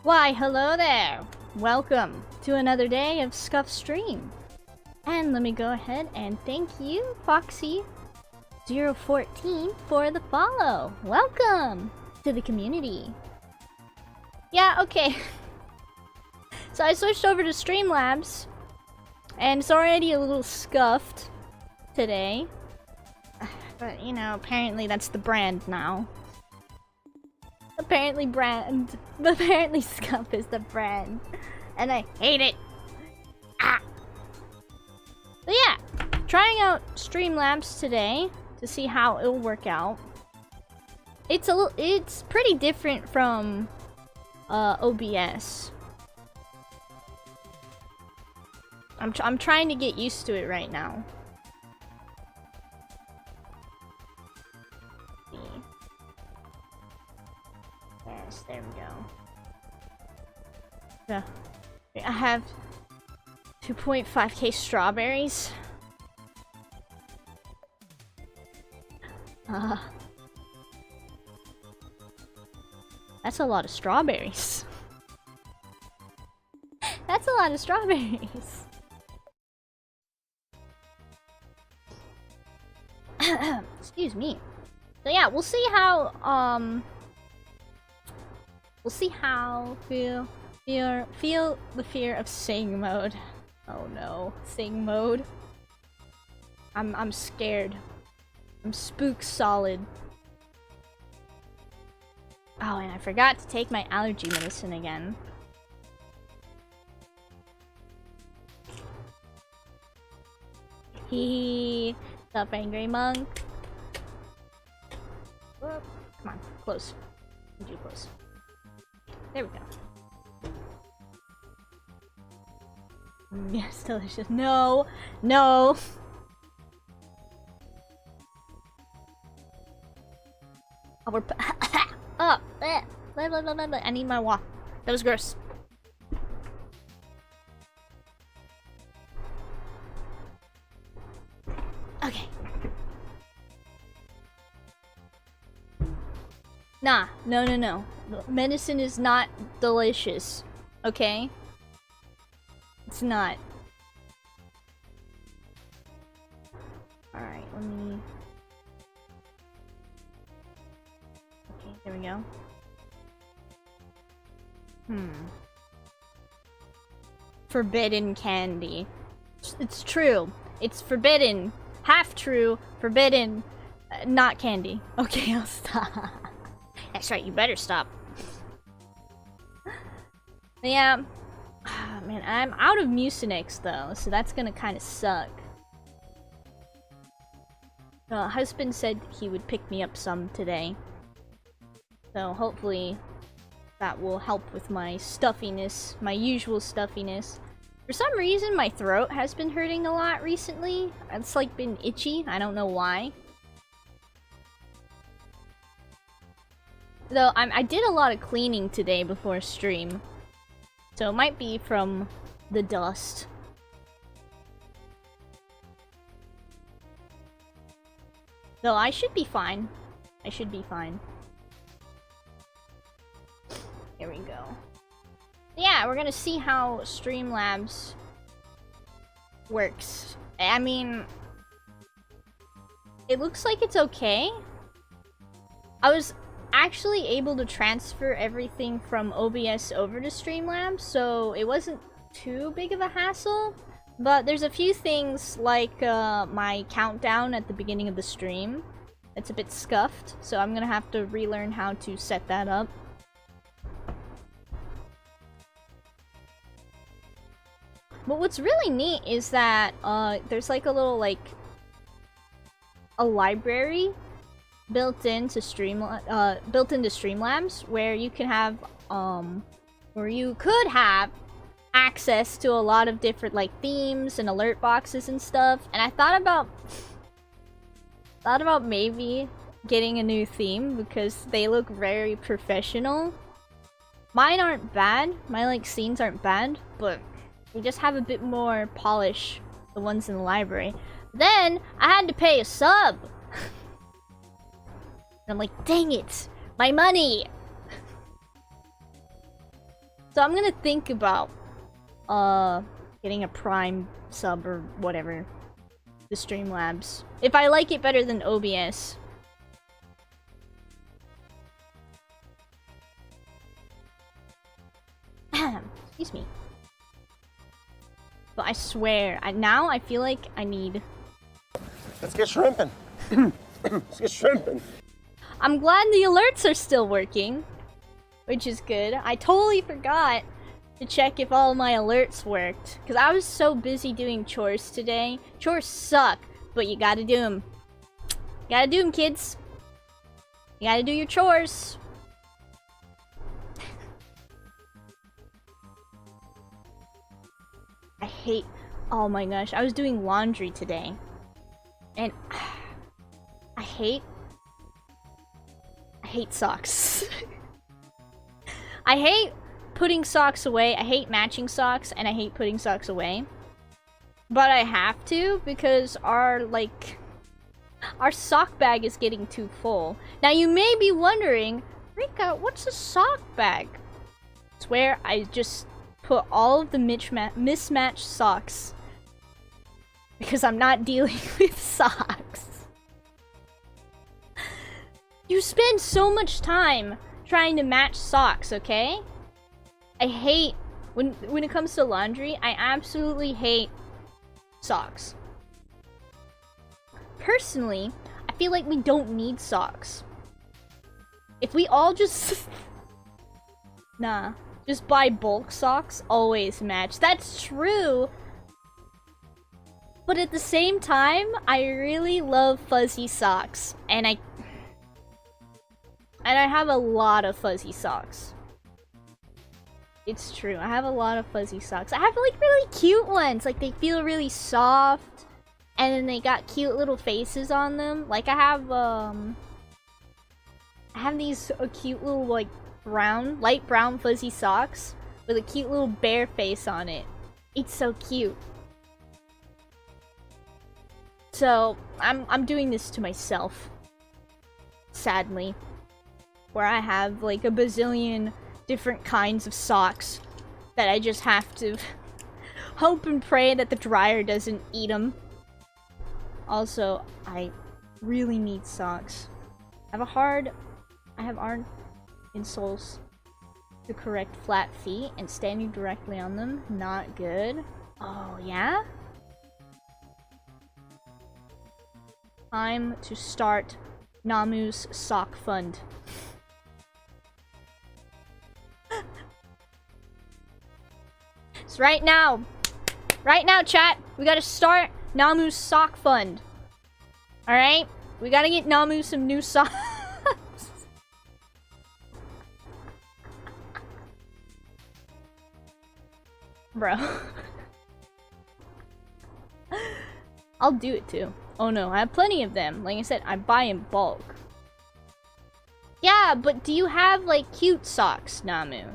Why, hello there! Welcome to another day of Scuff Stream. And let me go ahead and thank you, Foxy014, for the follow. Welcome to the community. Yeah, okay. So I switched over to Streamlabs, and it's already a little scuffed today. But, you know, apparently that's the brand now. Apparently Scuff is the brand. And I hate it. Ah! But yeah, trying out Streamlabs today to see how it'll work out. It's pretty different from OBS. I'm trying to get used to it right now. Yes, there we go. Yeah. I have 2.5k strawberries. That's a lot of strawberries. That's a lot of strawberries. Excuse me. So yeah, we'll see how feel the fear of sing mode. Oh no, sing mode. I'm scared. I'm spook solid. Oh, and I forgot to take my allergy medicine again. Hee. What's up, angry monk? Whoop. Come on, close. Need you close. There we go. Yes, delicious. No! No! Oh, we're oh! I need my water. That was gross. Okay. Nah, no. Medicine is not delicious, okay? It's not. Alright, let me... Okay, there we go. Forbidden candy. It's true. It's forbidden. Half true. Forbidden. Not candy. Okay, I'll stop. That's right, you better stop. Yeah. Oh, man, I'm out of Mucinex though, so that's gonna kind of suck. Husband said he would pick me up some today. So hopefully that will help with my stuffiness, my usual stuffiness. For some reason, my throat has been hurting a lot recently. It's like been itchy. I don't know why. Though I did a lot of cleaning today before stream. So it might be from the dust. Though I should be fine. I should be fine. Here we go. Yeah, we're gonna see how Streamlabs works. I mean, it looks like it's okay. I was actually able to transfer everything from OBS over to Streamlabs, so it wasn't too big of a hassle. But there's a few things like my countdown at the beginning of the stream that's a bit scuffed, so I'm gonna have to relearn how to set that up. But what's really neat is that there's like a little a library built into Streamlabs where you can have where you could have access to a lot of different themes and alert boxes and stuff. And I thought about maybe getting a new theme because they look very professional. Mine aren't bad. My scenes aren't bad, but they just have a bit more polish, the ones in the library. Then I had to pay a sub. I'm like, dang it, my money. So I'm gonna think about getting a Prime sub or whatever. The Streamlabs. If I like it better than OBS. Excuse me. But I swear, now I feel like I need... Let's get shrimping. Let's get shrimping. I'm glad the alerts are still working, which is good. I totally forgot to check if all my alerts worked, because I was so busy doing chores today. Chores suck, but you gotta do them. You gotta do them, kids. You gotta do your chores. I hate... Oh my gosh, I was doing laundry today. And... I hate socks. I hate putting socks away. I hate matching socks, and I hate putting socks away. But I have to, because our sock bag is getting too full. Now you may be wondering, Rika, what's a sock bag? It's where I just put all of the mismatched socks. Because I'm not dealing with socks. You spend so much time trying to match socks, okay? I hate, when it comes to laundry, I absolutely hate socks. Personally, I feel like we don't need socks. If we all just... Nah. Just buy bulk socks, always match. That's true! But at the same time, I really love fuzzy socks. And I have a lot of fuzzy socks. It's true, I have a lot of fuzzy socks. I have like really cute ones, like they feel really soft. And then they got cute little faces on them. Like I have these cute little like light brown fuzzy socks with a cute little bear face on it. It's so cute. So I'm doing this to myself. Sadly. Where I have like a bazillion different kinds of socks that I just have to hope and pray that the dryer doesn't eat them. Also, I really need socks. I have hard insoles to correct flat feet, and standing directly on them, not good. Oh, yeah? Time to start Namu's sock fund. So right now, chat, we gotta start Namu's sock fund. Alright? We gotta get Namu some new socks. Bro. I'll do it too. Oh no, I have plenty of them. Like I said, I buy in bulk. Yeah, but do you have like cute socks, Namu?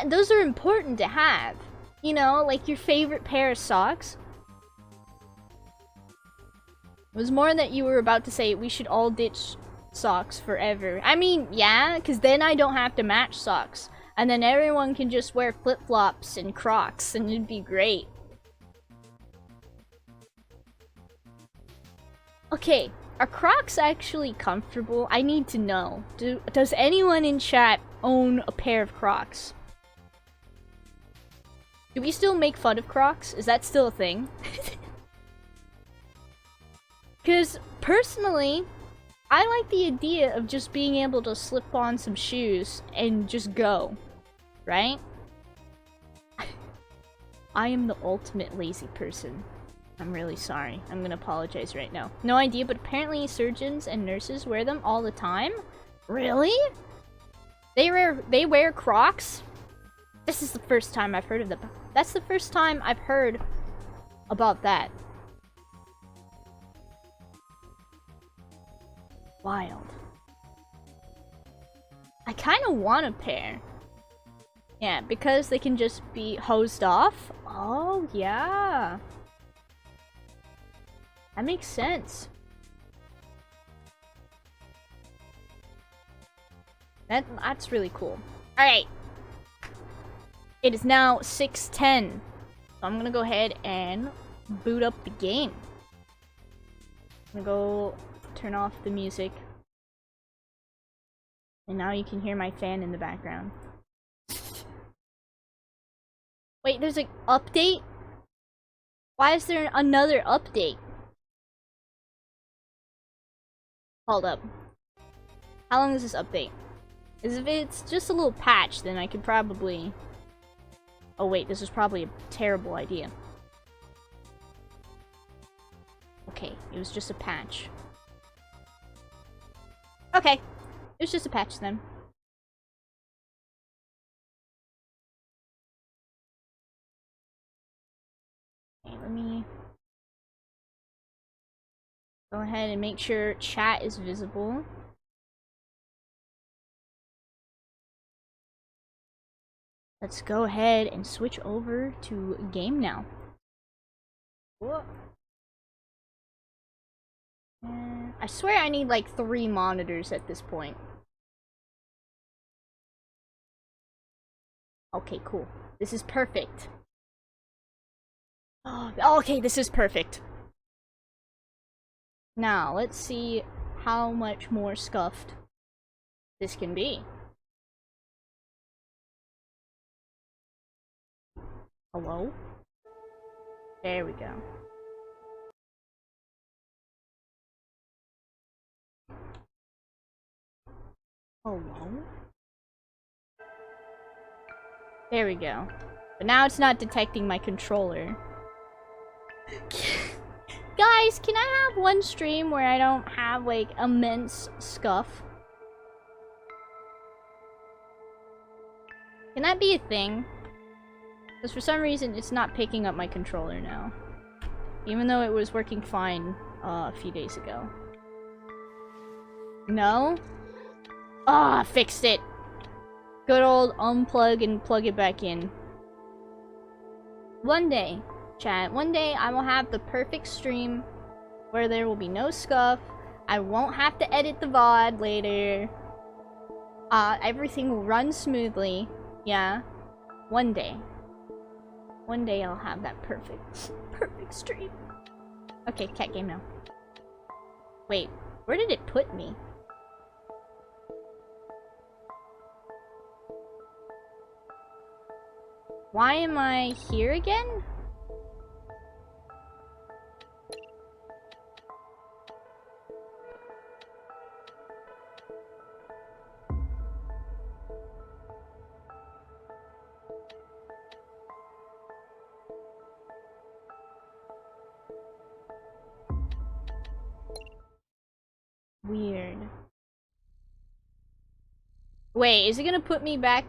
Those are important to have. You know, like your favorite pair of socks. It was more that you were about to say we should all ditch socks forever. I mean, yeah, because then I don't have to match socks. And then everyone can just wear flip-flops and Crocs, and it'd be great. Okay, are Crocs actually comfortable? I need to know. Does anyone in chat own a pair of Crocs? Do we still make fun of Crocs? Is that still a thing? Because, personally, I like the idea of just being able to slip on some shoes and just go. Right? I am the ultimate lazy person. I'm really sorry. I'm gonna apologize right now. No idea, but apparently surgeons and nurses wear them all the time? Really? They wear Crocs? This is the first time I've heard of them. That's the first time I've heard about that. Wild. I kind of want a pair. Yeah, because they can just be hosed off. Oh, yeah. That makes sense. That's really cool. Alright. It is now 6:10. So I'm gonna go ahead and boot up the game. I'm gonna go turn off the music. And now you can hear my fan in the background. Wait, there's an update? Why is there another update? Hold up. How long is this update? Because if it's just a little patch, then I could probably... Oh wait, this is probably a terrible idea. Okay, it was just a patch. Okay, it was just a patch then. Okay, let me go ahead and make sure chat is visible. Let's go ahead and switch over to game now. Whoa. I swear I need like 3 monitors at this point. Okay, cool. This is perfect. Oh, okay, this is perfect. Now, let's see how much more scuffed this can be. Hello? There we go. Hello? There we go. But now it's not detecting my controller. Guys, can I have one stream where I don't have, like, immense scuff? Can that be a thing? Because for some reason, it's not picking up my controller now. Even though it was working fine a few days ago. No? Ah, fixed it! Good old unplug and plug it back in. One day, chat, one day I will have the perfect stream where there will be no scuff. I won't have to edit the VOD later. Everything will run smoothly. Yeah. One day. One day I'll have that perfect stream. Okay, cat game now. Wait, where did it put me? Why am I here again? Weird. Wait, is it gonna put me back?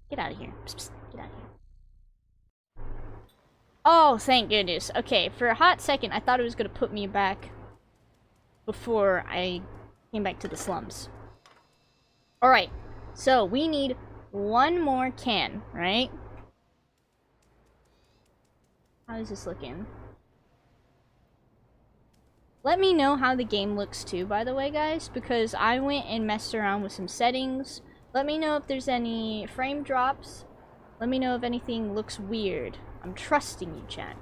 Get out of here. Psst, psst, get out of here. Oh, thank goodness. Okay, for a hot second, I thought it was gonna put me back before I came back to the slums. Alright, so we need one more can, right? How is this looking? Let me know how the game looks too, by the way, guys, because I went and messed around with some settings. Let me know if there's any frame drops. Let me know if anything looks weird. I'm trusting you, chat.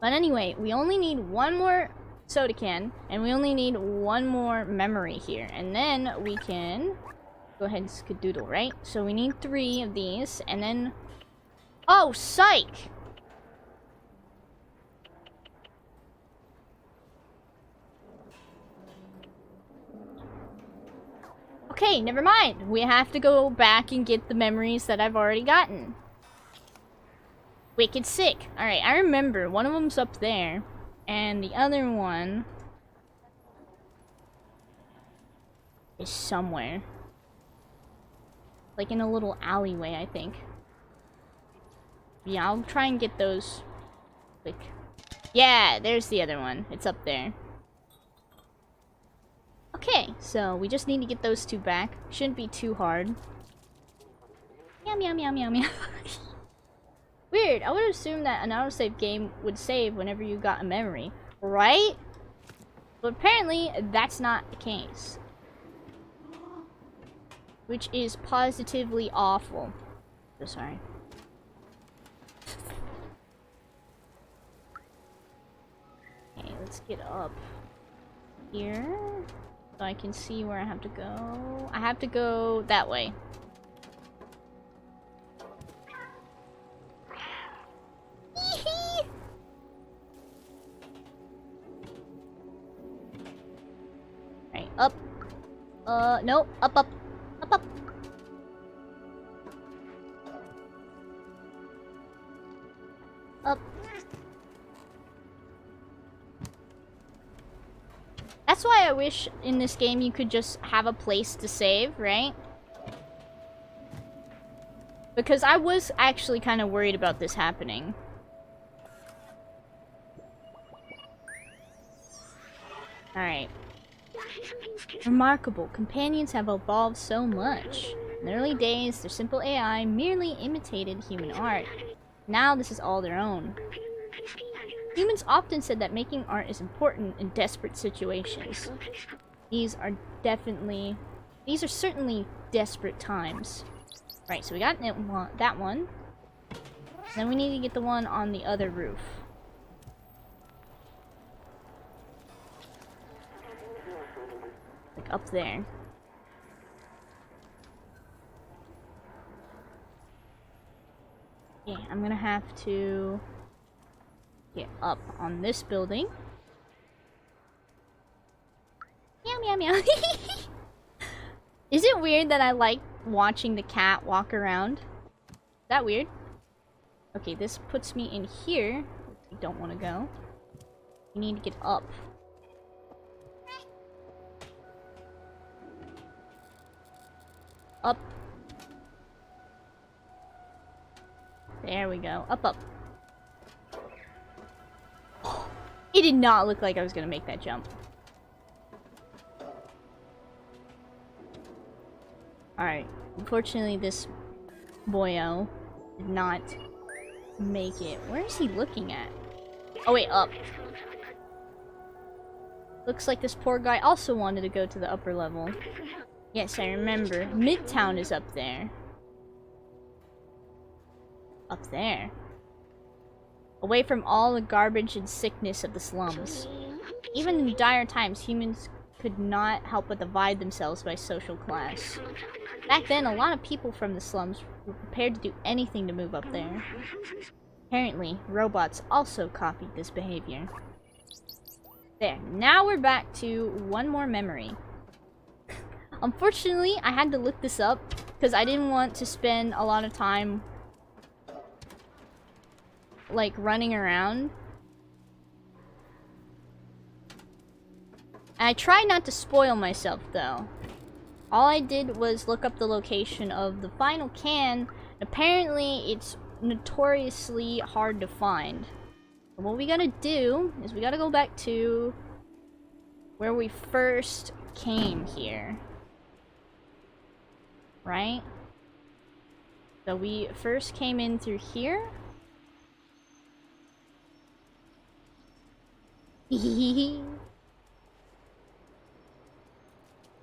But anyway, we only need one more soda can, and we only need one more memory here. And then we can go ahead and skadoodle, right? So we need 3 of these, and then... Oh, psych! Okay, never mind. We have to go back and get the memories that I've already gotten. Wicked sick. Alright, I remember. One of them's up there. And the other one... is somewhere. Like in a little alleyway, I think. Yeah, I'll try and get those quick. Yeah, there's the other one. It's up there. Okay, so we just need to get those 2 back. Shouldn't be too hard. Meow, meow, meow, meow, meow. Weird, I would assume that an autosave game would save whenever you got a memory, right? But apparently, that's not the case. which is positively awful. So sorry. Okay, let's get up here so I can see where I have to go. I have to go that way. Right, up. No, up, up, up, up. Up. That's why I wish in this game you could just have a place to save, right? Because I was actually kind of worried about this happening. Alright. Remarkable. Companions have evolved so much. In the early days, their simple AI merely imitated human art. Now this is all their own. Humans often said that making art is important in desperate situations. These are certainly desperate times. Right, so we got that one. Then we need to get the one on the other roof. Like up there. Yeah, I'm gonna have to get up on this building. Meow meow meow. Is it weird that I like watching the cat walk around? Is that weird? Okay, this puts me in here. We don't want to go. We need to get up. Up. There we go. Up, up. It did not look like I was gonna make that jump. Alright. Unfortunately, this boyo did not make it. Where is he looking at? Oh, wait, up. Looks like this poor guy also wanted to go to the upper level. Yes, I remember. Midtown is up there. Up there. Away from all the garbage and sickness of the slums. Even in dire times, humans could not help but divide themselves by social class. Back then, a lot of people from the slums were prepared to do anything to move up there. Apparently, robots also copied this behavior. There, now we're back to one more memory. Unfortunately, I had to look this up because I didn't want to spend a lot of time like running around. And I tried not to spoil myself though. All I did was look up the location of the final can. Apparently it's notoriously hard to find. And what we gotta do is we gotta go back to where we first came here. Right? So we first came in through here.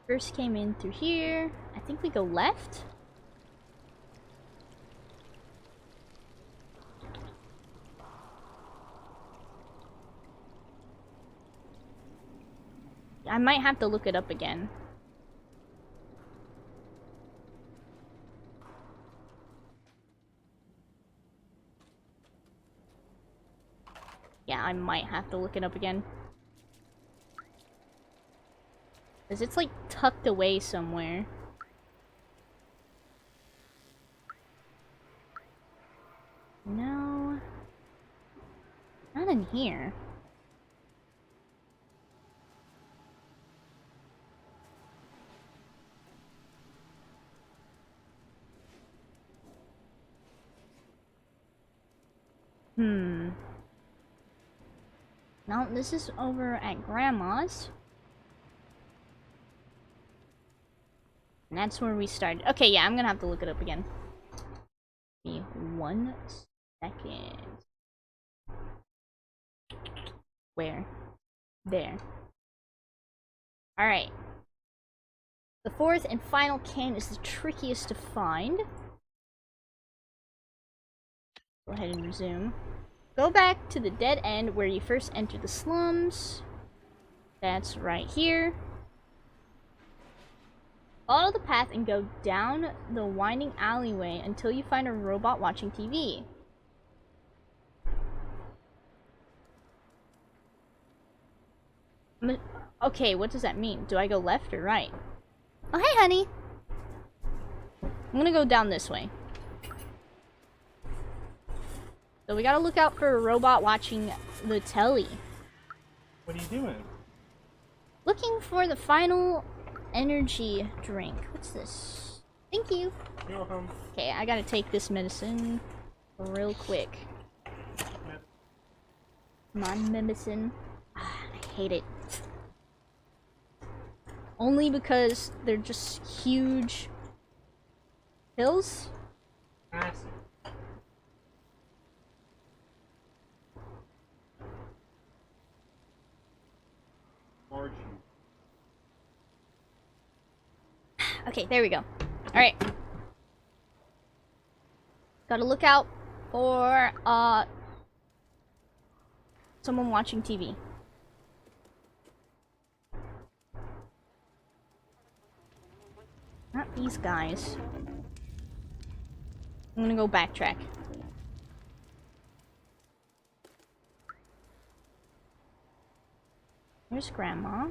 First came in through here. I think we go left. I might have to look it up again. Yeah, I might have to look it up again. Because it's like tucked away somewhere. No. Not in here. No, this is over at Grandma's. And that's where we started. Okay, yeah, I'm gonna have to look it up again. Give me 1 second. Where? There. Alright. The fourth and final can is the trickiest to find. Go ahead and resume. Go back to the dead end where you first entered the slums. That's right here. Follow the path and go down the winding alleyway until you find a robot watching TV. Okay, what does that mean? Do I go left or right? Oh, hey, honey. I'm gonna go down this way. So we gotta look out for a robot watching the telly. What are you doing? Looking for the final energy drink. What's this? Thank you. You're welcome. Okay, I gotta take this medicine real quick. Come on, medicine. I hate it. Only because they're just huge pills. Acid. Orange. Okay, there we go. Alright. Gotta look out for, someone watching TV. Not these guys. I'm gonna go backtrack. There's Grandma.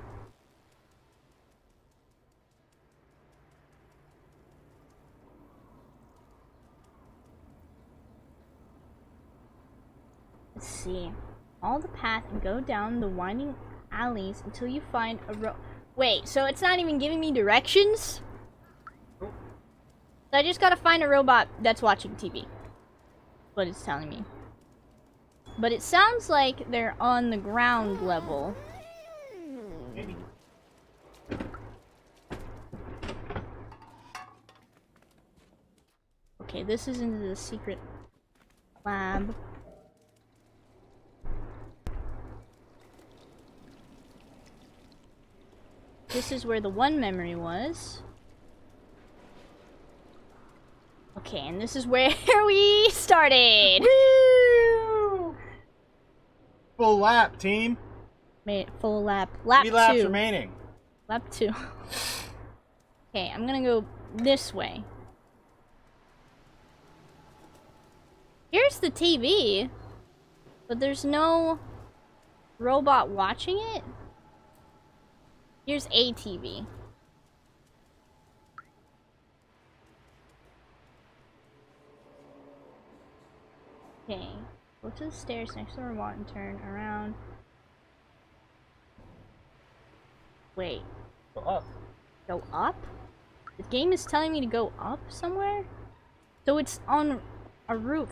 Let's see. Follow the path and go down the winding alleys until you find a Wait, so it's not even giving me directions? So I just gotta find a robot that's watching TV. What it's telling me. But it sounds like they're on the ground level. Maybe. Okay, this is into the secret lab. This is where the one memory was. Okay, and this is where we started! Woo! Full lap, team. Made it full lap. Lap 3 laps 2. remaining. Lap 2. Okay, I'm gonna go this way. Here's the TV, but there's no robot watching it. Here's a TV. Okay, go to the stairs next to the robot and turn around. Wait, Go up. go up? The game is telling me to go up somewhere? So it's on a roof.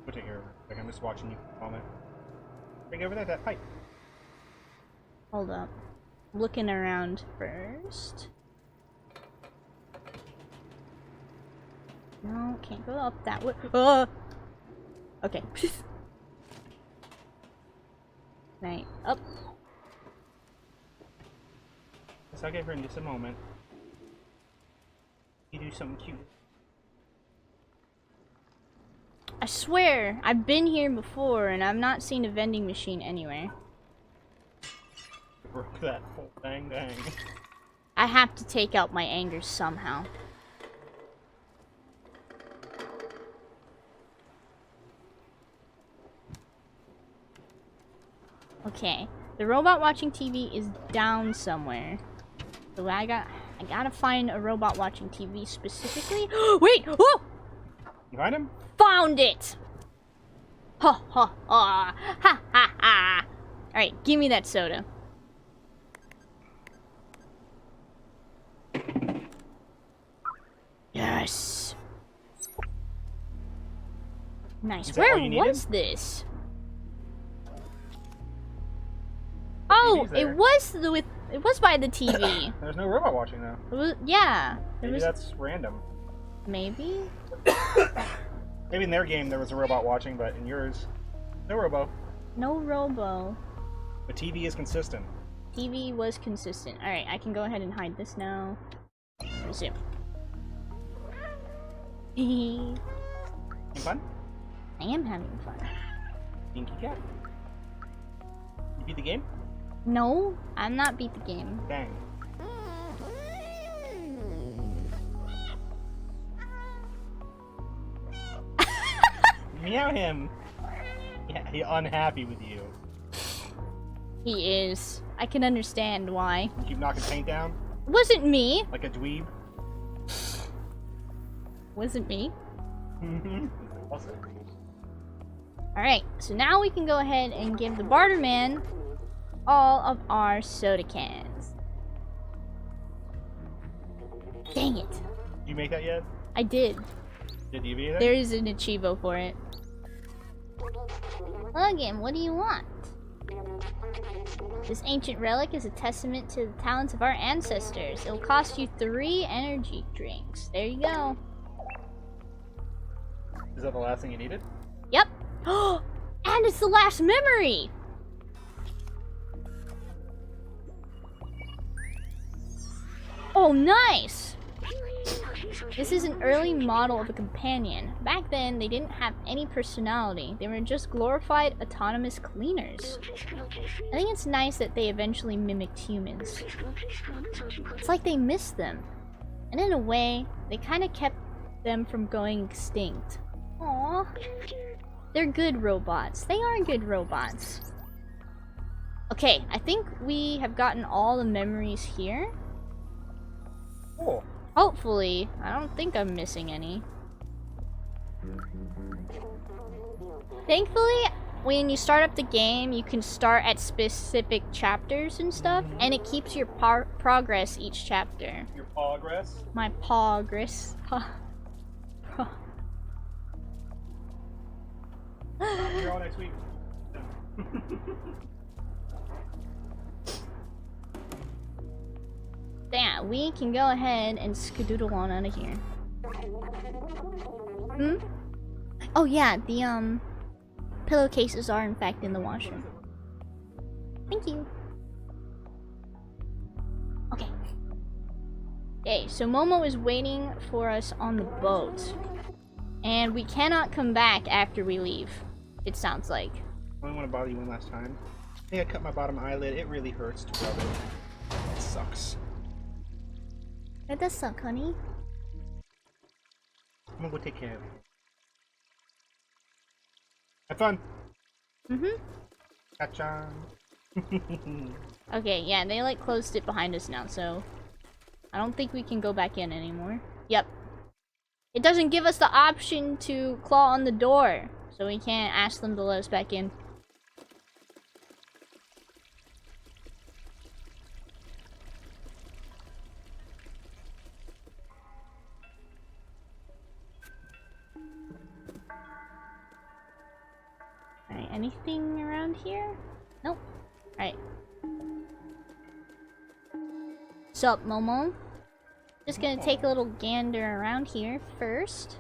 Put it here. Like I'm just watching you for a moment. Bring over there, that pipe. Hold up. Looking around first. No, can't go up that way. Okay. Right, up. Let's not get her in just a moment. You do something cute. I swear, I've been here before and I've not seen a vending machine anywhere. Broke that whole thing, dang. I have to take out my anger somehow. Okay, the robot watching TV is down somewhere. So I gotta find a robot watching TV specifically. Wait! Oh! You find him? Found it! Ha ha ha! Ha ha ha! Alright, give me that soda. Yes! Nice. Is that Where all you needed? was this? Oh, TV's it there. was it was by the TV. There's no robot watching though. It was, yeah. There Maybe was that's random. maybe. Maybe in their game there was a robot watching, but in yours, no robo. No robo. But TV is consistent. TV was consistent. Alright, I can go ahead and hide this now. Resume. You fun? I am having fun. Dinky cat. You beat the game? No, I'm not beat the game. Dang. Meow him. Yeah, he's unhappy with you. He is. I can understand why. You keep knocking paint down It wasn't me. like a dweeb. Wasn't me. Was it? Alright, so now we can go ahead and give the barterman all of our soda cans. Dang it. Did you make that yet? I did. Did you beat it? There is an achievo for it. Again, what do you want? This ancient relic is a testament to the talents of our ancestors. It'll cost you 3 energy drinks. There you go. Is that the last thing you needed? Yep. And it's the last memory! Oh, nice! This is an early model of a companion. Back then, they didn't have any personality. They were just glorified autonomous cleaners. I think it's nice that they eventually mimicked humans. It's like they missed them. And in a way, they kind of kept them from going extinct. Aww. They're good robots. They are good robots. Okay, I think we have gotten all the memories here. Cool. Hopefully. I don't think I'm missing any. Thankfully, when you start up the game, you can start at specific chapters and stuff, and it keeps your progress each chapter. Your progress? My progress. You're all next week. Yeah, we can go ahead and skedoodle on out of here. Hmm? Oh yeah, the pillowcases are in fact in the washroom. Thank you. Okay. Okay, so Momo is waiting for us on the boat. And we cannot come back after we leave, it sounds like. I only want to bother you one last time. I think I cut my bottom eyelid. It really hurts to rub it. It sucks. That does suck, honey. I'm gonna go take care of it. Have fun. Mm-hmm. Gotcha. Okay, yeah, they like closed it behind us now, so I don't think we can go back in anymore. Yep. It doesn't give us the option to claw on the door, so we can't ask them to let us back in. Alright, anything around here? Nope. Alright. Sup, Momo? Just gonna take a little gander around here first.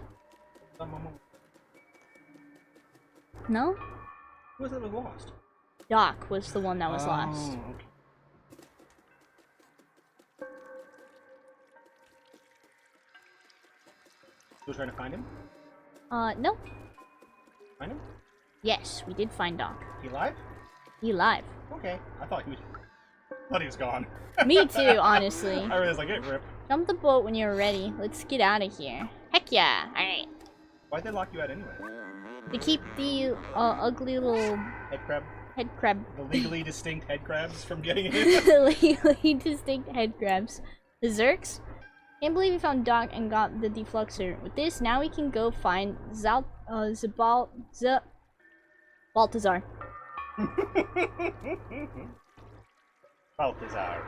No? Who was that was lost? Doc was the one that was lost. Okay. Still trying to find him? No. Find him? Yes, we did find Doc. He alive? He alive. Okay. I thought he was gone. Me too, honestly. I was like, hey, rip. Jump the boat when you're ready. Let's get out of here. Heck yeah! Alright. Why'd they lock you out anyway? To keep the ugly little Head crab? head crab. The legally distinct head crabs from getting in? Legally distinct head crabs. The Zerks? Can't believe we found Doc and got the defluxer. With this, now we can go find Baltazar. Balthazar.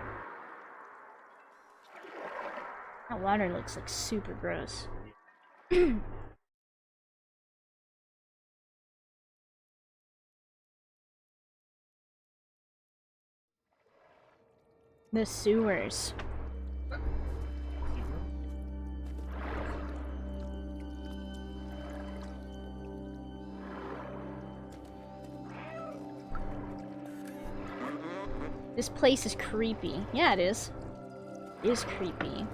That water looks like super gross. The sewers. This place is creepy. Yeah, it is. It is creepy.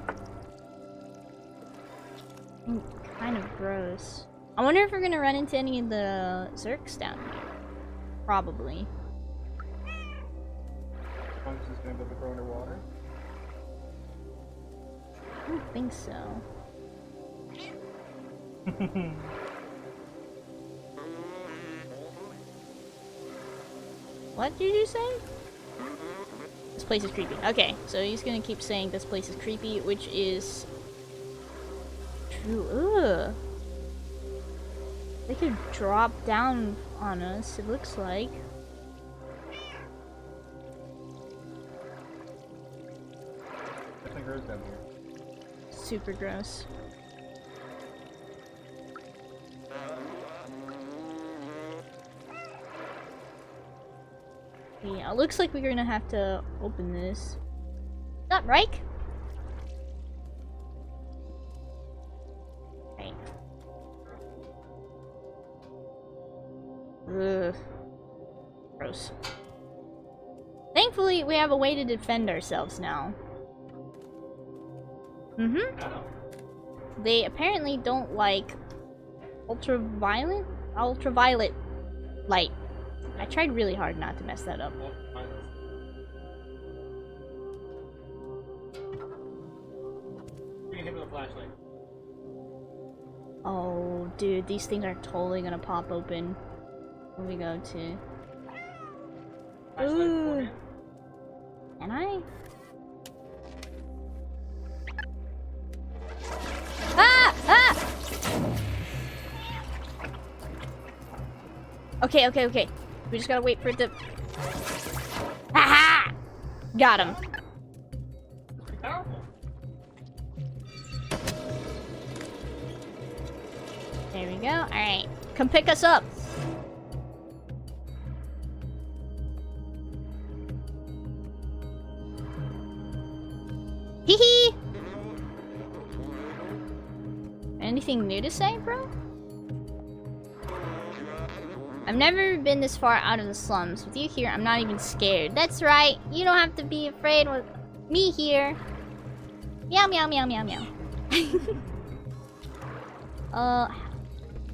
And kind of gross. I wonder if we're gonna run into any of the Zerks down here. Probably. Fungus is gonna be able to grow underwater. I don't think so. What did you say? This place is creepy. Okay, so he's gonna keep saying this place is creepy, which is true. Ugh. They could drop down on us, it looks like. Definitely heard them here. Super gross. Yeah, it looks like we're gonna have to open this. What's up, Reich? Right. Ugh. Gross. Thankfully, we have a way to defend ourselves now. They apparently don't like ultraviolet light. I tried really hard not to mess that up. You can hit with a flashlight. Oh, dude, these things are totally gonna pop open when we go to. Ooh. Can I? Ah! Ah! Okay. We just gotta wait for it to. Haha! Got him. There we go. Alright. Come pick us up. Hee hee! Anything new to say, bro? I've never been this far out of the slums. With you here, I'm not even scared. That's right. You don't have to be afraid with me here. Meow, meow, meow, meow, meow.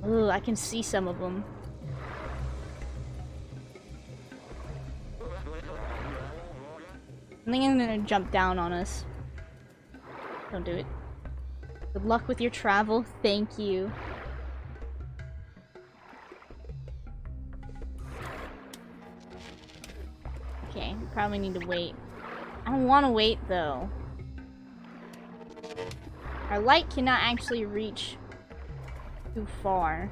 Ooh, I can see some of them. I think I'm gonna jump down on us. Don't do it. Good luck with your travel. Thank you. Okay, we probably need to wait. I don't want to wait, though. Our light cannot actually reach too far.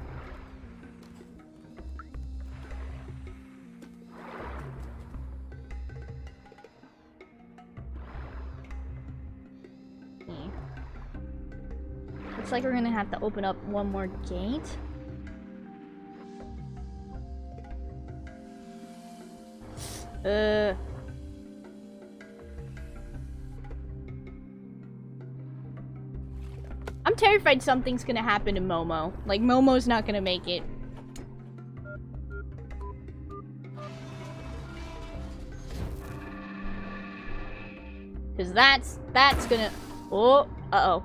Okay. Looks like we're gonna have to open up one more gate. I'm terrified something's gonna happen to Momo. Like, Momo's not gonna make it. Cause that's gonna... Oh, uh-oh.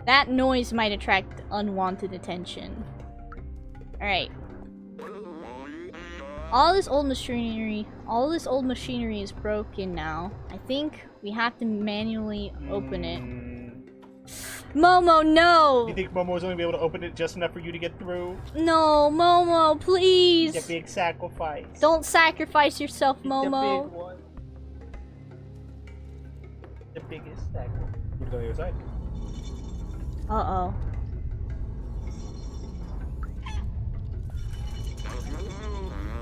That noise might attract unwanted attention. Alright. All this old machinery is broken now. I think we have to manually open it. Momo, no! You think Momo's only be able to open it just enough for you to get through? No, Momo, please! The big sacrifice. Don't sacrifice yourself, Momo. The big one. The biggest sacrifice. You go to the other side. Uh-oh.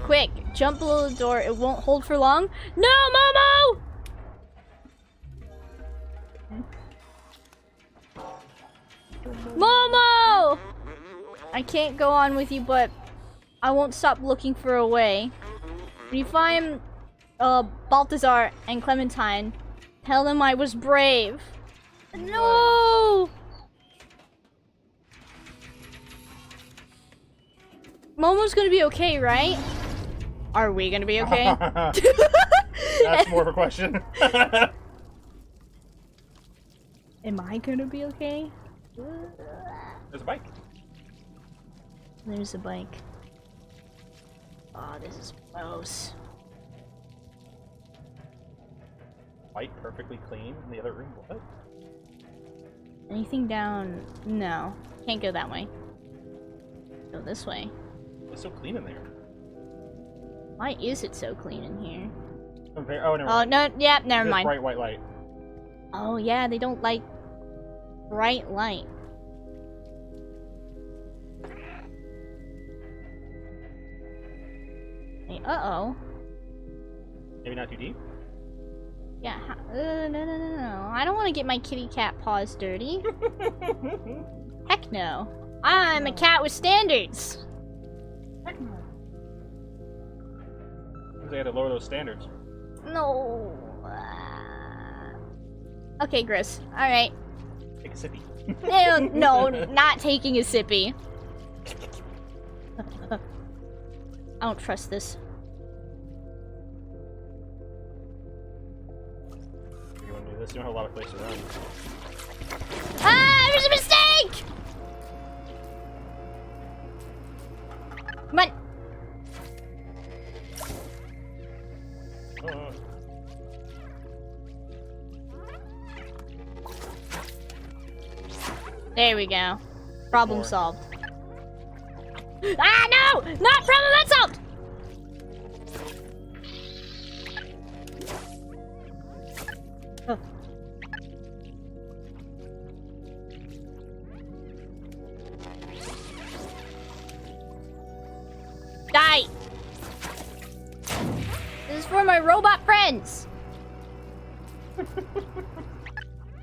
Quick, jump below the door. It won't hold for long. No, Momo! Momo! I can't go on with you, but I won't stop looking for a way. When you find Balthazar and Clementine, tell them I was brave. No! Momo's gonna be okay, right? Are we gonna be okay? That's more of a question. Am I gonna be okay? There's a bike. There's a bike. Oh, this is gross. Bike perfectly clean in the other room. What? Anything down? No. Can't go that way. Go this way. It's so clean in there. Why is it so clean in here? Oh, never Oh, mind. no, yeah, never Just mind. bright white light. Oh, yeah, they don't like bright light. Hey, uh-oh. Maybe not too deep? Yeah, no. I don't want to get my kitty cat paws dirty. Heck no. I'm a cat with standards. Heck no. They had to lower those standards. No. Okay, Gris. Alright. Take a sippy. No, not taking a sippy. I don't trust this. You want to do this? You don't have a lot of place to run. Ah, there's a mistake! Come on. There we go. Problem solved. Ah, no! Not problem unsolved! Oh. Die! This is for my robot friends!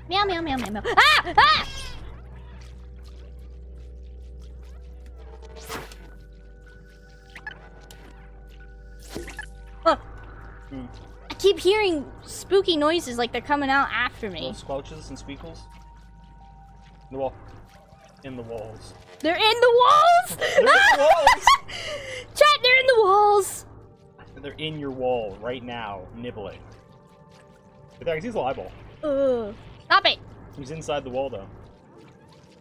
Meow, meow, meow, meow, meow. Ah! Ah! Oh. I keep hearing spooky noises like they're coming out after me. Little squelches and squeakles. In the wall. In the walls. They're in the walls! They're in the walls! Chat, they're in the walls! They're in your wall right now, nibbling. But there, I can see his little eyeball. Stop it! He's inside the wall, though.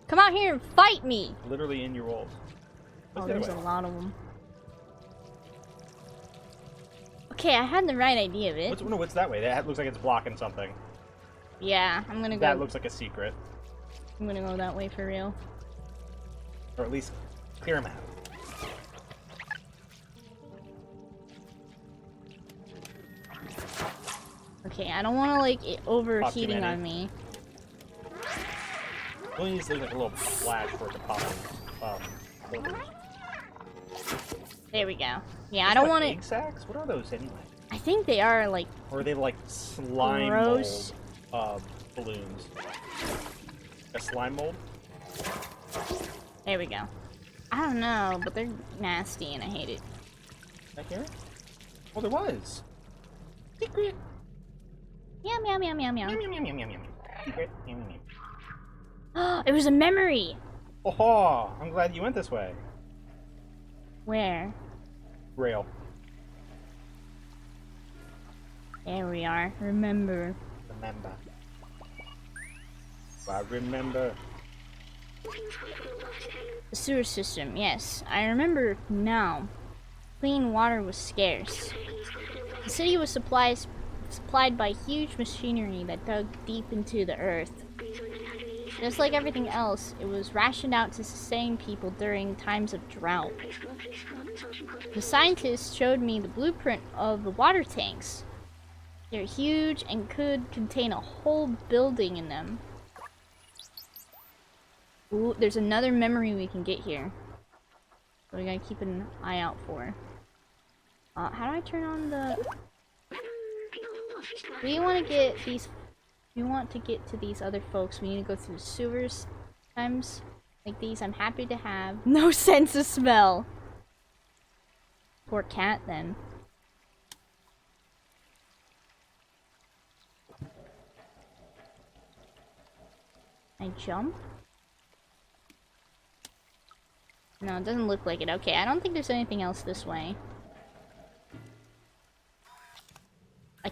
Come out here and fight me! Literally in your walls. Oh, What's the other there's a way? lot of them. Okay, I had the right idea of it. What's that way? That looks like it's blocking something. Yeah, I'm gonna go. That looks like a secret. I'm gonna go that way for real. Or at least clear him out. Okay, I don't want to like it overheating many. on me. Only needs like a little flash for it to pop in. There we go. Yeah, I don't want egg it. sacks? What are those anyway? I think they are like Or are they like slime gross. mold balloons? A slime mold? There we go. I don't know, but they're nasty and I hate it. Back here? Oh, there was. Secret. Meow meow meow meow meow. Meow, meow, meow, meow, meow, meow. Secret. Meow, meow, meow. It was a memory. Oh, I'm glad you went this way. Where? Rail. There we are. Remember. Remember. I remember. The sewer system, yes. I remember now. Clean water was scarce. The city was supplied by huge machinery that dug deep into the earth. Just like everything else, it was rationed out to sustain people during times of drought. The scientists showed me the blueprint of the water tanks. They're huge and could contain a whole building in them. Ooh, there's another memory we can get here. So we gotta keep an eye out for. How do I turn on the... We want to get these... We want to get to these other folks. We need to go through sewers. Times like these, I'm happy to have no sense of smell. Poor cat, then. I jump? No, it doesn't look like it. Okay, I don't think there's anything else this way.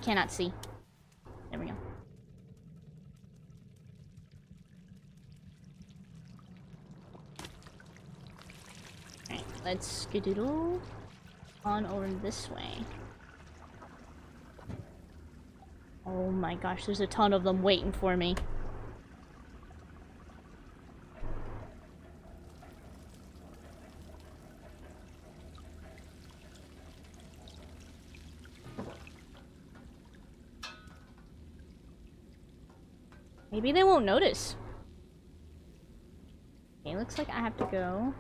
cannot see. There we go. Alright, let's skedoodle on over this way. Oh my gosh, there's a ton of them waiting for me. Maybe they won't notice. Okay, looks like I have to go.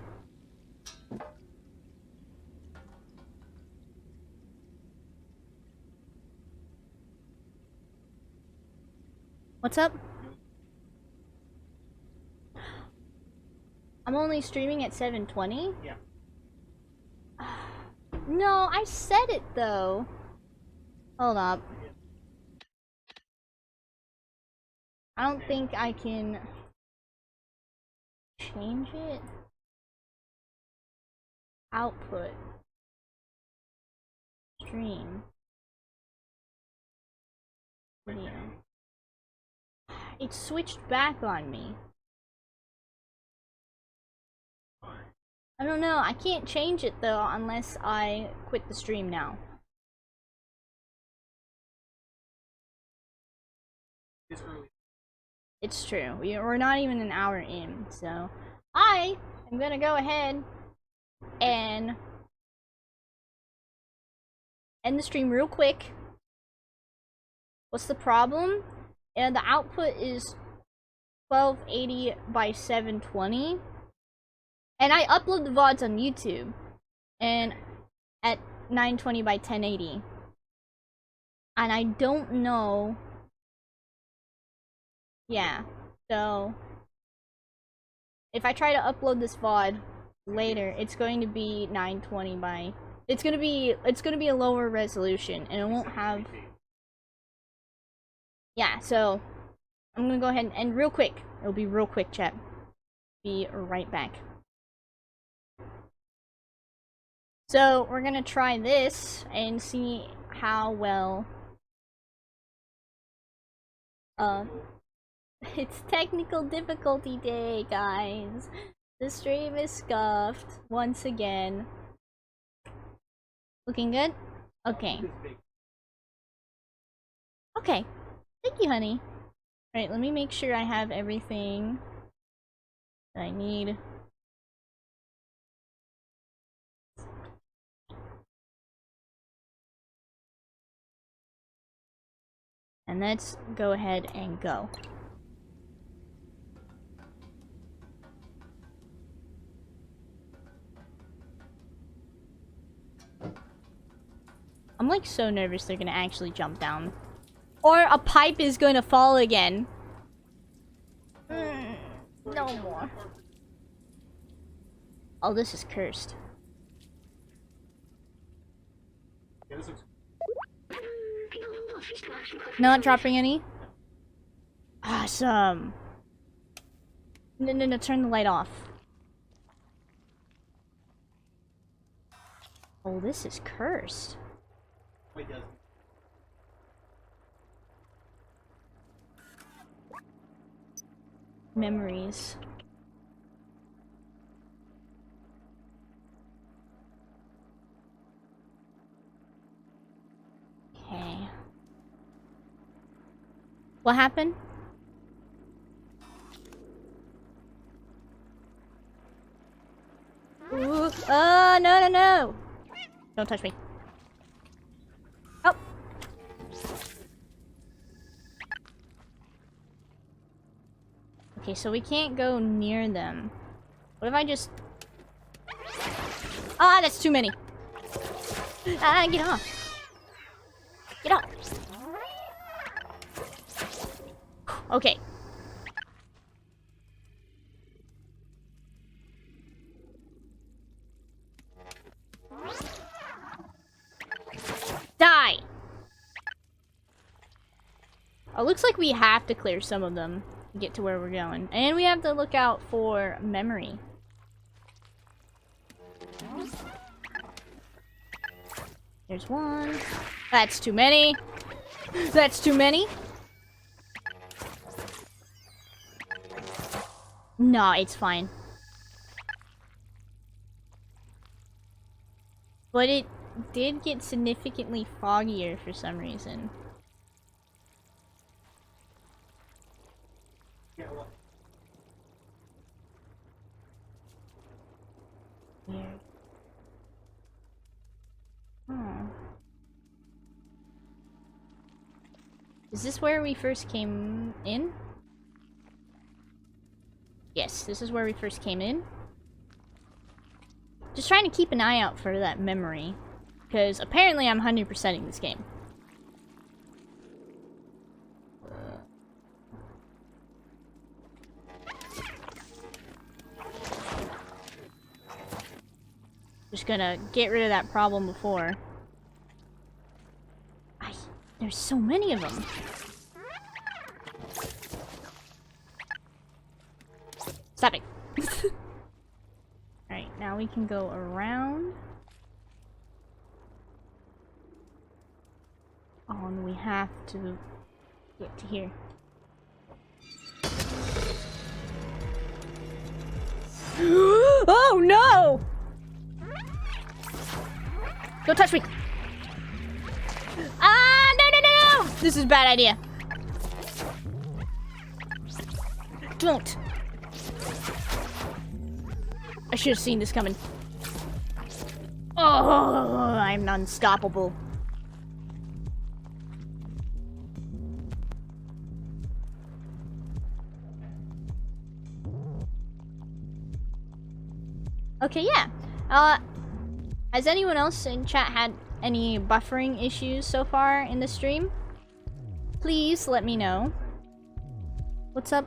What's up? I'm only streaming at 7:20? Yeah. No, I said it though. Hold up. I don't think I can change it. Output. Stream. Video. It switched back on me. I don't know, I can't change it though unless I quit the stream now. It's early. It's true. We're not even an hour in, so I am gonna go ahead and end the stream real quick. What's the problem? And the output is 1280 by 720. And I upload the VODs on YouTube and at 920 by 1080. And I don't know. Yeah, so if I try to upload this VOD later, it's going to be 920 by it's gonna be a lower resolution and it won't have. Yeah, so I'm gonna go ahead and end real quick. It'll be real quick, chat. Be right back. So we're gonna try this and see how well it's technical difficulty day, guys. The stream is scuffed once again. Looking good? Okay. Okay. Thank you, honey. Alright, let me make sure I have everything that I need. And let's go ahead and go. I'm like so nervous they're gonna actually jump down. Or a pipe is gonna fall again. No more. Oh, this is cursed. Not dropping any? Awesome. No, turn the light off. Oh, this is cursed. Wait, does Memories. Okay. What happened? Ooh. Oh, no. Don't touch me. Oh. Okay, so we can't go near them. What if I just... Ah, that's too many. Ah, get off. Get off. Okay. Die! Oh, looks like we have to clear some of them to get to where we're going. And we have to look out for memory. There's one. That's too many. That's too many? No, it's fine. But it did get significantly foggier for some reason. Weird. Hmm. Is this where we first came in? Yes, this is where we first came in. Just trying to keep an eye out for that memory. Because apparently I'm 100%ing this game. Just gonna get rid of that problem before. There's so many of them. Stop it. Alright, now we can go around. Oh, and we have to get to here. Oh no! Don't touch me! Ah, no, no, no, no! This is a bad idea. Don't. I should have seen this coming. Oh, I'm unstoppable. Okay, yeah. Has anyone else in chat had any buffering issues so far in the stream? Please let me know. What's up?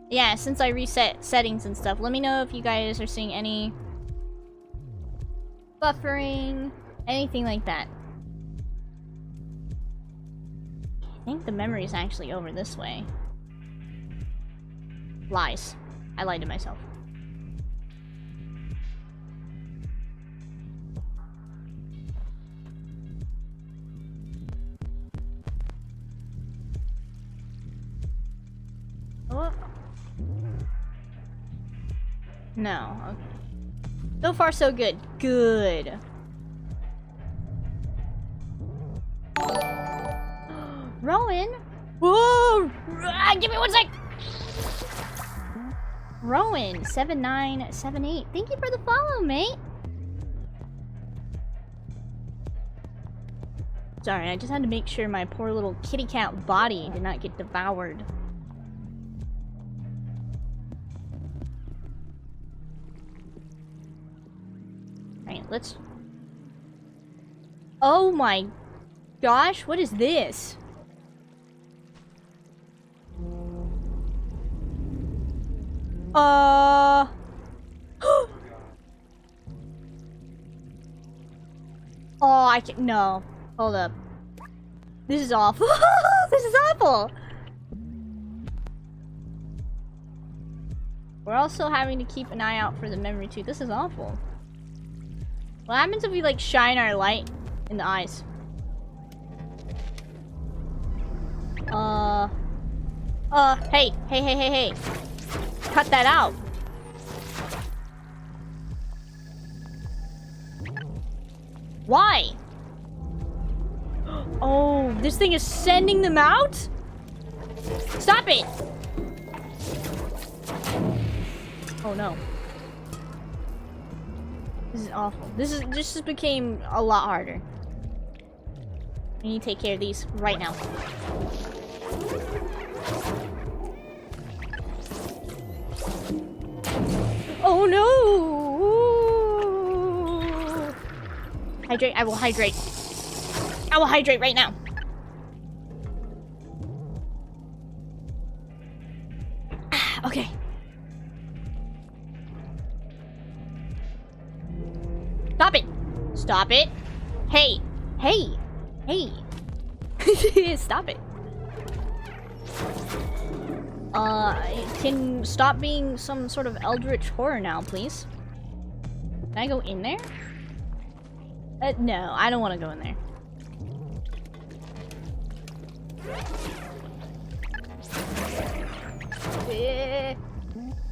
Yeah, since I reset settings and stuff, let me know if you guys are seeing any buffering, anything like that. I think the memory is actually over this way. Lies. I lied to myself. Oh. No, okay. So far, so good. Good. Rowan? Whoa! Give me one sec! Rowan, 7978. Thank you for the follow, mate. Sorry, I just had to make sure my poor little kitty cat body did not get devoured. Alright, let's... Oh my gosh, what is this? Oh, I can't... No. Hold up. This is awful. This is awful! We're also having to keep an eye out for the memory too. This is awful. What happens if we, like, shine our light in the eyes? Hey. Hey. Cut that out. Why? Oh, this thing is sending them out? Stop it! Oh no. This is awful. This just became a lot harder. I need to take care of these right now. Oh no! Hydrate. I will hydrate. I will hydrate right now. Okay. Stop it! Stop it! Hey! Stop it. Can stop being some sort of eldritch horror now, please? Can I go in there? No, I don't want to go in there.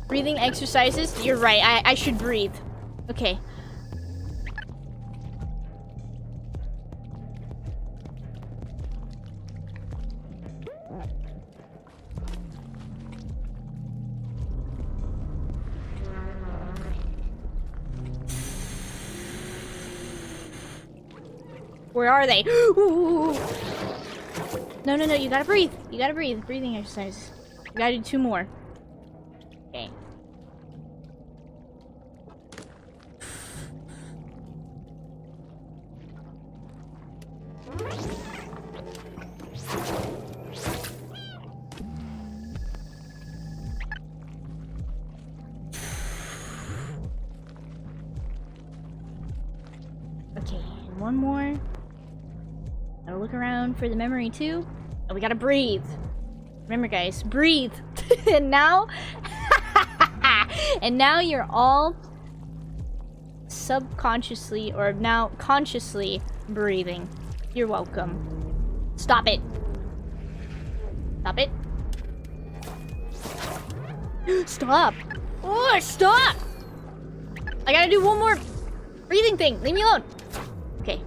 Breathing exercises? You're right, I should breathe. Okay. Where are they? Ooh. No, no, no, you gotta breathe. You gotta breathe. Breathing exercise. You gotta do 2 more. Okay. Okay, and 1 more. Gotta look around for the memory too. Oh, we gotta breathe. Remember, guys, breathe. And now, and now you're all subconsciously or now consciously breathing. You're welcome. Stop it. Stop it. Stop. Oh, stop. I gotta do 1 more breathing thing. Leave me alone. Okay.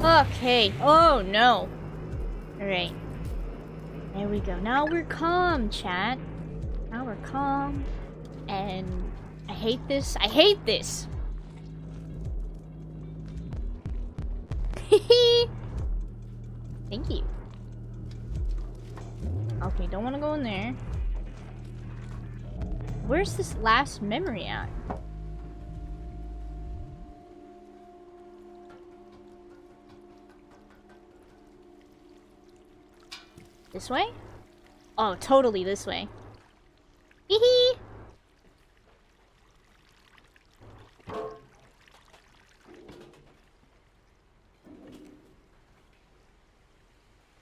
Okay. Oh no. Alright. There we go. Now we're calm, chat. Now we're calm. And I hate this. I hate this. Thank you. Okay, don't want to go in there. Where's this last memory at? This way? Oh, totally this way. Hee hee!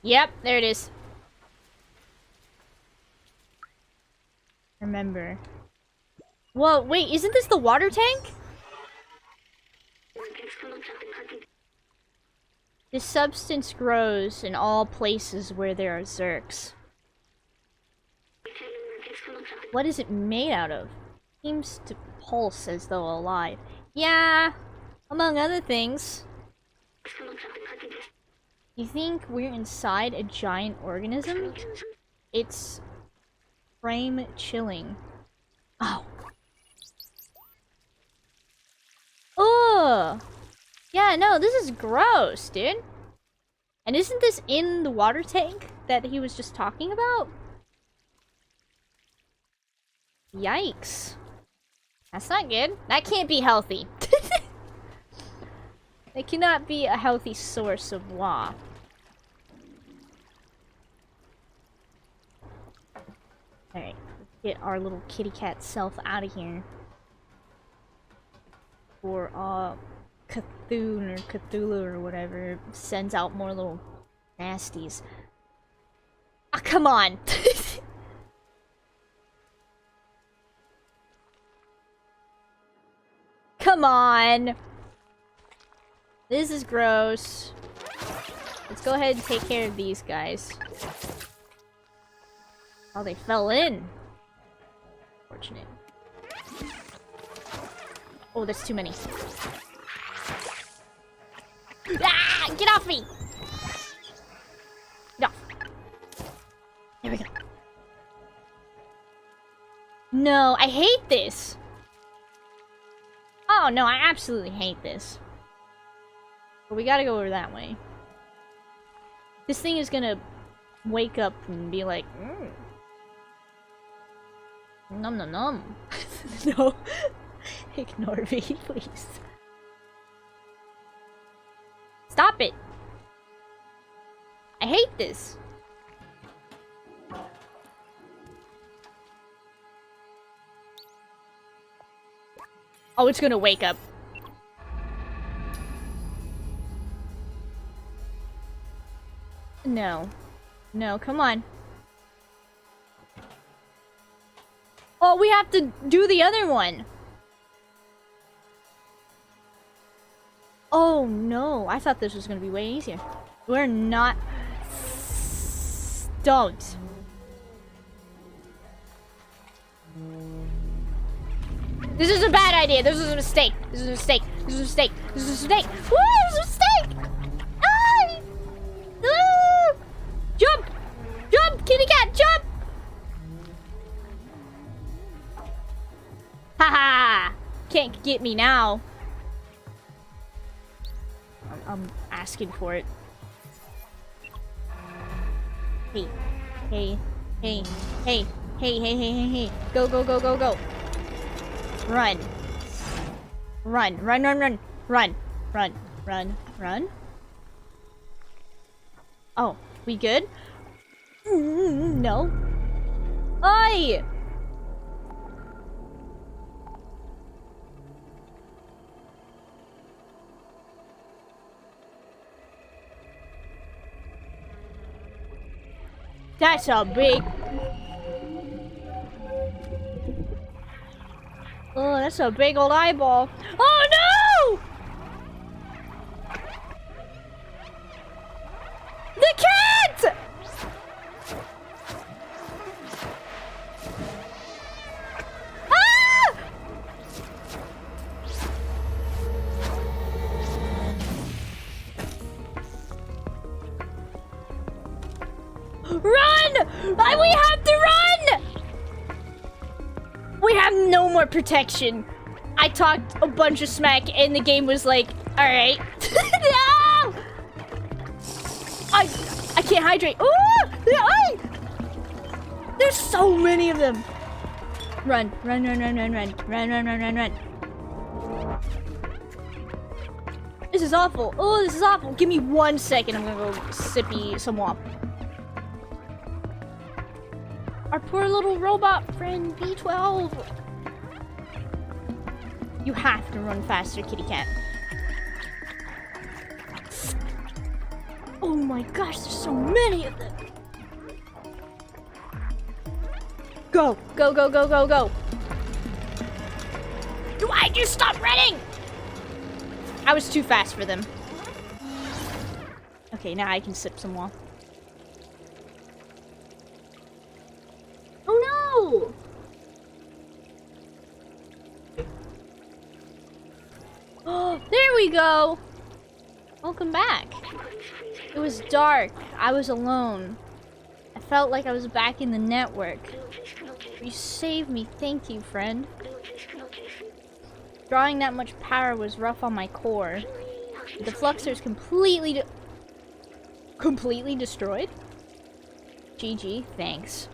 Yep, there it is. Remember. Whoa, wait, isn't this the water tank? This substance grows in all places where there are zerks. What is it made out of? Seems to pulse as though alive. Yeah, among other things. You think we're inside a giant organism? It's frame chilling. Oh. Ugh. Yeah, no, this is gross, dude. And isn't this in the water tank that he was just talking about? Yikes. That's not good. That can't be healthy. It cannot be a healthy source of wa. Alright, let's get our little kitty cat self out of here. Or, Cthulhu or Cthulhu or whatever sends out more little nasties. Ah, come on! Come on! This is gross. Let's go ahead and take care of these guys. Oh, they fell in. Fortunate. Oh, that's too many. Ah! Get off me! Get off. There we go. No, I hate this. Oh no, I absolutely hate this. But we gotta go over that way. This thing is gonna wake up and be like, Nom nom nom. No. Ignore me, please. Stop it! I hate this. Oh, it's gonna wake up. No. No, come on. Oh, we have to do the other one. Oh, no. I thought this was gonna be way easier. We're not... Don't. This is a bad idea. This is a mistake. This is a mistake. This is a mistake. This is a mistake. Woo! This is a mistake! Ah! Ah! Jump! Jump, kitty cat, jump! Haha! Can't get me now. I'm asking for it. Hey, hey, hey, hey, hey, hey, hey, hey, hey. Go, go, go, go, go. Run. Run, run, run, run. Run, run, run, run. Oh, we good? No. Oi! That's a big... Oh, that's a big old eyeball. Oh no! The cat! Ah! Run! We have to run! We have no more protection. I talked a bunch of smack and the game was like, alright. No! I can't hydrate. Oh! There's so many of them. Run, run, run, run, run, run, run, run, run, run, run. This is awful. Oh, this is awful. Give me 1 second. I'm gonna go sippy some water. Our poor little robot friend, B12. You have to run faster, kitty cat. Oh my gosh, there's so many of them. Go, go, go, go, go, go. Why'd you stop running? I was too fast for them. Okay, now I can sip some water. Oh no! Oh, there we go! Welcome back. It was dark. I was alone. I felt like I was back in the network. You saved me. Thank you, friend. Drawing that much power was rough on my core. The Fluxer's completely destroyed? GG, thanks.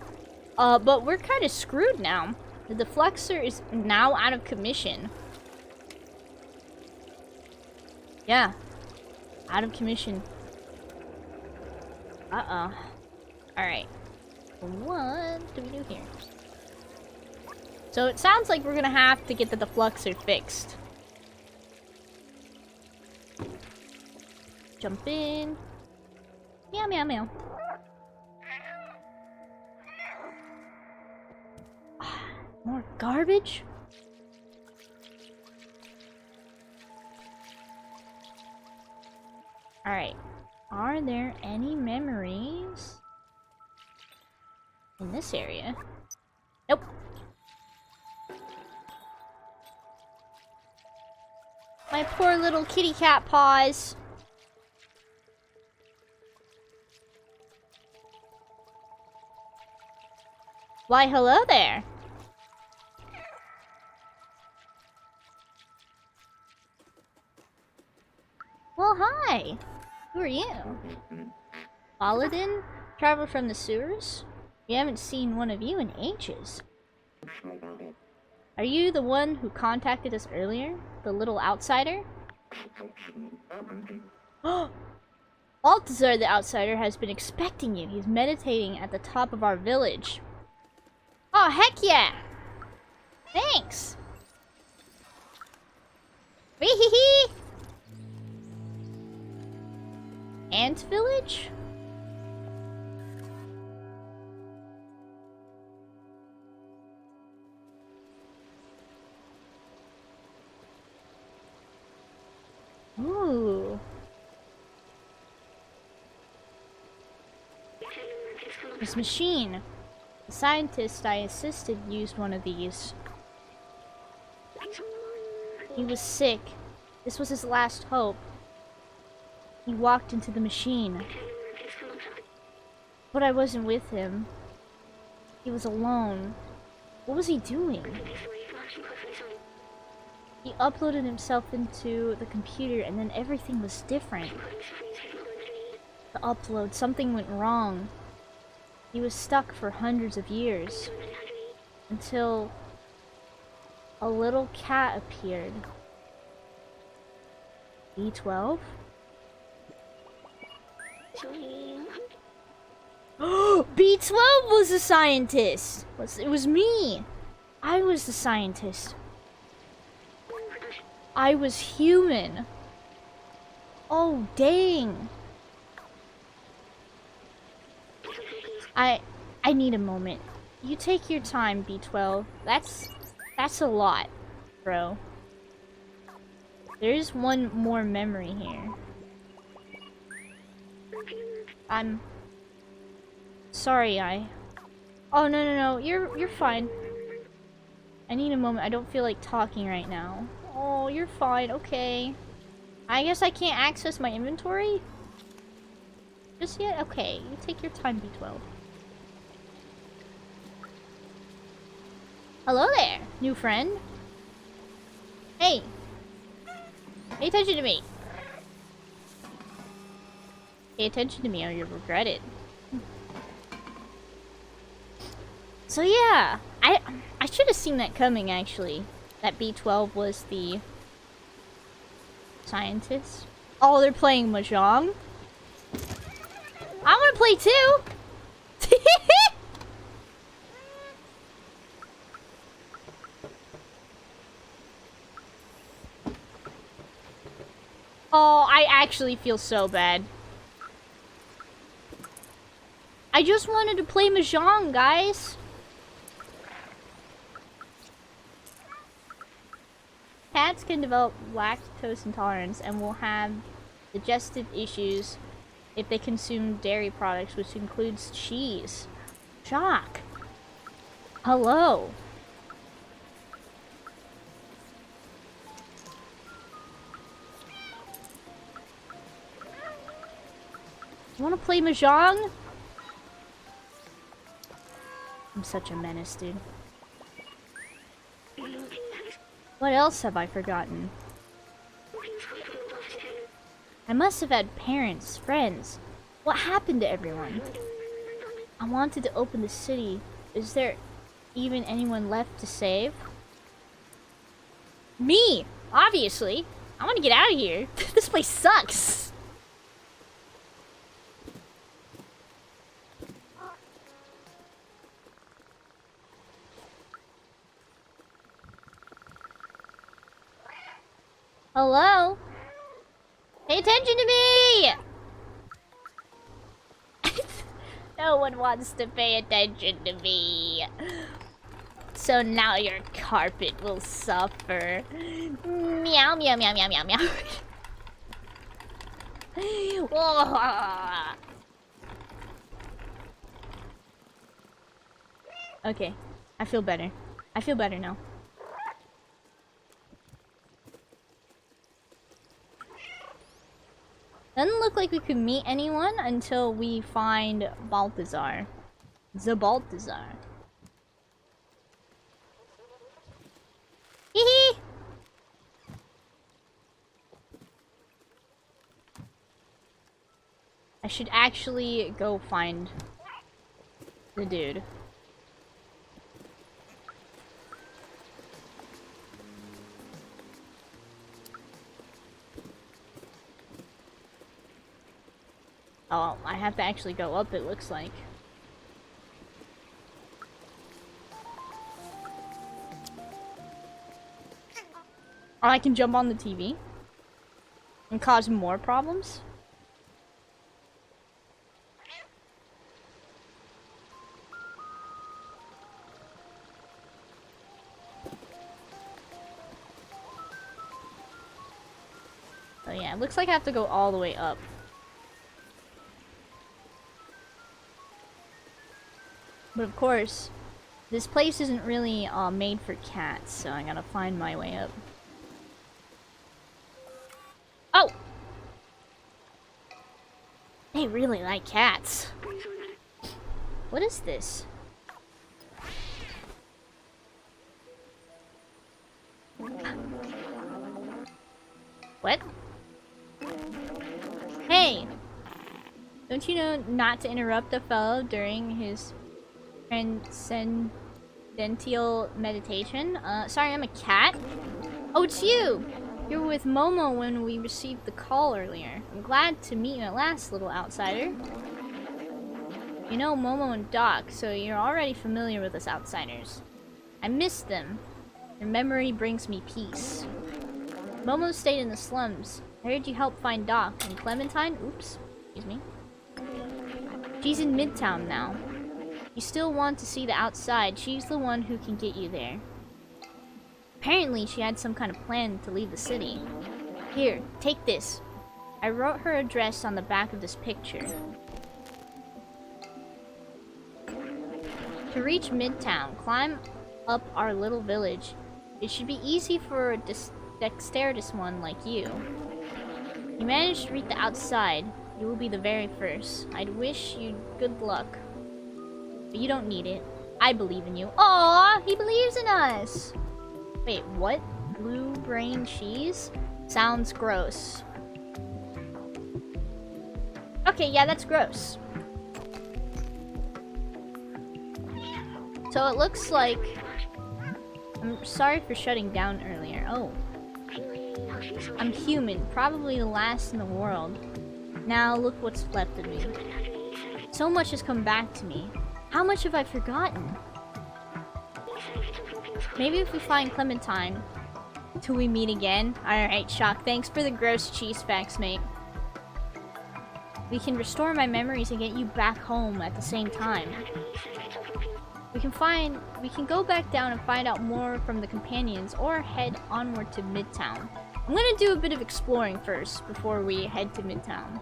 But we're kind of screwed now. The defluxer is now out of commission. Yeah. Out of commission. Uh-oh. Alright. What do we do here? So it sounds like we're gonna have to get the defluxer fixed. Jump in. Meow, meow, meow. More garbage? Alright. Are there any memories in this area? Nope. My poor little kitty cat paws. Why, hello there. Well, hi. Who are you? Paladin? Traveler from the sewers? We haven't seen one of you in ages. Are you the one who contacted us earlier? The little outsider? Balthazar the outsider has been expecting you. He's meditating at the top of our village. Oh, heck yeah! Thanks! Wee-hee-hee! Ant village? This machine. The scientist I assisted used one of these. He was sick. This was his last hope. He walked into the machine. But I wasn't with him. He was alone. What was he doing? He uploaded himself into the computer and then everything was different. The upload, something went wrong. He was stuck for hundreds of years. Until a little cat appeared. B12? B12 was a scientist! It was me! I was the scientist. I was human. Oh, dang. I need a moment. You take your time, B12. That's a lot, bro. There's one more memory here. I'm sorry, Oh, no. You're fine. I need a moment. I don't feel like talking right now. Oh, you're fine. Okay. I guess I can't access my inventory? Just yet? Okay. You take your time, B12. Hello there, new friend. Hey. Pay attention to me. Pay attention to me or you'll regret it. So yeah, I should have seen that coming actually. That B12 was the scientist. Oh, they're playing Mahjong? I wanna play too! Oh, I actually feel so bad. I just wanted to play Mahjong, guys. Cats can develop lactose intolerance and will have digestive issues if they consume dairy products, which includes cheese. Shock. Hello. You wanna play Mahjong? I'm such a menace, dude. What else have I forgotten? I must have had parents, friends. What happened to everyone? I wanted to open the city. Is there even anyone left to save? Me! Obviously! I want to get out of here. This place sucks! Hello? Pay attention to me! No one wants to pay attention to me. So now your carpet will suffer. Meow, meow, meow, meow, meow, meow. Okay, I feel better. I feel better now. Doesn't look like we could meet anyone until we find Balthazar. The Balthazar. Hee. I should actually go find the dude. Oh, I have to actually go up, it looks like. Or I can jump on the TV and cause more problems. Oh yeah, it looks like I have to go all the way up. But of course, this place isn't really made for cats, so I gotta find my way up. Oh! They really like cats. What is this? What? Hey! Don't you know not to interrupt a fellow during his transcendental meditation? Sorry, I'm a cat? Oh, it's you! You were with Momo when we received the call earlier. I'm glad to meet you at last, little outsider. You know Momo and Doc, so you're already familiar with us outsiders. I miss them. Their memory brings me peace. Momo stayed in the slums. I heard you helped find Doc and Clementine. Oops, excuse me. She's in Midtown now. You still want to see the outside. She's the one who can get you there. Apparently, she had some kind of plan to leave the city. Here, take this. I wrote her address on the back of this picture. To reach Midtown, climb up our little village. It should be easy for a dexterous one like you. You managed to reach the outside. You will be the very first. I'd wish you good luck. But you don't need it. I believe in you. Aww, he believes in us! Wait, what? Blue brain cheese? Sounds gross. Okay, yeah, that's gross. So it looks like... I'm sorry for shutting down earlier. Oh. I'm human, probably the last in the world. Now look what's left of me. So much has come back to me. How much have I forgotten? Maybe if we find Clementine, till we meet again. Alright, Shock, thanks for the gross cheese facts, mate. We can restore my memories and get you back home at the same time. We can go back down and find out more from the companions, or head onward to Midtown. I'm gonna do a bit of exploring first, before we head to Midtown.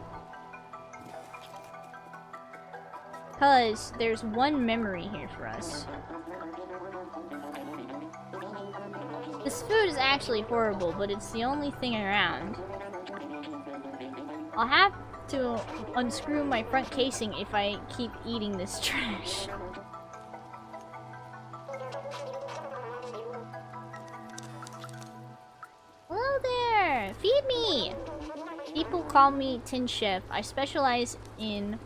Because there's one memory here for us. This food is actually horrible, but it's the only thing around. I'll have to unscrew my front casing if I keep eating this trash. Hello there! Feed me! People call me Tin Chef. I specialize in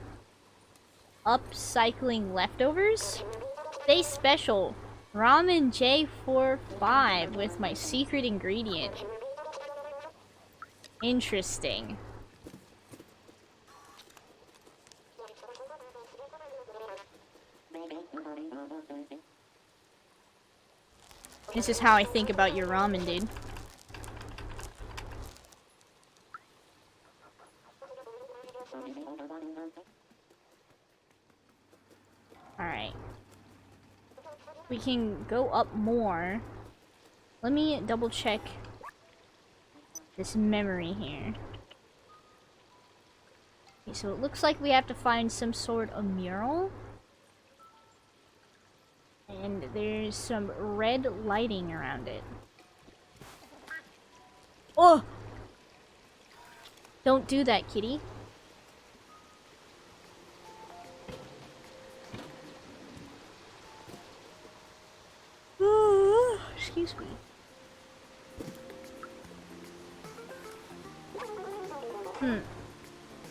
upcycling leftovers. Stay special. Ramen J45 with my secret ingredient. Interesting. This is how I think about your ramen, dude. Alright. We can go up more. Let me double check this memory here. Okay, so it looks like we have to find some sort of mural. And there's some red lighting around it. Oh! Don't do that, kitty. Excuse me.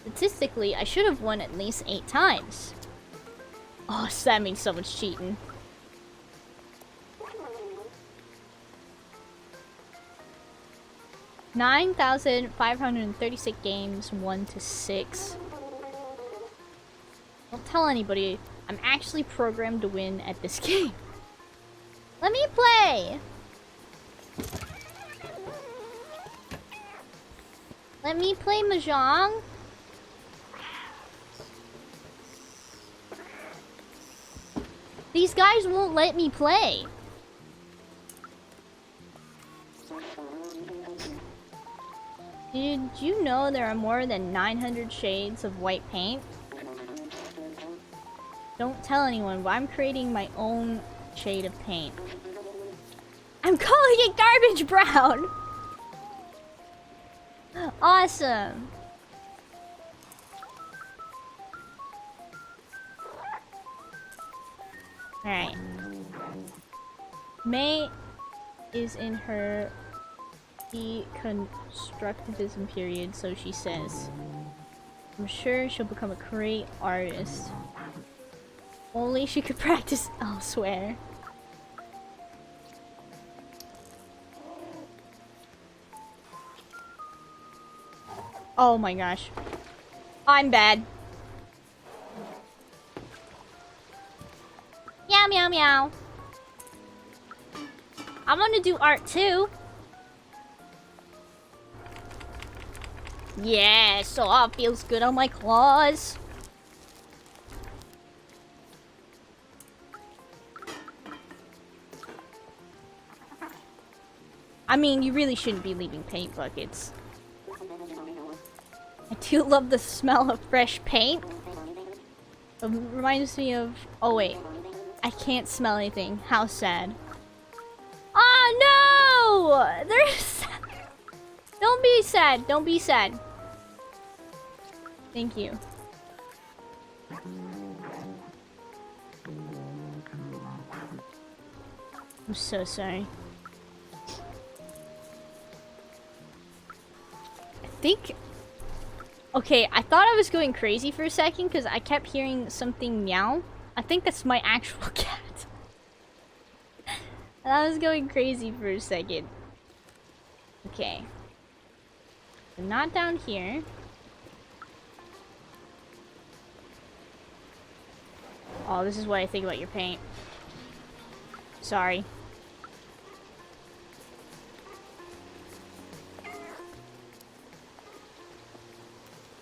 Statistically, I should have won at least 8 times. Oh, so that means someone's cheating. $9,536 games, 1 to 6. Don't tell anybody. I'm actually programmed to win at this game. Let me play! Let me play Mahjong. These guys won't let me play. Did you know there are more than 900 shades of white paint? Don't tell anyone, but I'm creating my own shade of paint. I'm calling it garbage brown! Awesome! Alright. May is in her deconstructivism period, so she says. I'm sure she'll become a great artist. Only she could practice elsewhere. Oh my gosh. I'm bad. Meow meow meow. I want to do art too. Yeah, so it feels good on my claws. I mean, you really shouldn't be leaving paint buckets. I do love the smell of fresh paint. It reminds me of... Oh wait, I can't smell anything. How sad. Oh no! There's... Don't be sad. Don't be sad. Thank you. I'm so sorry. I think... Okay, I thought I was going crazy for a second because I kept hearing something meow. I think that's my actual cat. And I was going crazy for a second. Okay. Not down here. Oh, this is what I think about your paint. Sorry.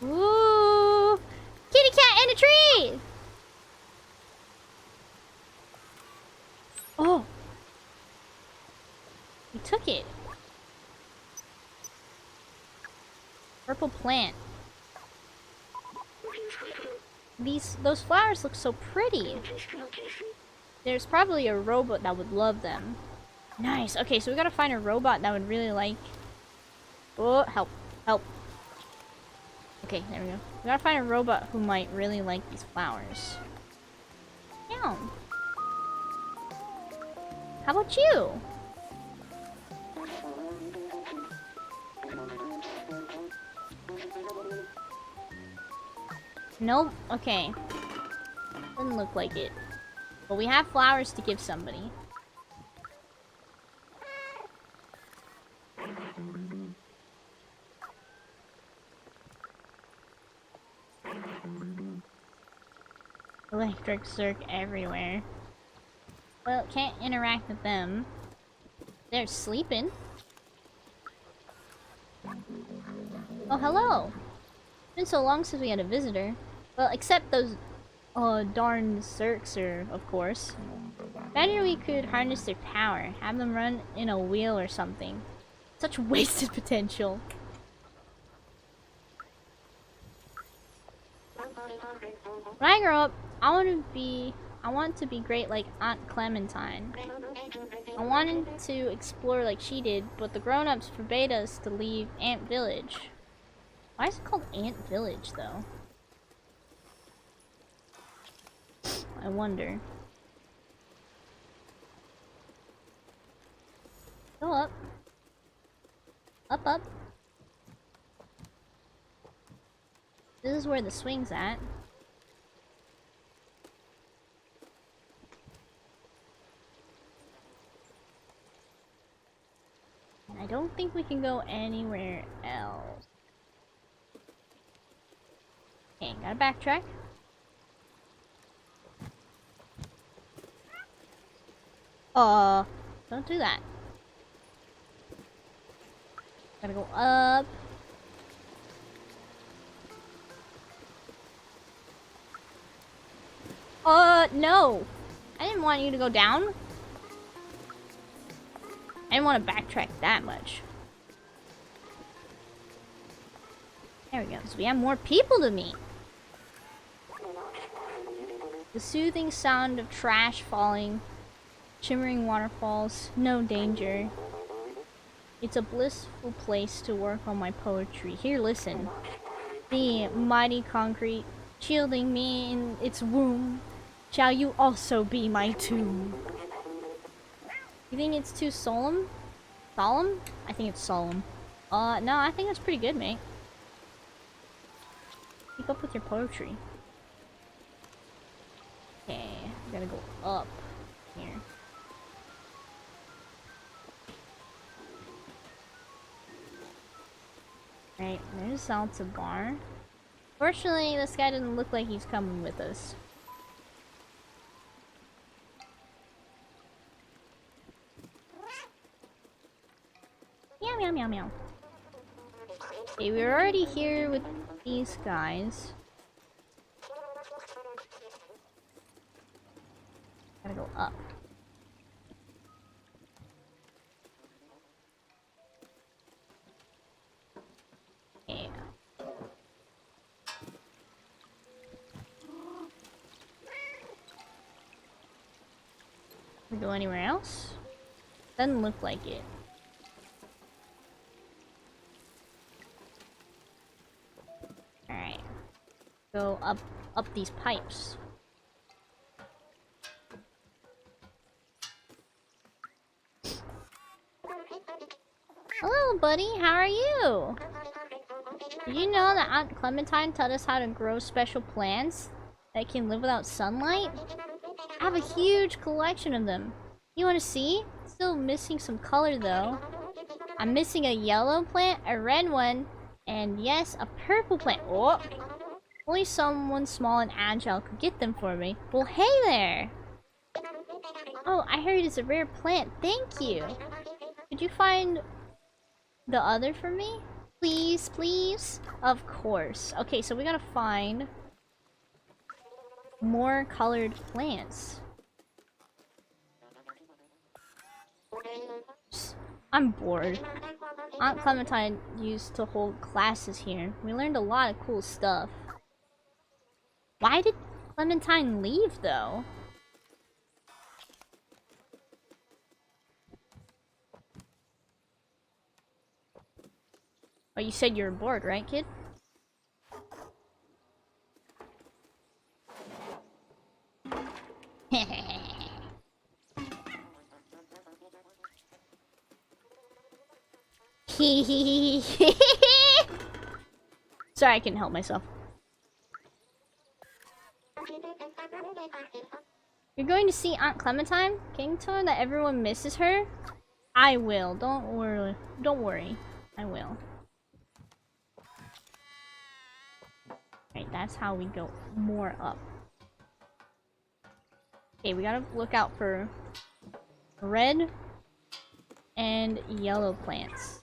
Ooh! Kitty cat in a tree! Oh! We took it. Purple plant. Those flowers look so pretty. There's probably a robot that would love them. Nice. Okay, so we gotta find a robot that would really like... Oh, help. Help. Okay, there we go. We gotta find a robot who might really like these flowers. Yeah. How about you? Nope. Okay. Doesn't look like it. But we have flowers to give somebody. Electric circ everywhere. Well, can't interact with them. They're sleeping. Oh, hello. It's been so long since we had a visitor. Well, except those darn Zerxer, of course. Better we could harness their power. Have them run in a wheel or something. Such wasted potential. When I grow up, I want to be great like Aunt Clementine. I wanted to explore like she did, but the grown-ups forbade us to leave Ant Village. Why is it called Ant Village, though? I wonder. Go up. Up, up. This is where the swing's at. I don't think we can go anywhere else. Okay, gotta backtrack. Don't do that. Gotta go up. No! I didn't want you to go down. I didn't want to backtrack that much. There we go. So we have more people to meet. The soothing sound of trash falling, shimmering waterfalls, no danger. It's a blissful place to work on my poetry. Here, listen. The mighty concrete, shielding me in its womb. Shall you also be my tomb? You think it's too solemn? Solemn? I think it's solemn. No, I think that's pretty good, mate. Keep up with your poetry. Okay, gotta go up here. Right, there's Zaltagar. Fortunately, this guy doesn't look like he's coming with us. Meow meow meow meow. Okay, we're already here with these guys. Gotta go up. Okay. We go anywhere else? Doesn't look like it. Alright. Go up these pipes. Hello, buddy. How are you? Did you know that Aunt Clementine taught us how to grow special plants that can live without sunlight? I have a huge collection of them. You want to see? Still missing some color though. I'm missing a yellow plant, a red one, and yes, a purple plant. Oh! Only someone small and agile could get them for me. Well, hey there! Oh, I heard it's a rare plant. Thank you. Could you find the other for me? Please, please? Of course. Okay, so we gotta find more colored plants. I'm bored. Aunt Clementine used to hold classes here. We learned a lot of cool stuff. Why did Clementine leave, though? Oh, you said you were bored, right, kid? Sorry, I couldn't help myself. You're going to see Aunt Clementine? Can you tell her that everyone misses her? I will. Don't worry. Don't worry. I will. Right, that's how we go more up. Okay, we gotta look out for red and yellow plants.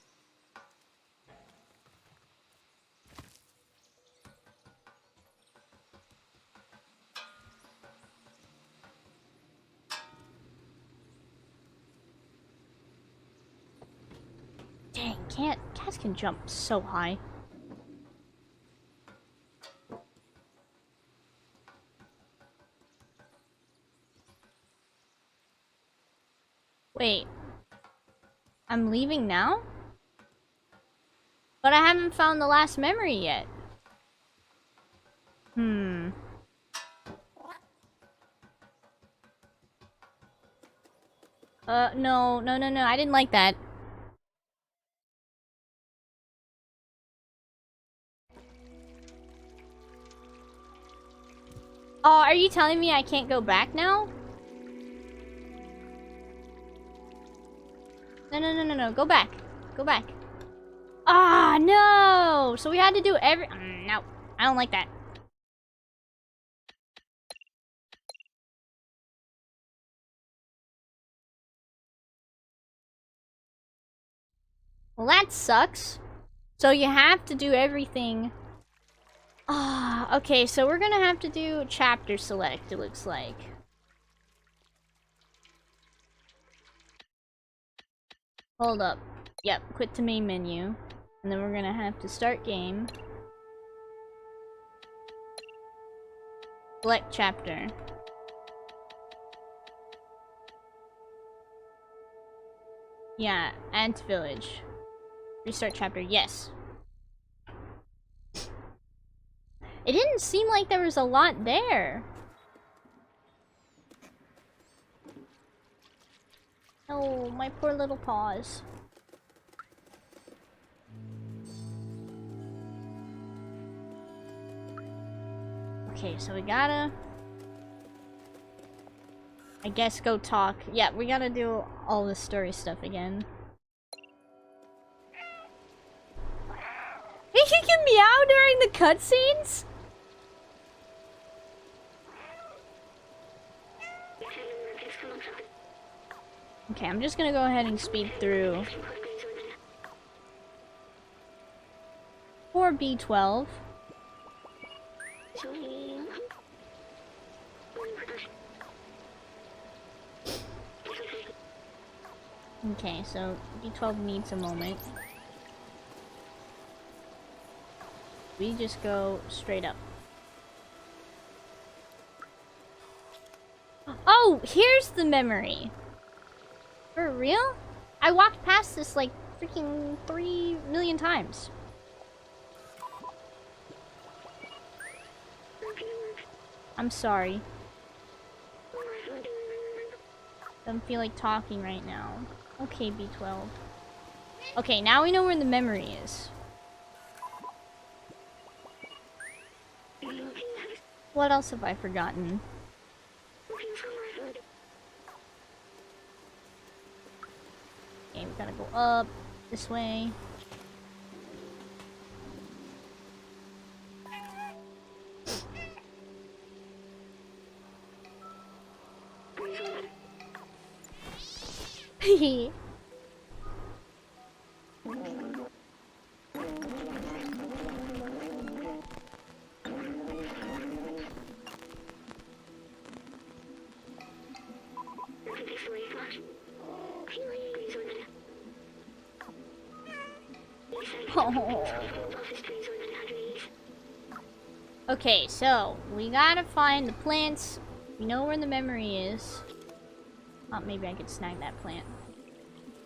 Dang, cats can jump so high. Wait. I'm leaving now? But I haven't found the last memory yet. No, I didn't like that. Oh, are you telling me I can't go back now? No, go back. Go back. Ah, no! So we had to do every- no, I don't like that. Well, that sucks. So you have to do everything. Ah, okay, so we're gonna have to do chapter select, it looks like. Hold up. Yep, quit to main menu. And then we're gonna have to start game. Select chapter. Yeah, Ant Village. Restart chapter, yes. It didn't seem like there was a lot there. Oh, my poor little paws. Okay, so we gotta... I guess go talk. Yeah, we gotta do all the story stuff again. He can meow during the cutscenes? Okay, I'm just gonna go ahead and speed through. For B12. Okay, so B12 needs a moment. We just go straight up. Oh, here's the memory. For real? I walked past this like freaking 3 million times. I'm sorry. Don't feel like talking right now. Okay, B12. Okay, now we know where the memory is. What else have I forgotten? Okay, we gotta go up this way. Hehe. Oh. Okay, so we gotta find the plants. We know where the memory is. Oh, maybe I could snag that plant.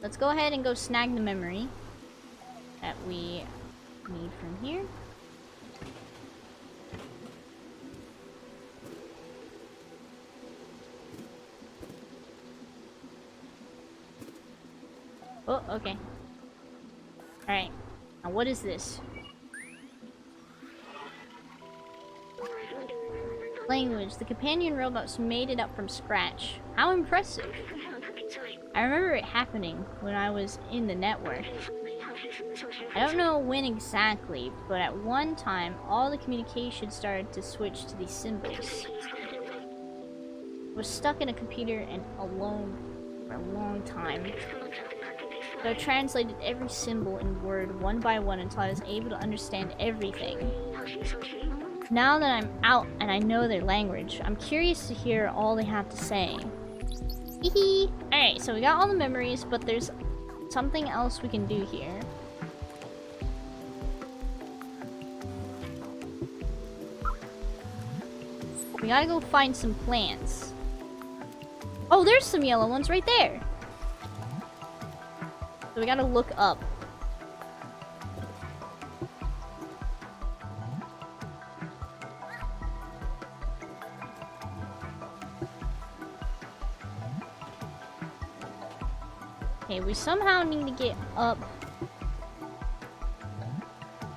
Let's go ahead and go snag the memory that we need from here. Oh, okay. Alright. Now what is this? Language. The companion robots made it up from scratch. How impressive. I remember it happening when I was in the network. I don't know when exactly, but at one time, all the communication started to switch to these symbols. I was stuck in a computer and alone for a long time. So I translated every symbol in Word one by one until I was able to understand everything. Now that I'm out and I know their language, I'm curious to hear all they have to say. Hehe. Alright, so we got all the memories, but there's something else we can do here. We gotta go find some plants. Oh, there's some yellow ones right there. So we gotta look up. Okay, we somehow need to get up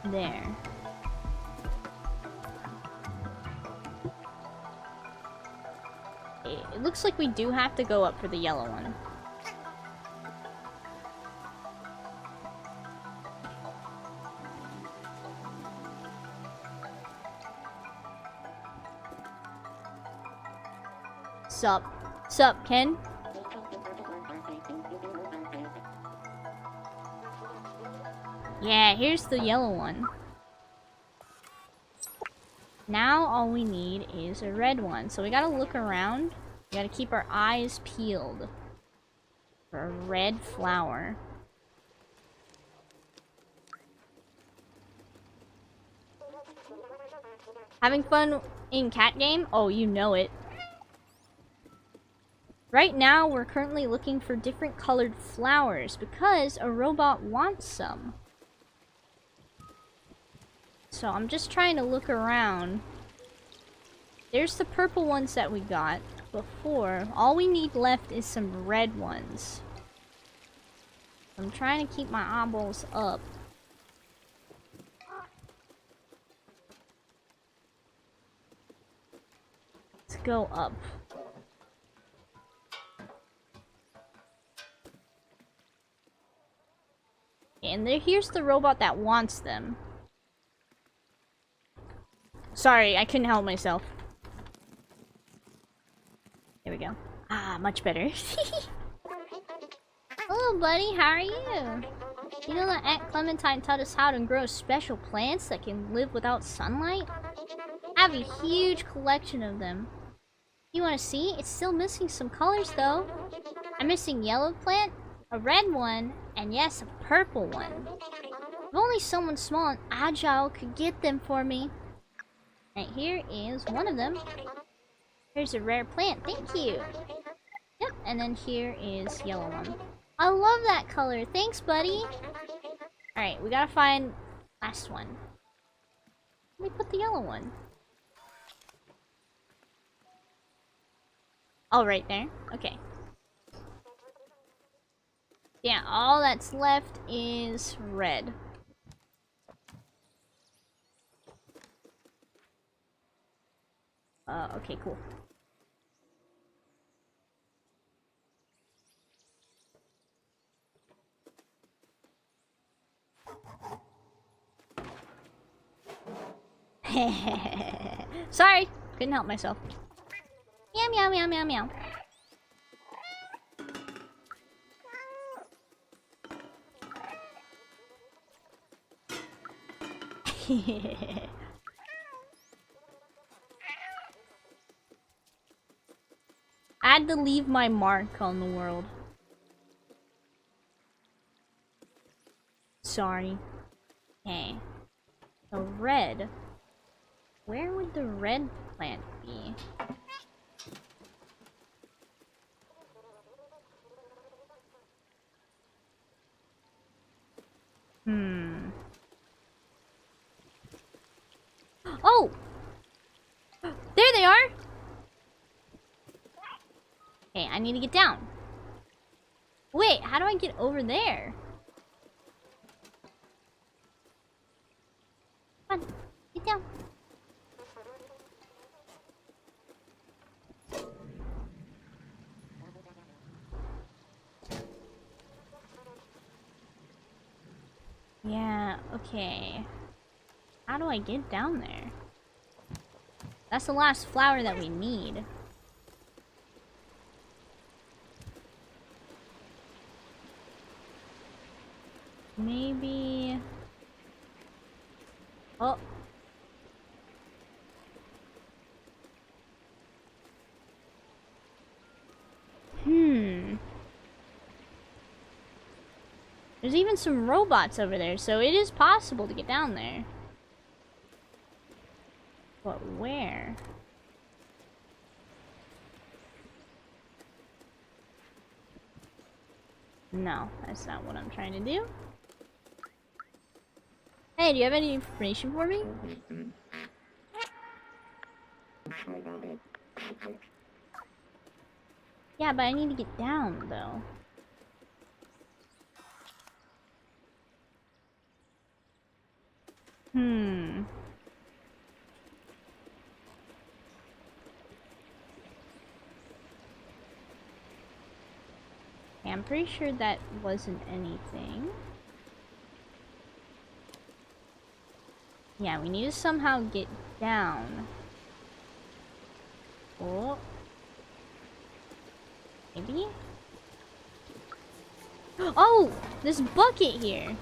there. Okay, it looks like we do have to go up for the yellow one. Sup? Sup, Ken? Yeah, here's the yellow one. Now all we need is a red one. So we gotta look around. We gotta keep our eyes peeled for a red flower. Having fun in cat game? Oh, you know it. Right now, we're currently looking for different colored flowers because a robot wants some. So I'm just trying to look around. There's the purple ones that we got before. All we need left is some red ones. I'm trying to keep my eyeballs up. Let's go up. And here's the robot that wants them. Sorry, I couldn't help myself. There we go. Ah, much better. Hello, buddy. How are you? You know that Aunt Clementine taught us how to grow special plants that can live without sunlight? I have a huge collection of them. You want to see? It's still missing some colors, though. I'm missing yellow plant, a red one, and yes, a purple one. If only someone small and agile could get them for me. Right, here is one of them. Here's a rare plant, thank you. Yep, and then here is yellow one. I love that color, thanks buddy. Alright, we gotta find last one. Let me put the yellow one. Oh, right there, okay. Yeah, all that's left is red. Okay, cool. Sorry, couldn't help myself. Meow, meow, meow, meow, meow. I had to leave my mark on the world. Sorry. Okay. So red. Where would the red plant be? Oh! There they are! Okay, I need to get down. Wait, how do I get over there? Come on, get down. Yeah, okay. How do I get down there? That's the last flower that we need. Maybe... Oh. There's even some robots over there, so it is possible to get down there. But where? No, that's not what I'm trying to do. Hey, do you have any information for me? Yeah, but I need to get down, though. Okay, I'm pretty sure that wasn't anything. Yeah, we need to somehow get down. Oh. Maybe? Oh! This bucket here!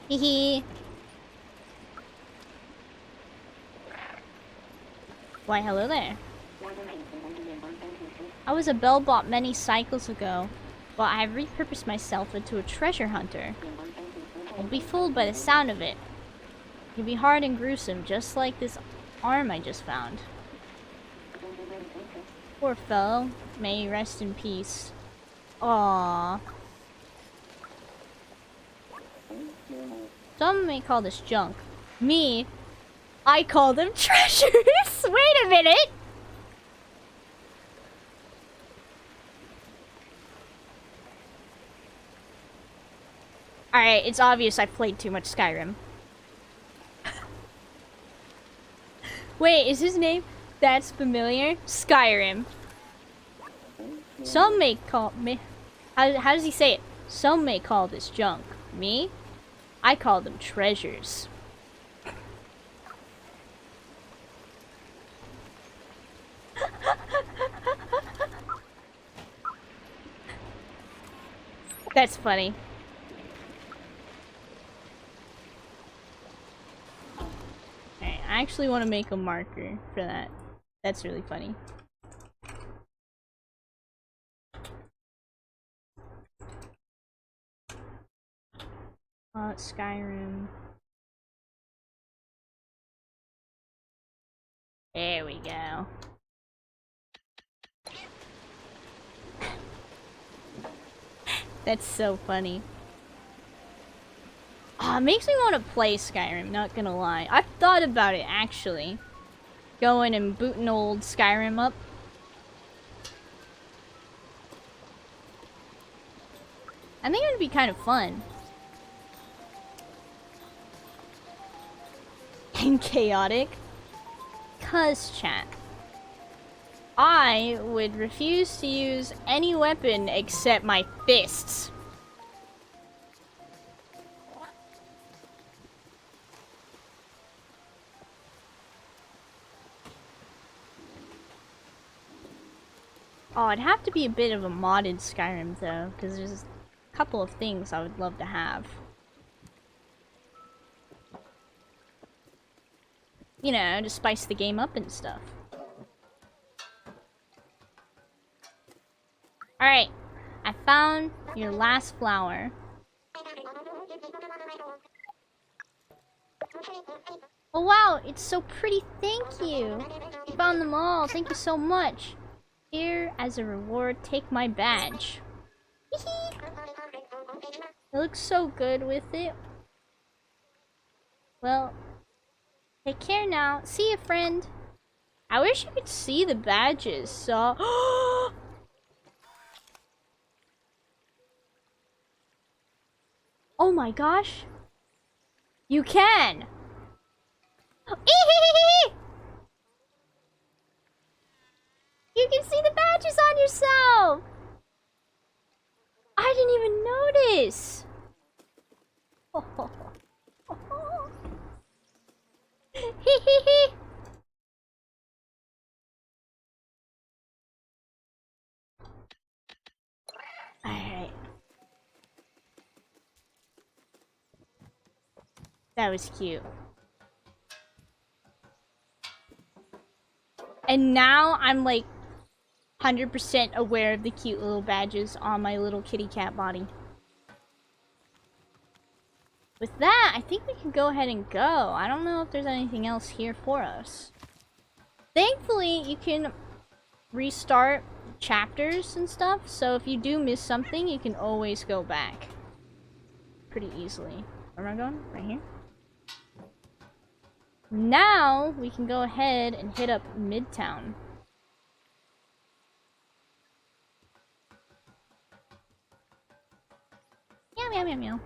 Hehe. Why, hello there. I was a bellbot many cycles ago. Well, I have repurposed myself into a treasure hunter. Don't be fooled by the sound of it. It can be hard and gruesome, just like this arm I just found. Poor fellow. May he rest in peace. Aww. Some may call this junk. Me, I call them treasures! Wait a minute! Alright, it's obvious I've played too much Skyrim. Wait, is his name? That's familiar? Skyrim. Some may call me. How does he say it? Some may call this junk. Me? I call them treasures. That's funny. Alright, I actually want to make a marker for that. That's really funny. Skyrim. There we go. That's so funny. Ah, it makes me want to play Skyrim, not gonna lie. I've thought about it, actually. Going and booting old Skyrim up. I think it would be kind of fun. And chaotic. 'Cause, chat, I would refuse to use any weapon except my fists. Oh, it'd have to be a bit of a modded Skyrim though, because there's a couple of things I would love to have. You know, to spice the game up and stuff. Alright, I found your last flower. Oh wow, it's so pretty, thank you! You found them all, thank you so much! Here, as a reward, take my badge. It looks so good with it. Well, take care now. See ya, friend. I wish you could see the badges, so... Oh my gosh. You can! You can see the badges on yourself! I didn't even notice! Alright. That was cute. And now I'm like 100% aware of the cute little badges on my little kitty cat body. With that, I think we can go ahead and go. I don't know if there's anything else here for us. Thankfully, you can restart chapters and stuff, so if you do miss something, you can always go back pretty easily. Where am I going? Right here? Now, we can go ahead and hit up Midtown. Meow, meow, meow, meow.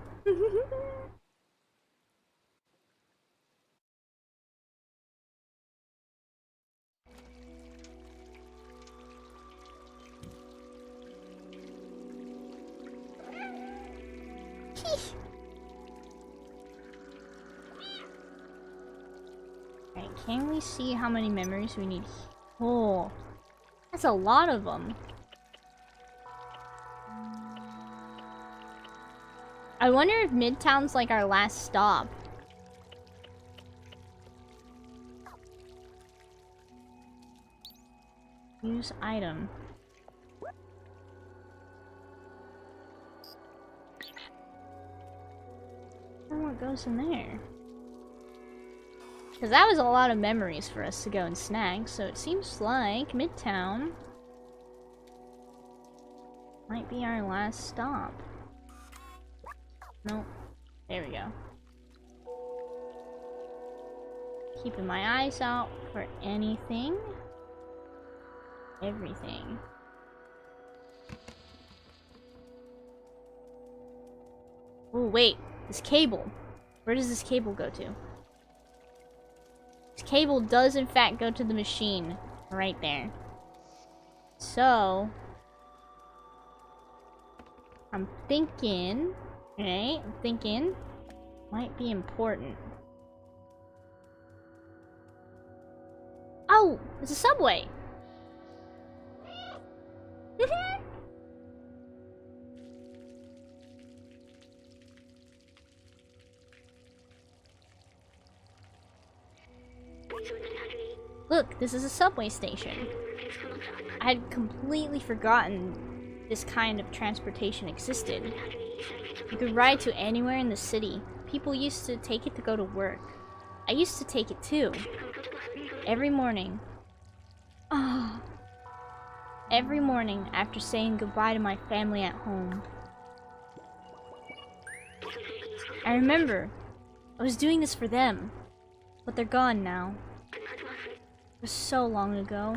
Alright, can we see how many memories we need? Oh, that's a lot of them. I wonder if Midtown's like our last stop. Use item. I wonder what goes in there. Because that was a lot of memories for us to go and snag, so it seems like Midtown might be our last stop. Nope. There we go. Keeping my eyes out for anything. Everything. Oh, wait. This cable. Where does this cable go to? This cable does in fact go to the machine. Right there. So... I'm thinking... Right? I'm thinking... Might be important. Oh! It's a subway! Look, this is a subway station. I had completely forgotten this kind of transportation existed. You could ride to anywhere in the city. People used to take it to go to work. I used to take it too. Every morning. Oh. Every morning after saying goodbye to my family at home. I remember, I was doing this for them, but they're gone now. It was so long ago.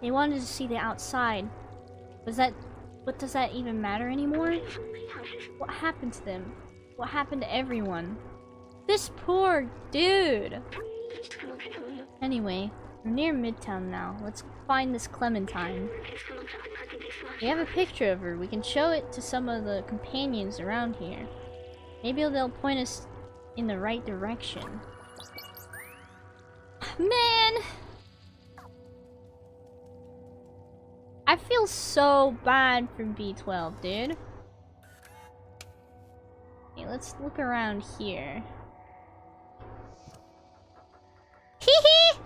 They wanted to see the outside. But does that even matter anymore? What happened to them? What happened to everyone? This poor dude! Anyway, we're near Midtown now. Let's find this Clementine. We have a picture of her. We can show it to some of the companions around here. Maybe they'll point us in the right direction. Man! I feel so bad for B12, dude. Okay, let's look around here. Hee hee!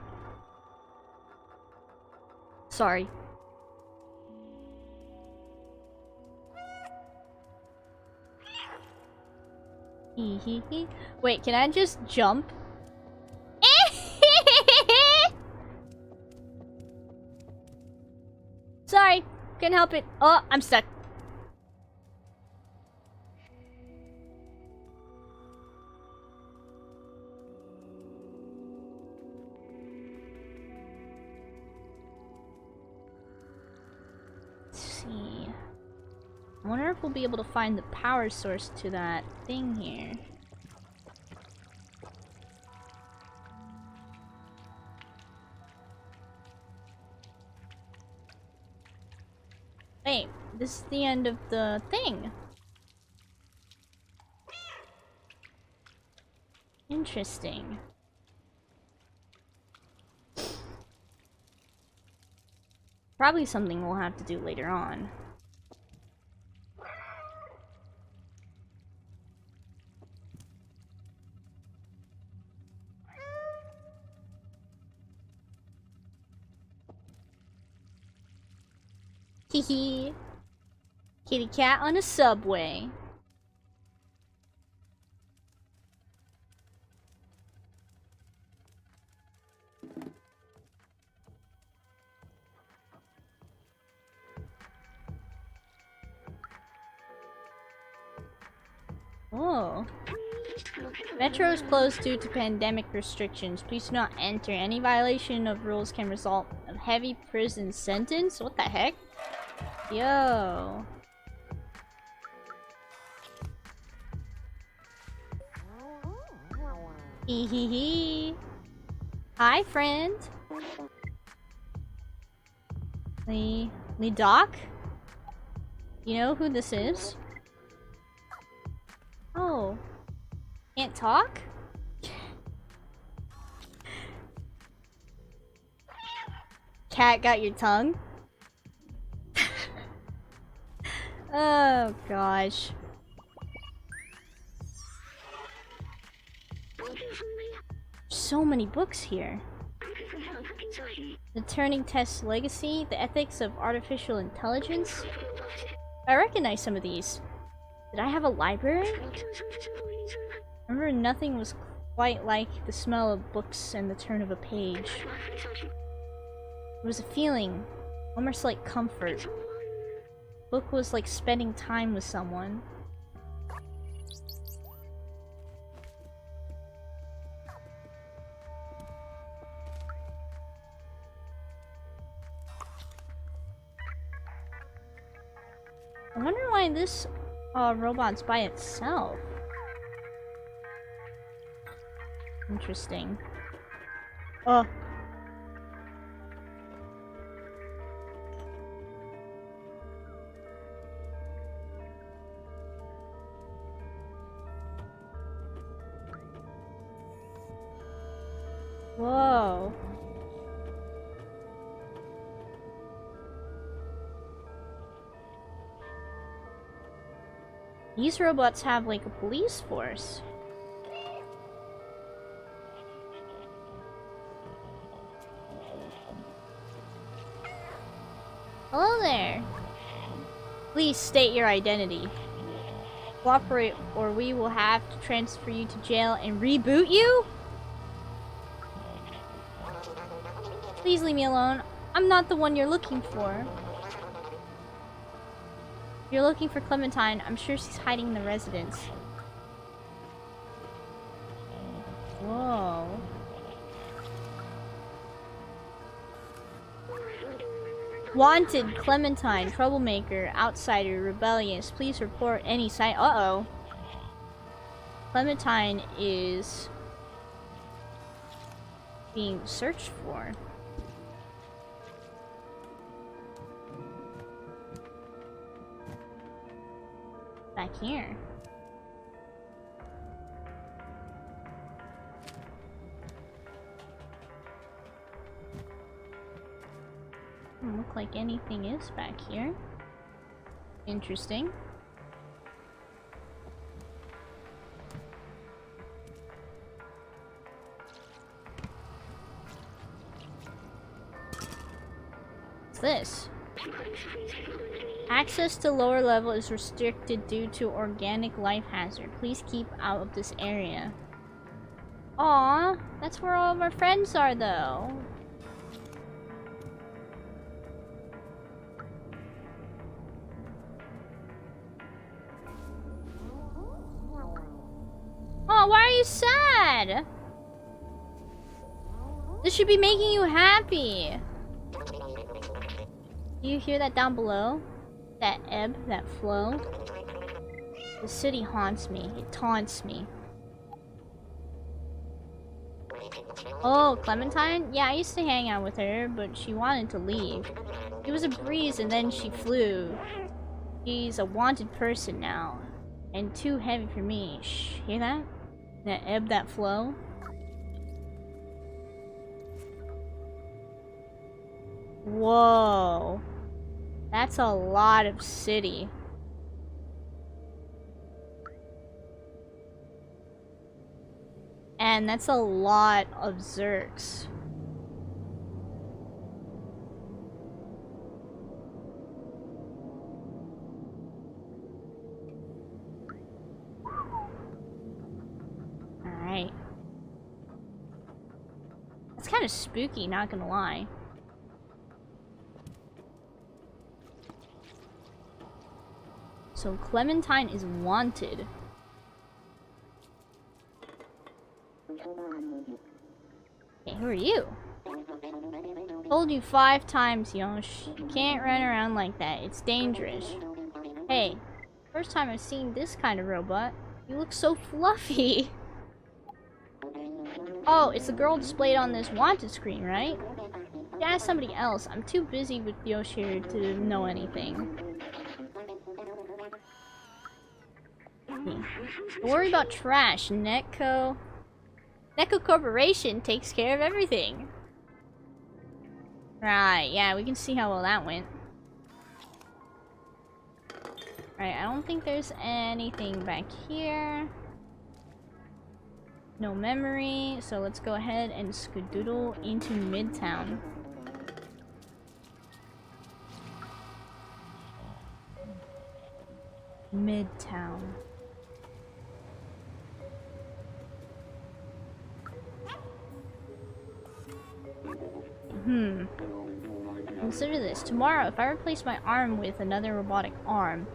Sorry. Hee hee hee. Wait, can I just jump? Sorry, couldn't help it. Oh, I'm stuck. Let's see. I wonder if we'll be able to find the power source to that thing here. Wait, this is the end of the thing. Interesting. Probably something we'll have to do later on. Hehe. Kitty cat on a subway. Oh. Metro is closed due to pandemic restrictions. Please do not enter. Any violation of rules can result in a heavy prison sentence. What the heck? Yo. Hee hee hee. Hi, friend. Lee Doc? You know who this is? Oh. Can't talk? Cat got your tongue? Oh gosh. So many books here. The Turing Test Legacy, The Ethics of Artificial Intelligence, I recognize some of these. Did I have a library? Remember, nothing was quite like the smell of books and the turn of a page. It was a feeling, almost like comfort. Book was like spending time with someone. I wonder why this robot's by itself. Interesting. Oh. Whoa. These robots have like a police force. Hello there. Please state your identity. Cooperate or we will have to transfer you to jail and reboot you? Please leave me alone. I'm not the one you're looking for. You're looking for Clementine. I'm sure she's hiding in the residence. Whoa. Wanted, Clementine, troublemaker, outsider, rebellious. Please report any sign. Uh-oh. Clementine is being searched for. Back here. Doesn't look like anything is back here. Interesting. What's this? Access to lower level is restricted due to organic life hazard. Please keep out of this area. Aww, that's where all of our friends are though. Oh, why are you sad? This should be making you happy. Do you hear that down below? That ebb, that flow? The city haunts me. It taunts me. Oh, Clementine? Yeah, I used to hang out with her, but she wanted to leave. It was a breeze and then she flew. She's a wanted person now. And too heavy for me. Shh, hear that? That ebb, that flow? Whoa. That's a lot of city. And that's a lot of Zerks. Alright. It's kind of spooky, not gonna lie. So Clementine is wanted. Okay, who are you? Told you 5 times, Yosh. You can't run around like that. It's dangerous. Hey, first time I've seen this kind of robot. You look so fluffy. Oh, it's the girl displayed on this wanted screen, right? Yeah, ask somebody else. I'm too busy with Yosh here to know anything. Don't worry about trash. Netco Corporation takes care of everything. Right, yeah, we can see how well that went. Right, I don't think there's anything back here. No memory, so let's go ahead and skedoodle into Midtown. Midtown. Consider this. Tomorrow, if I replace my arm with another robotic arm,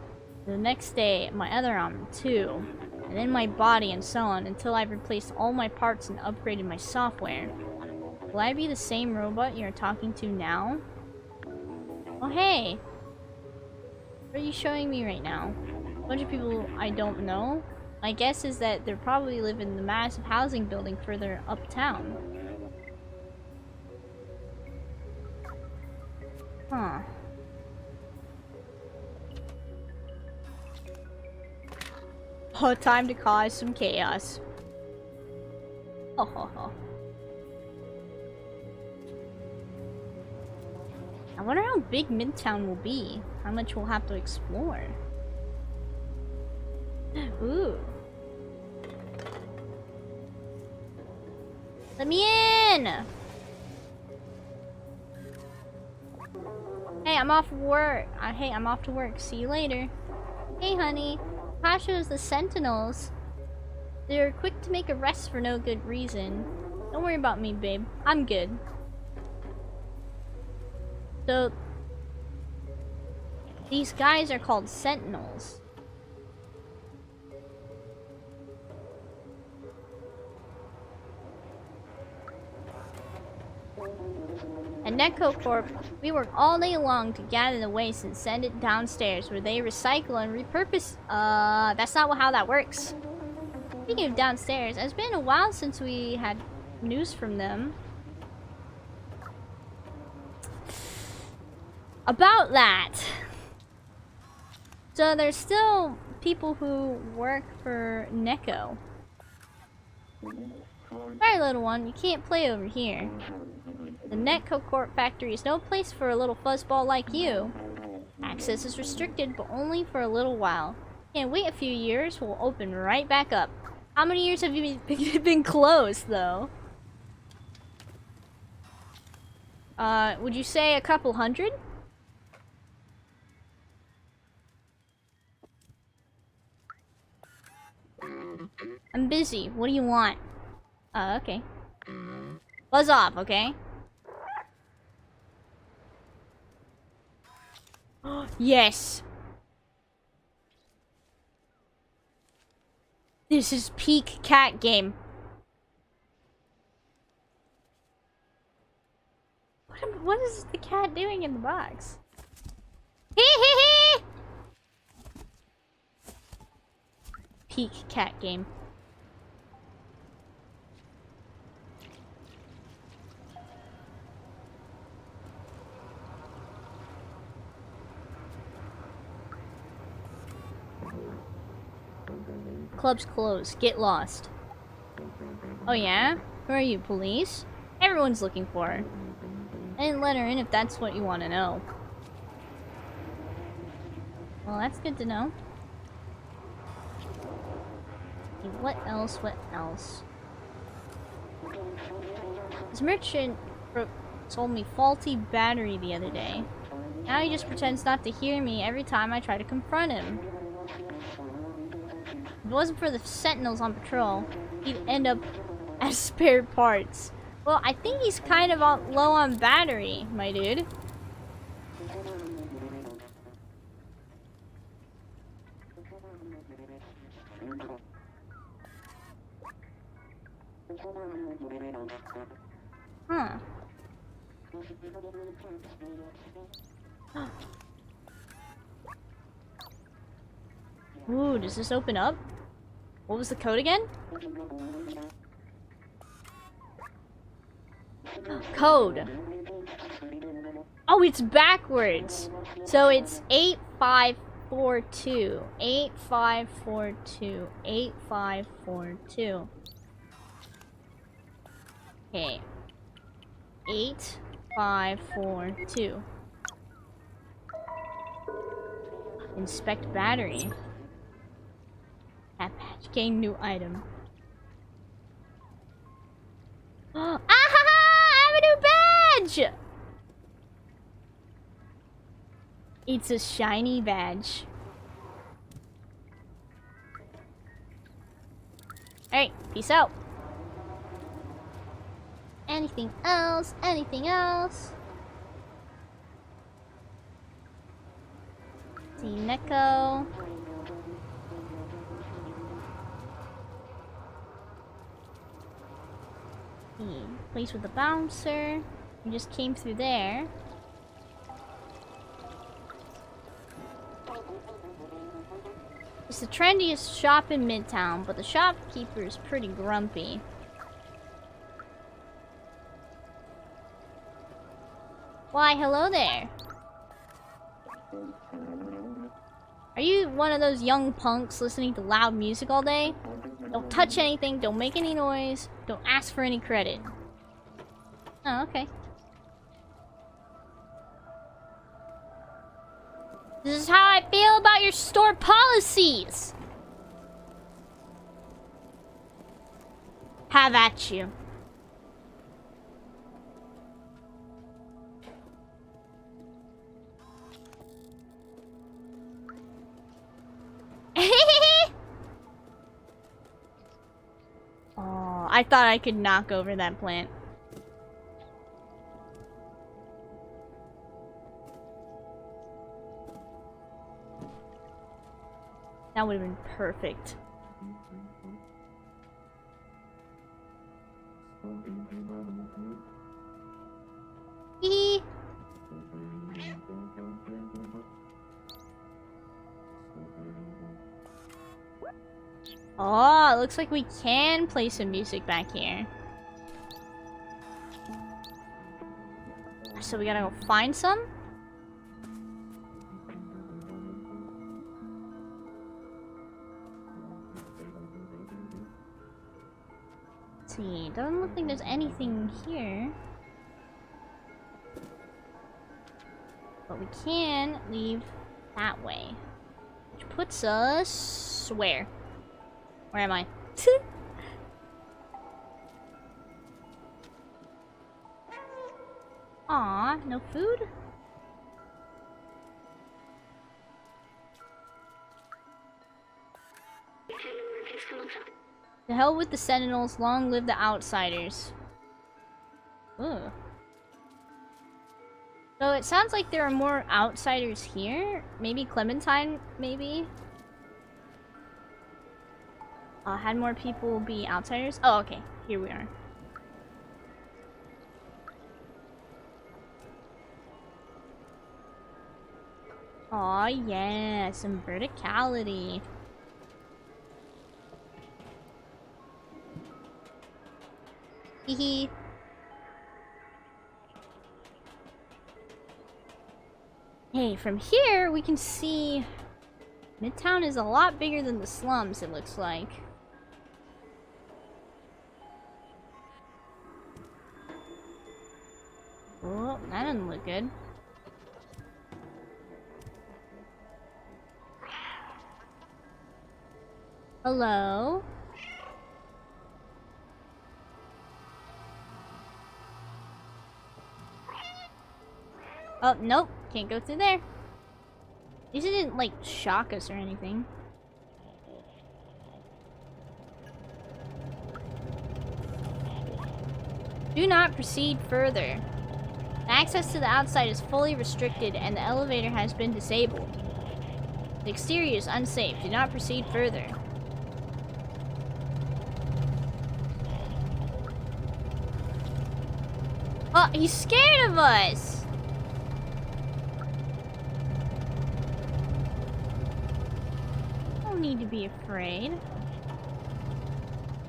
the next day, my other arm too, and then my body and so on until I've replaced all my parts and upgraded my software. Will I be the same robot you're talking to now? Oh, hey! What are you showing me right now? A bunch of people I don't know? My guess is that they probably live in the massive housing building further uptown. Huh. Oh, time to cause some chaos. Ho ho ho. I wonder how big Midtown will be. How much we'll have to explore. Ooh. Let me in! Hey, I'm off work. Hey, I'm off to work. See you later. Hey, honey. Pasha's the Sentinels. They're quick to make arrests for no good reason. Don't worry about me, babe. I'm good. So, these guys are called Sentinels. At Netco Corp, we work all day long to gather the waste and send it downstairs where they recycle and repurpose. That's not how that works. Speaking of downstairs, it's been a while since we had news from them. About that. So there's still people who work for Neko. Sorry, little one, you can't play over here. The Netco Corp factory is no place for a little fuzzball like you. Access is restricted, but only for a little while. Can't wait a few years, we'll open right back up. How many years have you been closed, though? Would you say a couple hundred? I'm busy. What do you want? Okay. Buzz off, okay? Yes! This is peak cat game. What is the cat doing in the box? Hee hee hee! Peak cat game. Club's closed. Get lost. Oh yeah? Who are you, police? Everyone's looking for her. I didn't let her in if that's what you want to know. Well, that's good to know. Okay, what else? What else? This merchant sold me faulty battery the other day. Now he just pretends not to hear me every time I try to confront him. If it wasn't for the Sentinels on patrol, he'd end up as spare parts. Well, I think he's kind of low on battery, my dude. Huh. Ooh, does this open up? What was the code again? Code. Oh, it's backwards. So it's 8542. 8542. 8542. Okay. 8542. Inspect battery. That badge. Gain new item. Ah ha ha! I have a new badge! It's a shiny badge. Alright, peace out. Anything else? Anything else? See Neko. The place with the bouncer. We just came through there. It's the trendiest shop in Midtown, but the shopkeeper is pretty grumpy. Why, hello there. Are you one of those young punks listening to loud music all day? Don't touch anything, don't make any noise, don't ask for any credit. Oh, okay. This is how I feel about your store policies! Have at you. Oh, I thought I could knock over that plant. That would have been perfect. Hee. Oh, it looks like we can play some music back here. So we gotta go find some? Let's see, doesn't look like there's anything here. But we can leave that way. Which puts us... where? Where am I? Aw, no food? The hell with the Sentinels, long live the Outsiders. Ugh. So it sounds like there are more Outsiders here. Maybe Clementine, maybe? Had more people be Outsiders? Oh, okay. Here we are. Aw, yeah. Some verticality. Hehe. Hey, from here we can see Midtown is a lot bigger than the slums, it looks like. Oh, that doesn't look good. Hello? Oh, nope. Can't go through there. These didn't, like, shock us or anything. Do not proceed further. Access to the outside is fully restricted and the elevator has been disabled. The exterior is unsafe. Do not proceed further. Oh, he's scared of us! Don't need to be afraid.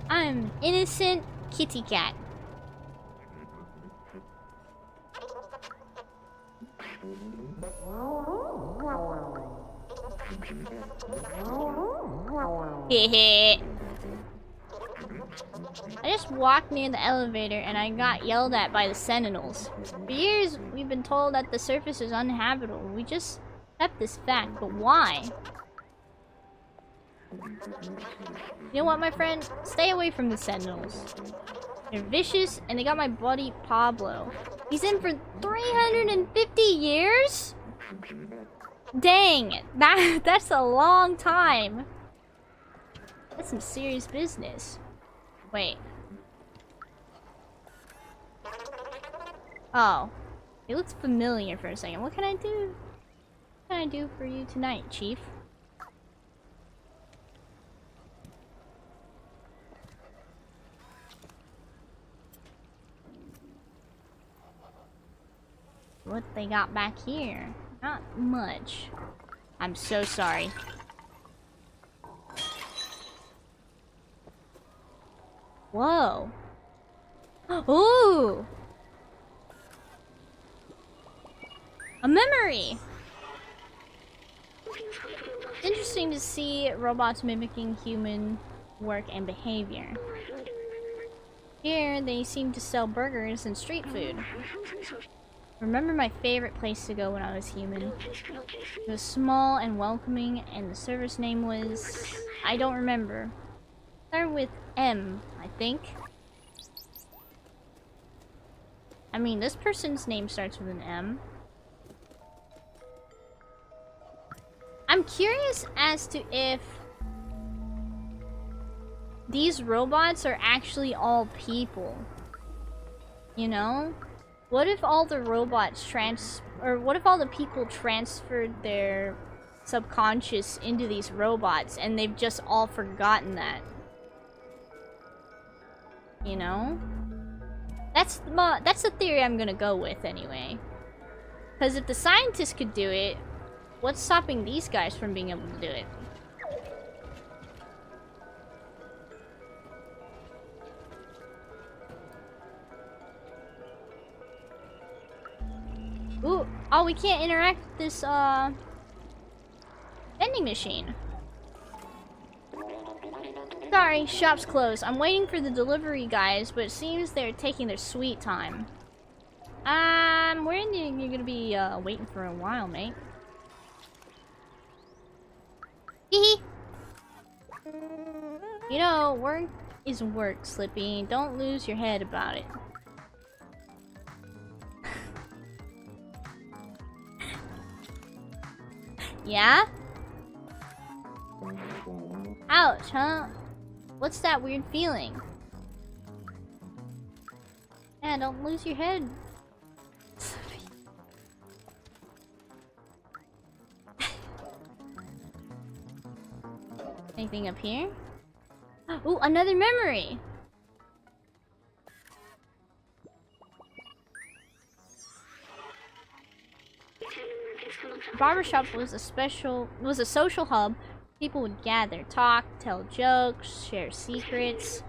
I'm an innocent kitty cat. Hehe. I just walked near the elevator and I got yelled at by the Sentinels. For years, we've been told that the surface is uninhabitable. We just accept this fact, but why? You know what, my friend? Stay away from the Sentinels. They're vicious and they got my buddy Pablo. He's in for 350 years? Dang, that's a long time. That's some serious business. Wait. Oh. It looks familiar for a second. What can I do? What can I do for you tonight, Chief? What they got back here? Not much. I'm so sorry. Whoa. Ooh! A memory! It's interesting to see robots mimicking human work and behavior. Here, they seem to sell burgers and street food. Remember my favorite place to go when I was human. It was small and welcoming, and the server's name was... I don't remember. Started with M, I think. I mean, this person's name starts with an M. I'm curious as to if these robots are actually all people. You know? What if all the robots what if all the people transferred their subconscious into these robots and they've just all forgotten that? You know? That's the theory I'm gonna go with anyway. Because if the scientists could do it, what's stopping these guys from being able to do it? Ooh, oh, we can't interact with this, vending machine. Sorry, shop's closed. I'm waiting for the delivery guys, but it seems they're taking their sweet time. You're gonna be, waiting for a while, mate. Hee You know, work is work, Slippy. Don't lose your head about it. Yeah? Ouch, huh? What's that weird feeling? Yeah, don't lose your head. Anything up here? Ooh, another memory! Barbershop was a social hub. People would gather, talk, tell jokes, share secrets.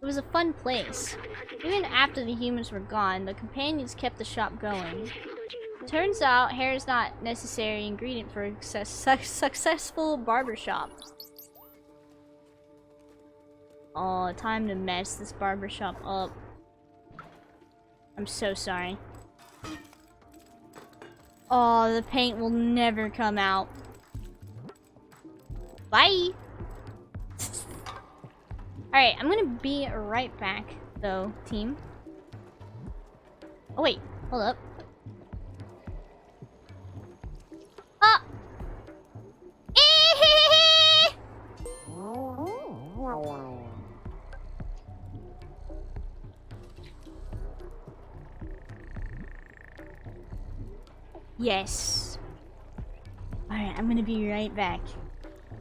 It was a fun place. Even after the humans were gone, the companions kept the shop going. Turns out, hair is not necessary ingredient for a successful barbershop. Oh, time to mess this barbershop up. I'm so sorry. Oh, the paint will never come out. Bye! Alright, I'm gonna be right back, though, team. Oh, wait. Hold up. Ah! Yes. Alright, I'm gonna be right back.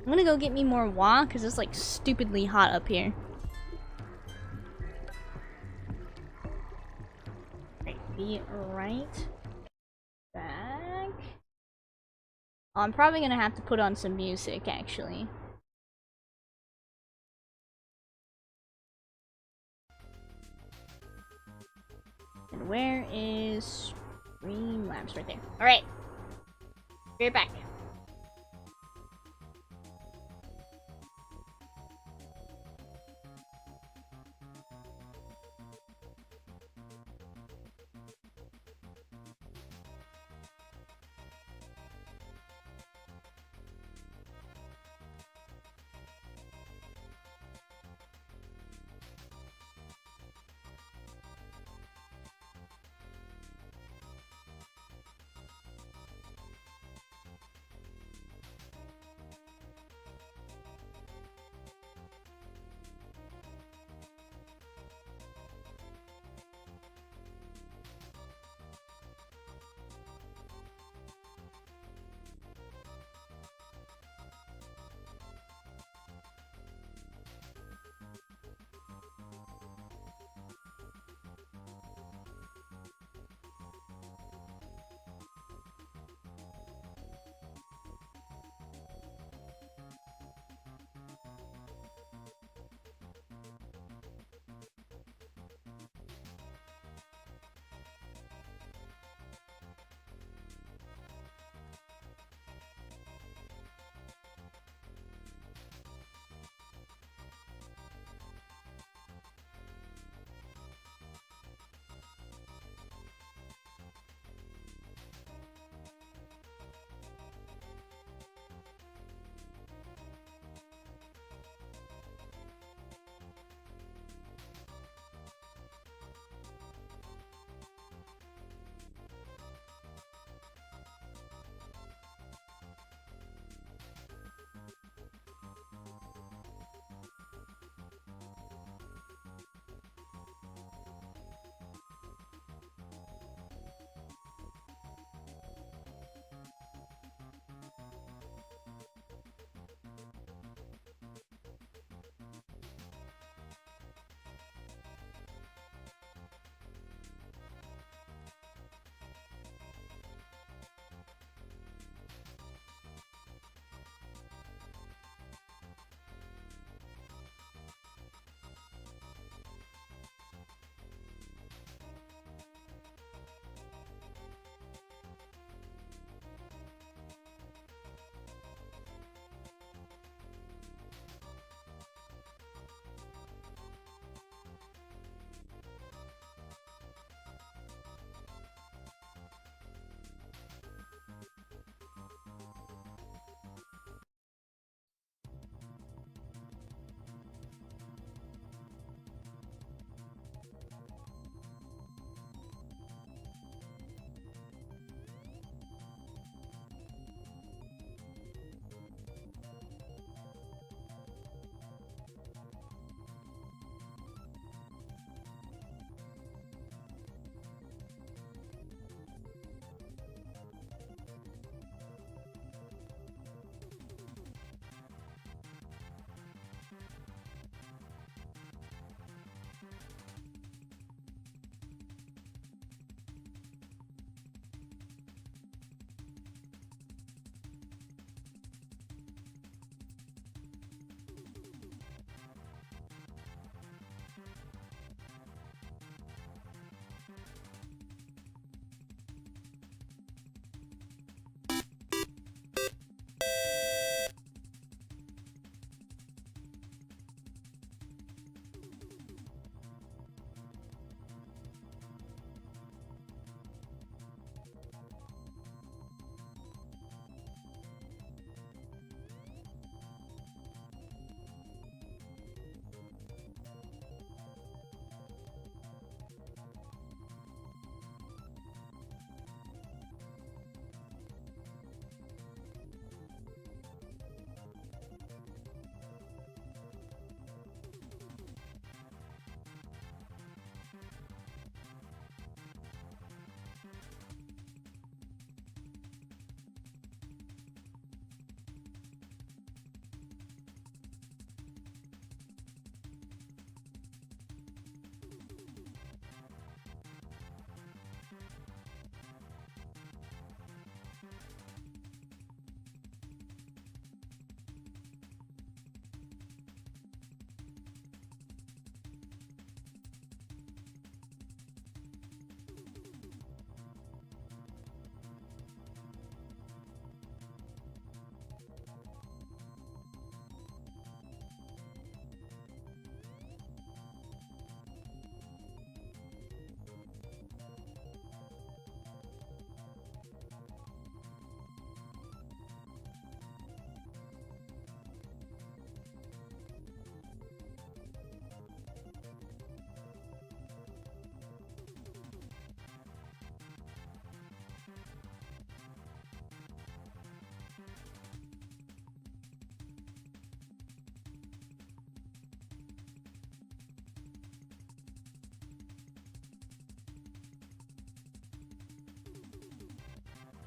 I'm gonna go get me more wah, because it's like stupidly hot up here. Right, be right back. Oh, I'm probably gonna have to put on some music, actually. And where is Streamlabs? Right there. Alright. Be right back.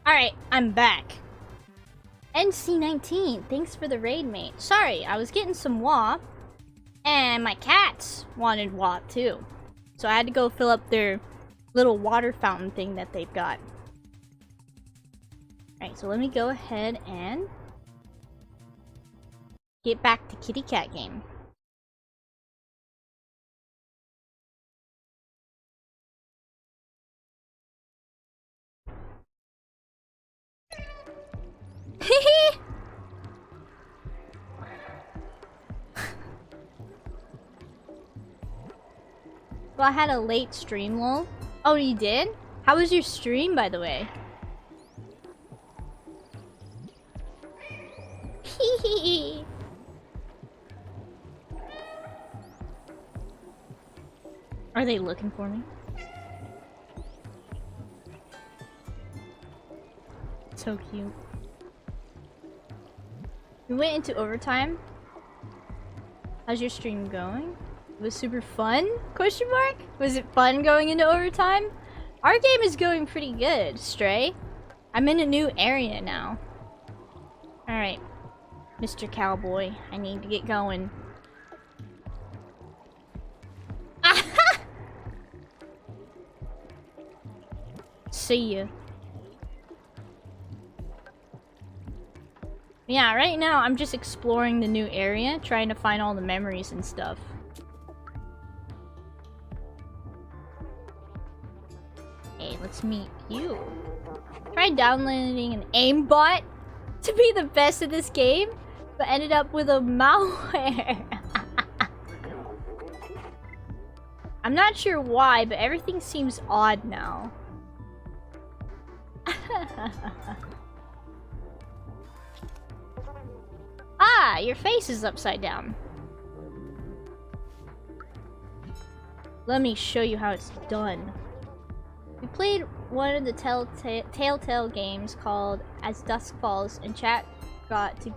Alright, I'm back. NC19, thanks for the raid, mate. Sorry, I was getting some WA, and my cats wanted WA too. So I had to go fill up their little water fountain thing that they've got. Alright, so let me go ahead and get back to kitty cat game. Well, I had a late stream, lol. Oh, you did? How was your stream, by the way? Hehehe. Are they looking for me? So cute. We went into overtime. How's your stream going? It was super fun? Question mark? Was it fun going into overtime? Our game is going pretty good, Stray. I'm in a new area now. Alright. Mr. Cowboy, I need to get going. See ya. Yeah, right now I'm just exploring the new area, trying to find all the memories and stuff. Hey, let's meet you. Tried downloading an aimbot to be the best at this game, but ended up with a malware. I'm not sure why, but everything seems odd now. Ah, your face is upside down. Let me show you how it's done. We played one of the Telltale games called As Dusk Falls, and chat got to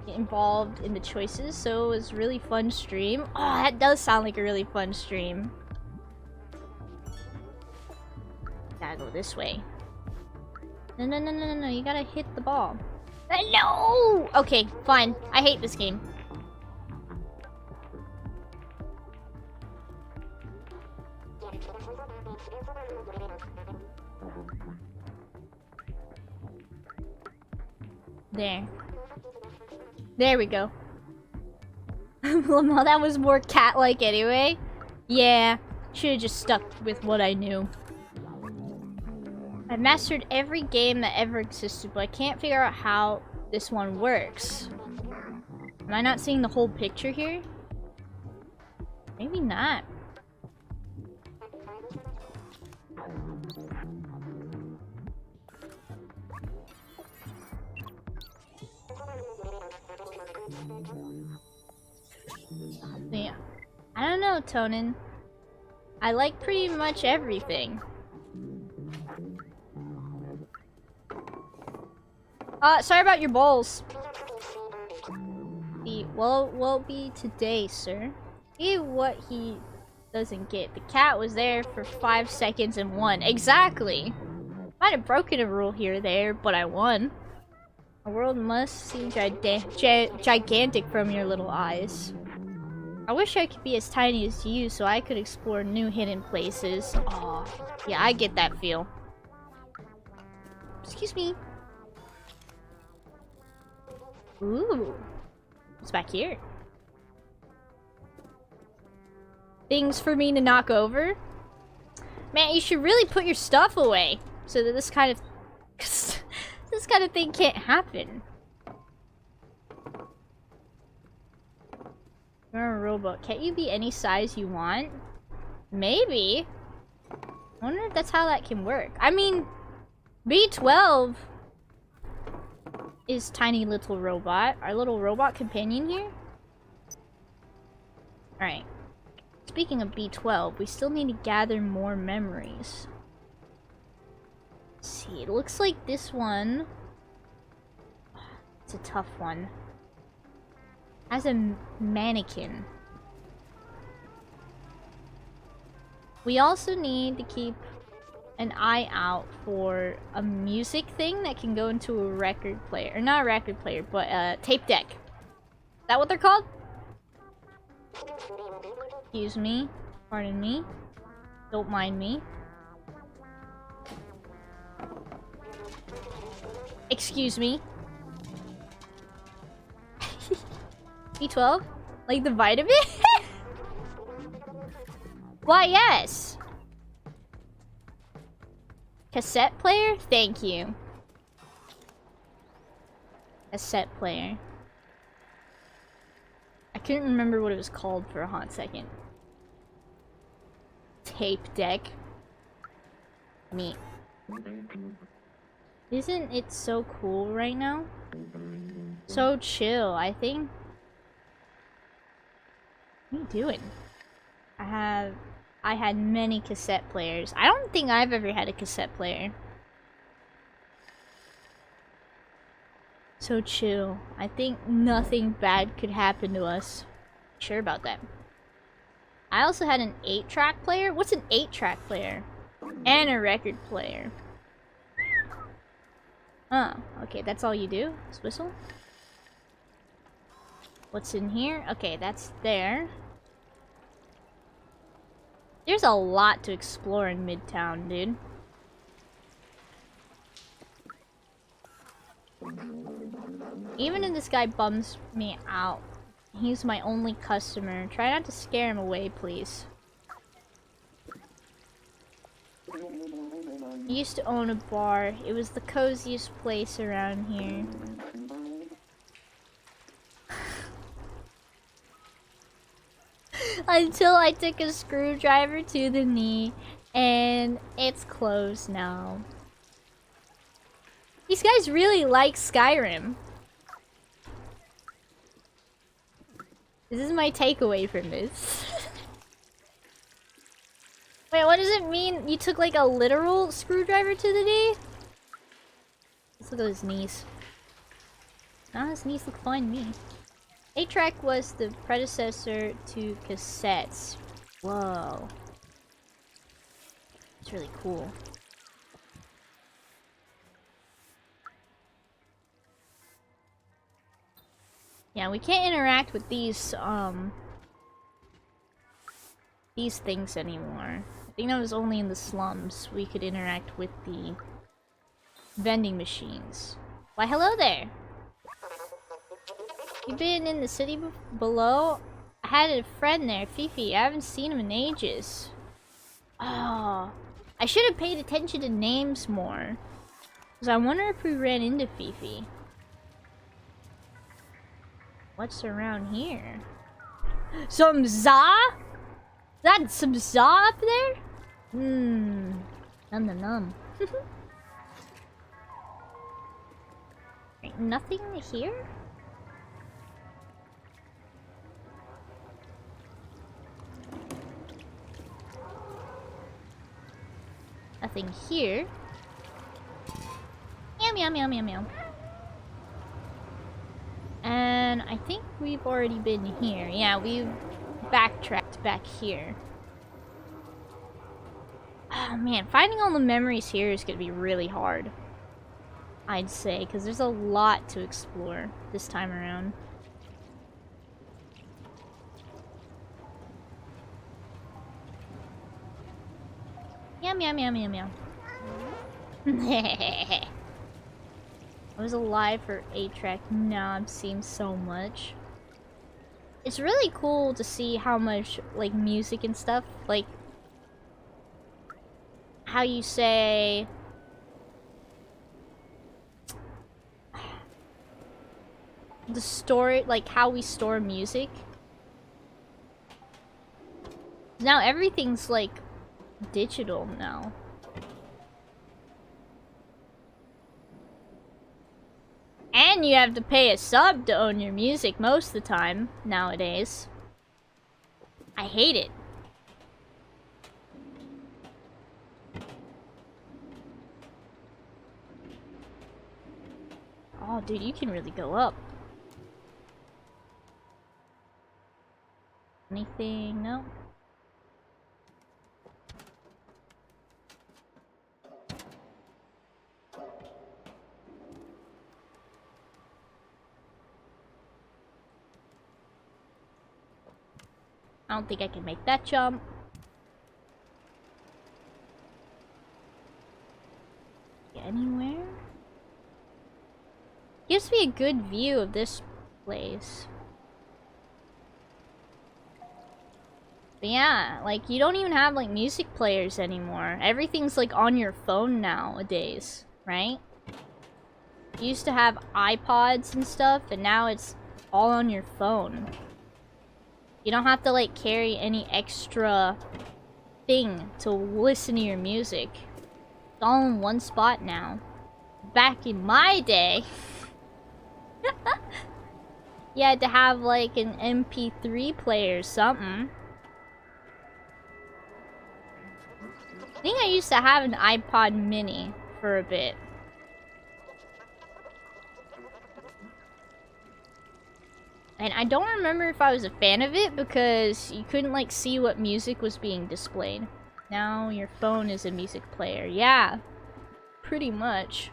get involved in the choices, so it was really fun stream. Oh, that does sound like a really fun stream. Gotta go this way. No, you gotta hit the ball. No! Okay, fine. I hate this game. There. There we go. Well, that was more cat-like anyway. Yeah, should've just stuck with what I knew. I've mastered every game that ever existed, but I can't figure out how this one works. Am I not seeing the whole picture here? Maybe not. Yeah. I don't know, Tonin. I like pretty much everything. Sorry about your bowls. Won't be today, sir. See what he doesn't get. The cat was there for 5 seconds and won. Exactly! Might have broken a rule here or there, but I won. The world must seem gigantic from your little eyes. I wish I could be as tiny as you so I could explore new hidden places. Aw, yeah, I get that feel. Excuse me. Ooh. What's back here? Things for me to knock over? Man, you should really put your stuff away so that this kind of thing can't happen. You're a robot. Can't you be any size you want? Maybe. I wonder if that's how that can work. I mean, B12 is tiny little robot. Our little robot companion here. Alright. Speaking of B12, we still need to gather more memories. Let's see, it looks like this one... It's a tough one. As a mannequin. We also need to keep an eye out for a music thing that can go into a record player. Or not a record player, but a tape deck. Is that what they're called? Excuse me. Pardon me. Don't mind me. Excuse me. B12? Like the vitamin? Why, yes! Cassette player? Thank you. Cassette player. I couldn't remember what it was called for a hot second. Tape deck. Neat. Isn't it so cool right now? So chill, I think. What are you doing? I had many cassette players. I don't think I've ever had a cassette player. So chill. I think nothing bad could happen to us. Sure about that. I also had an 8-track player. What's an 8-track player? And a record player. Oh, okay, that's all you do? Just whistle? What's in here? Okay, that's there. There's a lot to explore in Midtown, dude. Even if this guy bums me out, he's my only customer. Try not to scare him away, please. I used to own a bar. It was the coziest place around here. Until I took a screwdriver to the knee, and it's closed now. These guys really like Skyrim. This is my takeaway from this. Wait, what does it mean? You took like a literal screwdriver to the knee? Let's look at his knees. Ah, his knees look fine to me. 8-track was the predecessor to cassettes. Whoa. It's really cool. Yeah, we can't interact with these things anymore. I think that was only in the slums we could interact with the vending machines. Why, hello there! You've been in the city below? I had a friend there, Fifi. I haven't seen him in ages. Oh, I should have paid attention to names more. Because I wonder if we ran into Fifi. What's around here? Some za? That's some za up there? Num num num. Right, nothing here? Nothing here. Meow meow meow meow meow. And I think we've already been here. Yeah, we've backtracked back here. Oh man, finding all the memories here is gonna be really hard. I'd say, because there's a lot to explore this time around. Meow meow meow meow meow. I was alive for 8-track. Now I'm seeing so much. It's really cool to see how much, like, music and stuff, like, how you say... the story, like, how we store music. Now everything's, like, digital now. And you have to pay a sub to own your music most of the time, nowadays. I hate it. Oh, dude, you can really go up. Anything? No? I don't think I can make that jump. Get anywhere? Gives me a good view of this place. But yeah, like, you don't even have, like, music players anymore. Everything's, like, on your phone nowadays, right? You used to have iPods and stuff, and now it's all on your phone. You don't have to, like, carry any extra thing to listen to your music. It's all in one spot now. Back in my day, you had to have, like, an MP3 player or something. I think I used to have an iPod mini for a bit. And I don't remember if I was a fan of it because you couldn't, like, see what music was being displayed. Now your phone is a music player. Yeah, pretty much.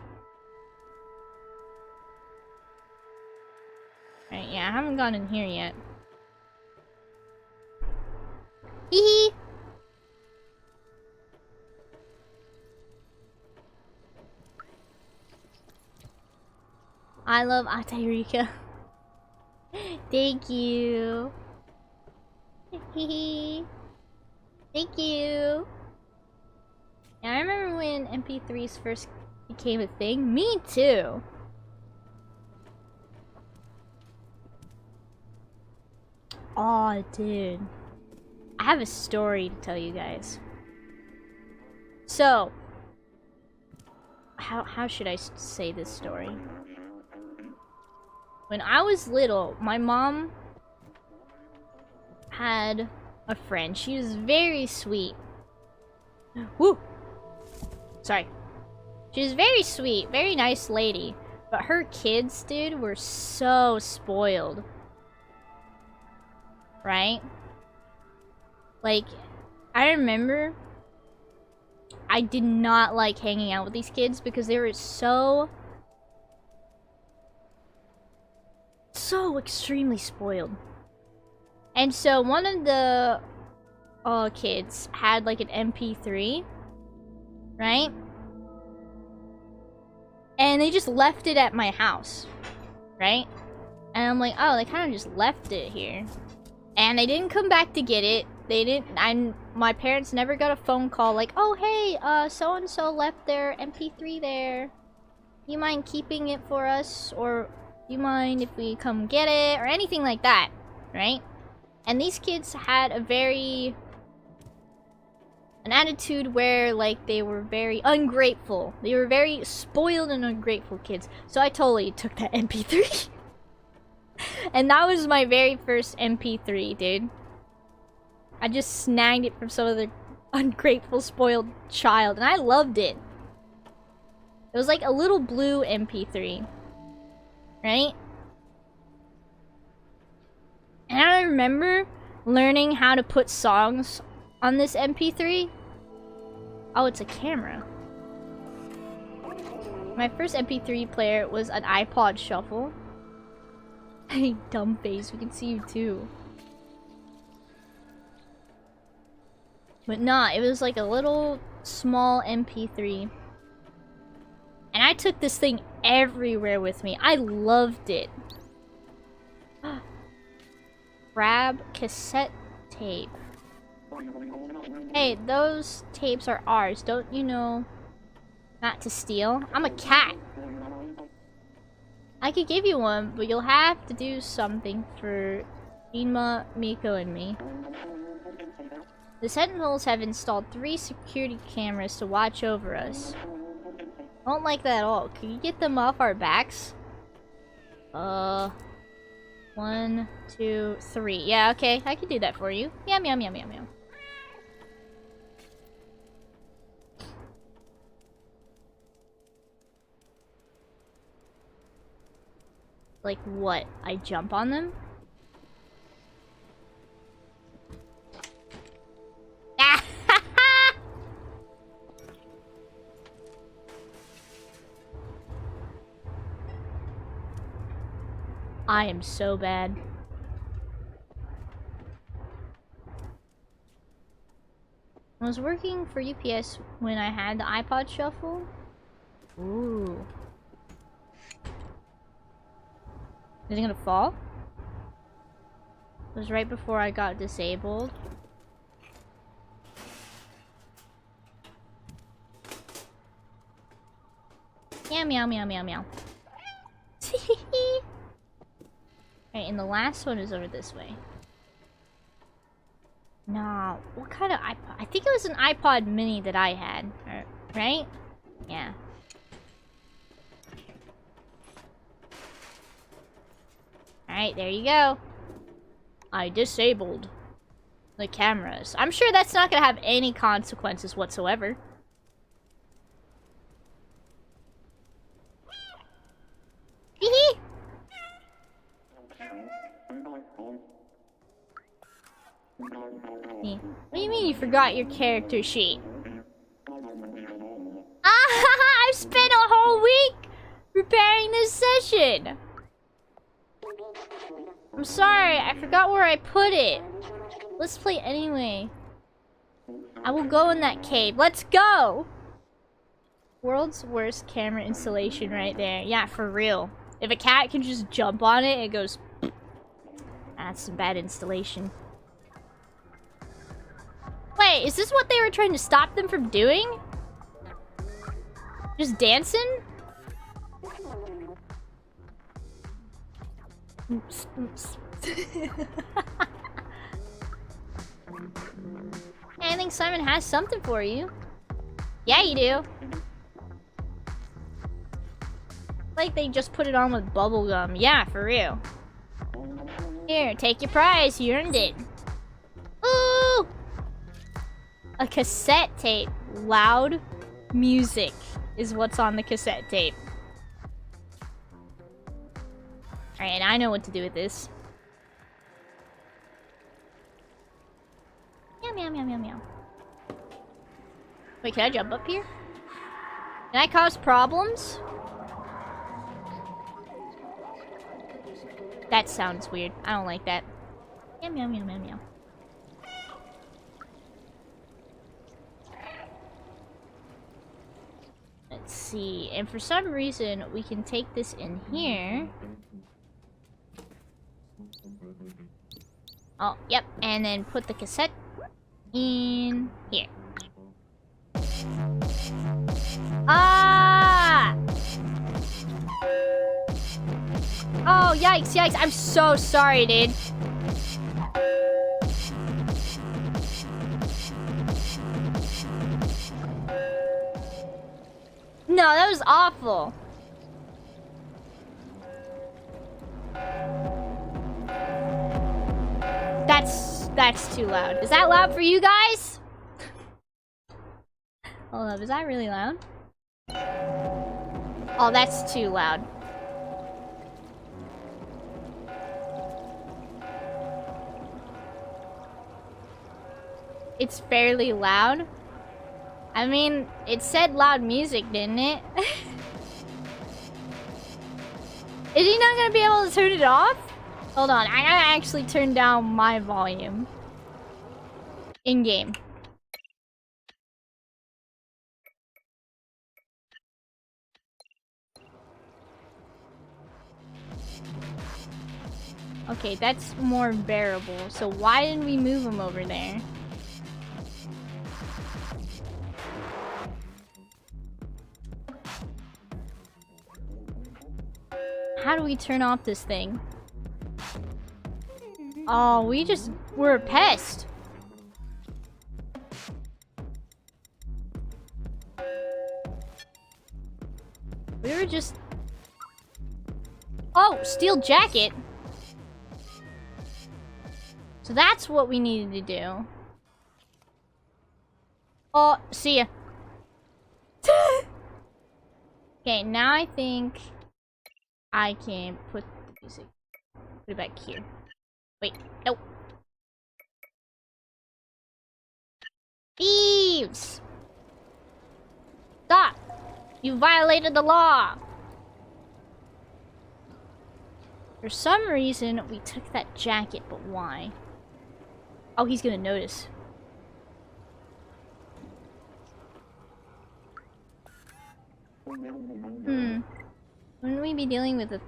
Right, yeah, I haven't gone in here yet. Hee hee! I love Atyrika. Thank you. Hee. Thank you. Yeah, I remember when MP3s first became a thing. Me too. Aw, dude. I have a story to tell you guys. So, how should I say this story? When I was little, my mom had a friend. She was very sweet. Woo! Sorry. She was very sweet, very nice lady. But her kids, dude, were so spoiled. Right? Like, I remember I did not like hanging out with these kids because they were so extremely spoiled. And so one of the kids had like an MP3, right? And they just left it at my house, right? And I'm like, oh, they kind of just left it here. And they didn't come back to get it. They didn't, my parents never got a phone call like, oh, hey, so-and-so left their MP3 there. You mind keeping it for us? Or you mind if we come get it? Or anything like that, right? And these kids had an attitude where, like, they were very ungrateful. They were very spoiled and ungrateful kids. So I totally took that MP3. And that was my very first MP3, dude. I just snagged it from some other ungrateful, spoiled child, and I loved it. It was like a little blue MP3. Right? And I remember learning how to put songs on this MP3. Oh, it's a camera. My first MP3 player was an iPod Shuffle. Hey, dumb face, we can see you too. But nah, it was like a little small MP3. And I took this thing everywhere with me. I loved it. Grab cassette tape. Hey, those tapes are ours. Don't you know not to steal? I'm a cat. I could give you one, but you'll have to do something for Inma, Miko, and me. The Sentinels have installed 3 security cameras to watch over us. I don't like that at all. Can you get them off our backs? 1, 2, 3. Yeah, okay. I can do that for you. Meow, meow, meow, meow, meow. Like what? I jump on them? I am so bad. I was working for UPS when I had the iPod Shuffle. Ooh. Is it gonna fall? It was right before I got disabled. Meow meow meow meow meow. Alright, and the last one is over this way. No, what kind of iPod? I think it was an iPod mini that I had, right? Yeah. Alright, there you go. I disabled the cameras. I'm sure that's not gonna have any consequences whatsoever. Hee hee. What do you mean you forgot your character sheet? Ah, I've spent a whole week preparing this session. I'm sorry, I forgot where I put it. Let's play anyway. I will go in that cave. Let's go! World's worst camera installation right there. Yeah, for real. If a cat can just jump on it, it goes... That's some bad installation. Wait, is this what they were trying to stop them from doing? Just dancing? Oops, oops. I think Simon has something for you. Yeah, you do. Like they just put it on with bubble gum. Yeah, for real. Here, take your prize. You earned it. Ooh! A cassette tape. Loud music is what's on the cassette tape. Alright, I know what to do with this. Meow, meow, meow, meow, meow. Wait, can I jump up here? Can I cause problems? That sounds weird. I don't like that. Meow, meow, meow, meow, meow. Let's see. And for some reason, we can take this in here. Oh, yep. And then put the cassette in here. Ah! Oh, yikes, yikes. I'm so sorry, dude. No, that was awful. That's too loud. Is that loud for you guys? Hold up, is that really loud? Oh, that's too loud. It's fairly loud. I mean, it said loud music, didn't it? Is he not gonna be able to turn it off? Hold on, I gotta actually turn down my volume. In-game. Okay, that's more bearable. So why didn't we move him over there? How do we turn off this thing? Oh, we're a pest. We were just... Oh, steel jacket. So that's what we needed to do. Oh, see ya. Okay, now I think I can put the music. Put it back here. Wait, nope. Thieves! Stop! You violated the law! For some reason, we took that jacket, but why? Oh, he's gonna notice. Wouldn't we be dealing with a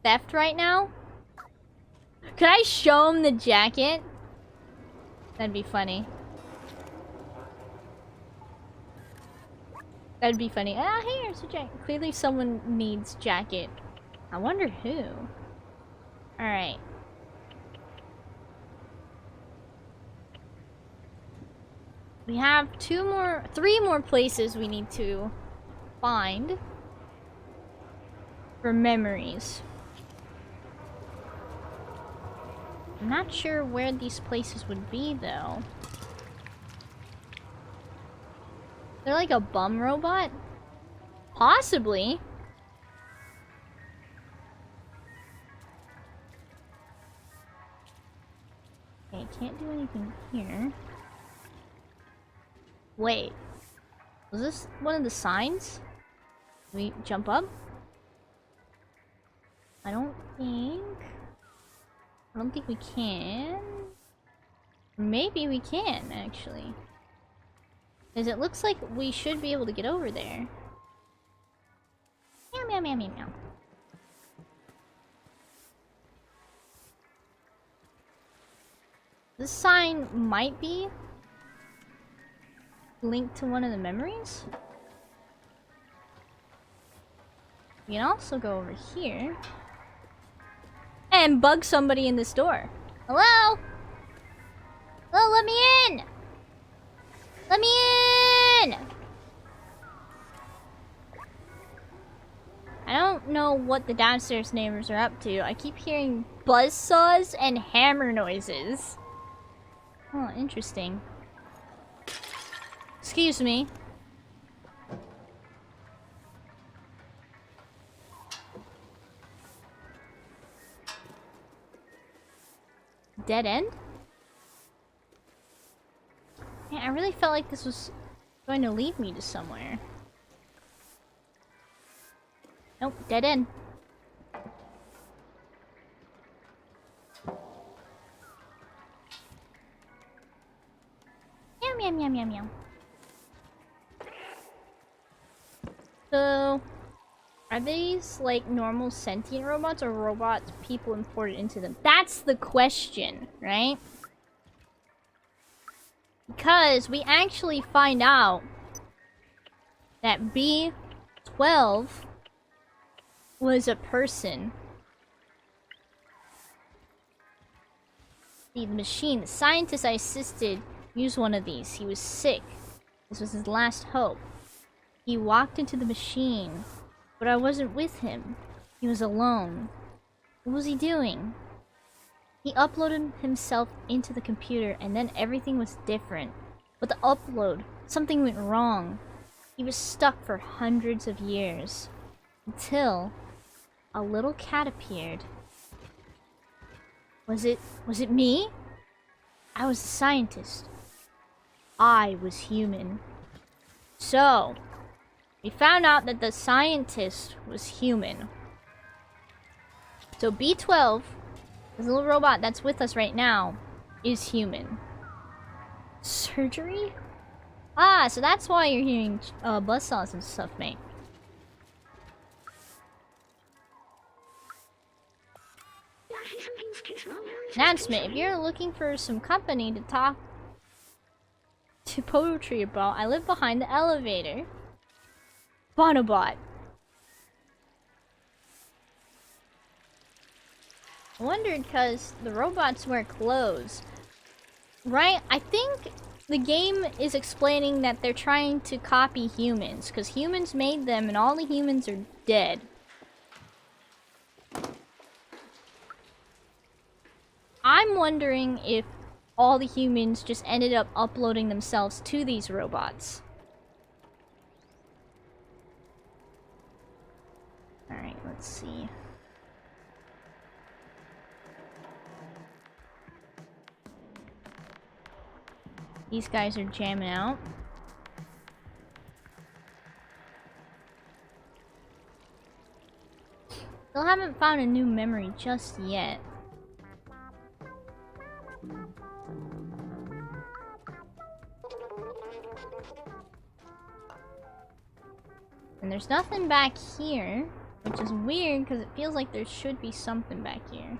theft right now? Could I show him the jacket? That'd be funny. That'd be funny. Ah, here's a jacket. Clearly someone needs jacket. I wonder who. Alright. We have 3 more places we need to find for memories. I'm not sure where these places would be though. They're like a bum robot? Possibly. Okay, can't do anything here. Wait. Was this one of the signs? Can we jump up? I don't think we can. Maybe we can, actually. Because it looks like we should be able to get over there. Meow, meow, meow, meow, meow. This sign might be linked to one of the memories. We can also go over here and bug somebody in this door. Hello? Hello, let me in! Let me in! I don't know what the downstairs neighbors are up to. I keep hearing buzzsaws and hammer noises. Oh, interesting. Excuse me. Dead end? Man, I really felt like this was going to lead me to somewhere. Nope, dead end. Meow, meow, meow, meow, meow. So, are these like normal sentient robots or robots people imported into them? That's the question, right? Because we actually find out that B12 was a person. The machine, the scientist I assisted used one of these. He was sick. This was his last hope. He walked into the machine, but I wasn't with him. He was alone. What was he doing? He uploaded himself into the computer and then everything was different. But the upload, something went wrong. He was stuck for hundreds of years. Until a little cat appeared. Was it me? I was a scientist. I was human. So, we found out that the scientist was human. So B12, this little robot that's with us right now, is human. Surgery? Ah, so that's why you're hearing buzzsaws and stuff, mate. Announcement, if you're looking for some company to talk to poetry about, I live behind the elevator. Bonobot. I wondered because the robots wear clothes. Right? I think the game is explaining that they're trying to copy humans because humans made them and all the humans are dead. I'm wondering if all the humans just ended up uploading themselves to these robots. Alright, let's see. These guys are jamming out. Still haven't found a new memory just yet. And there's nothing back here, which is weird because it feels like there should be something back here.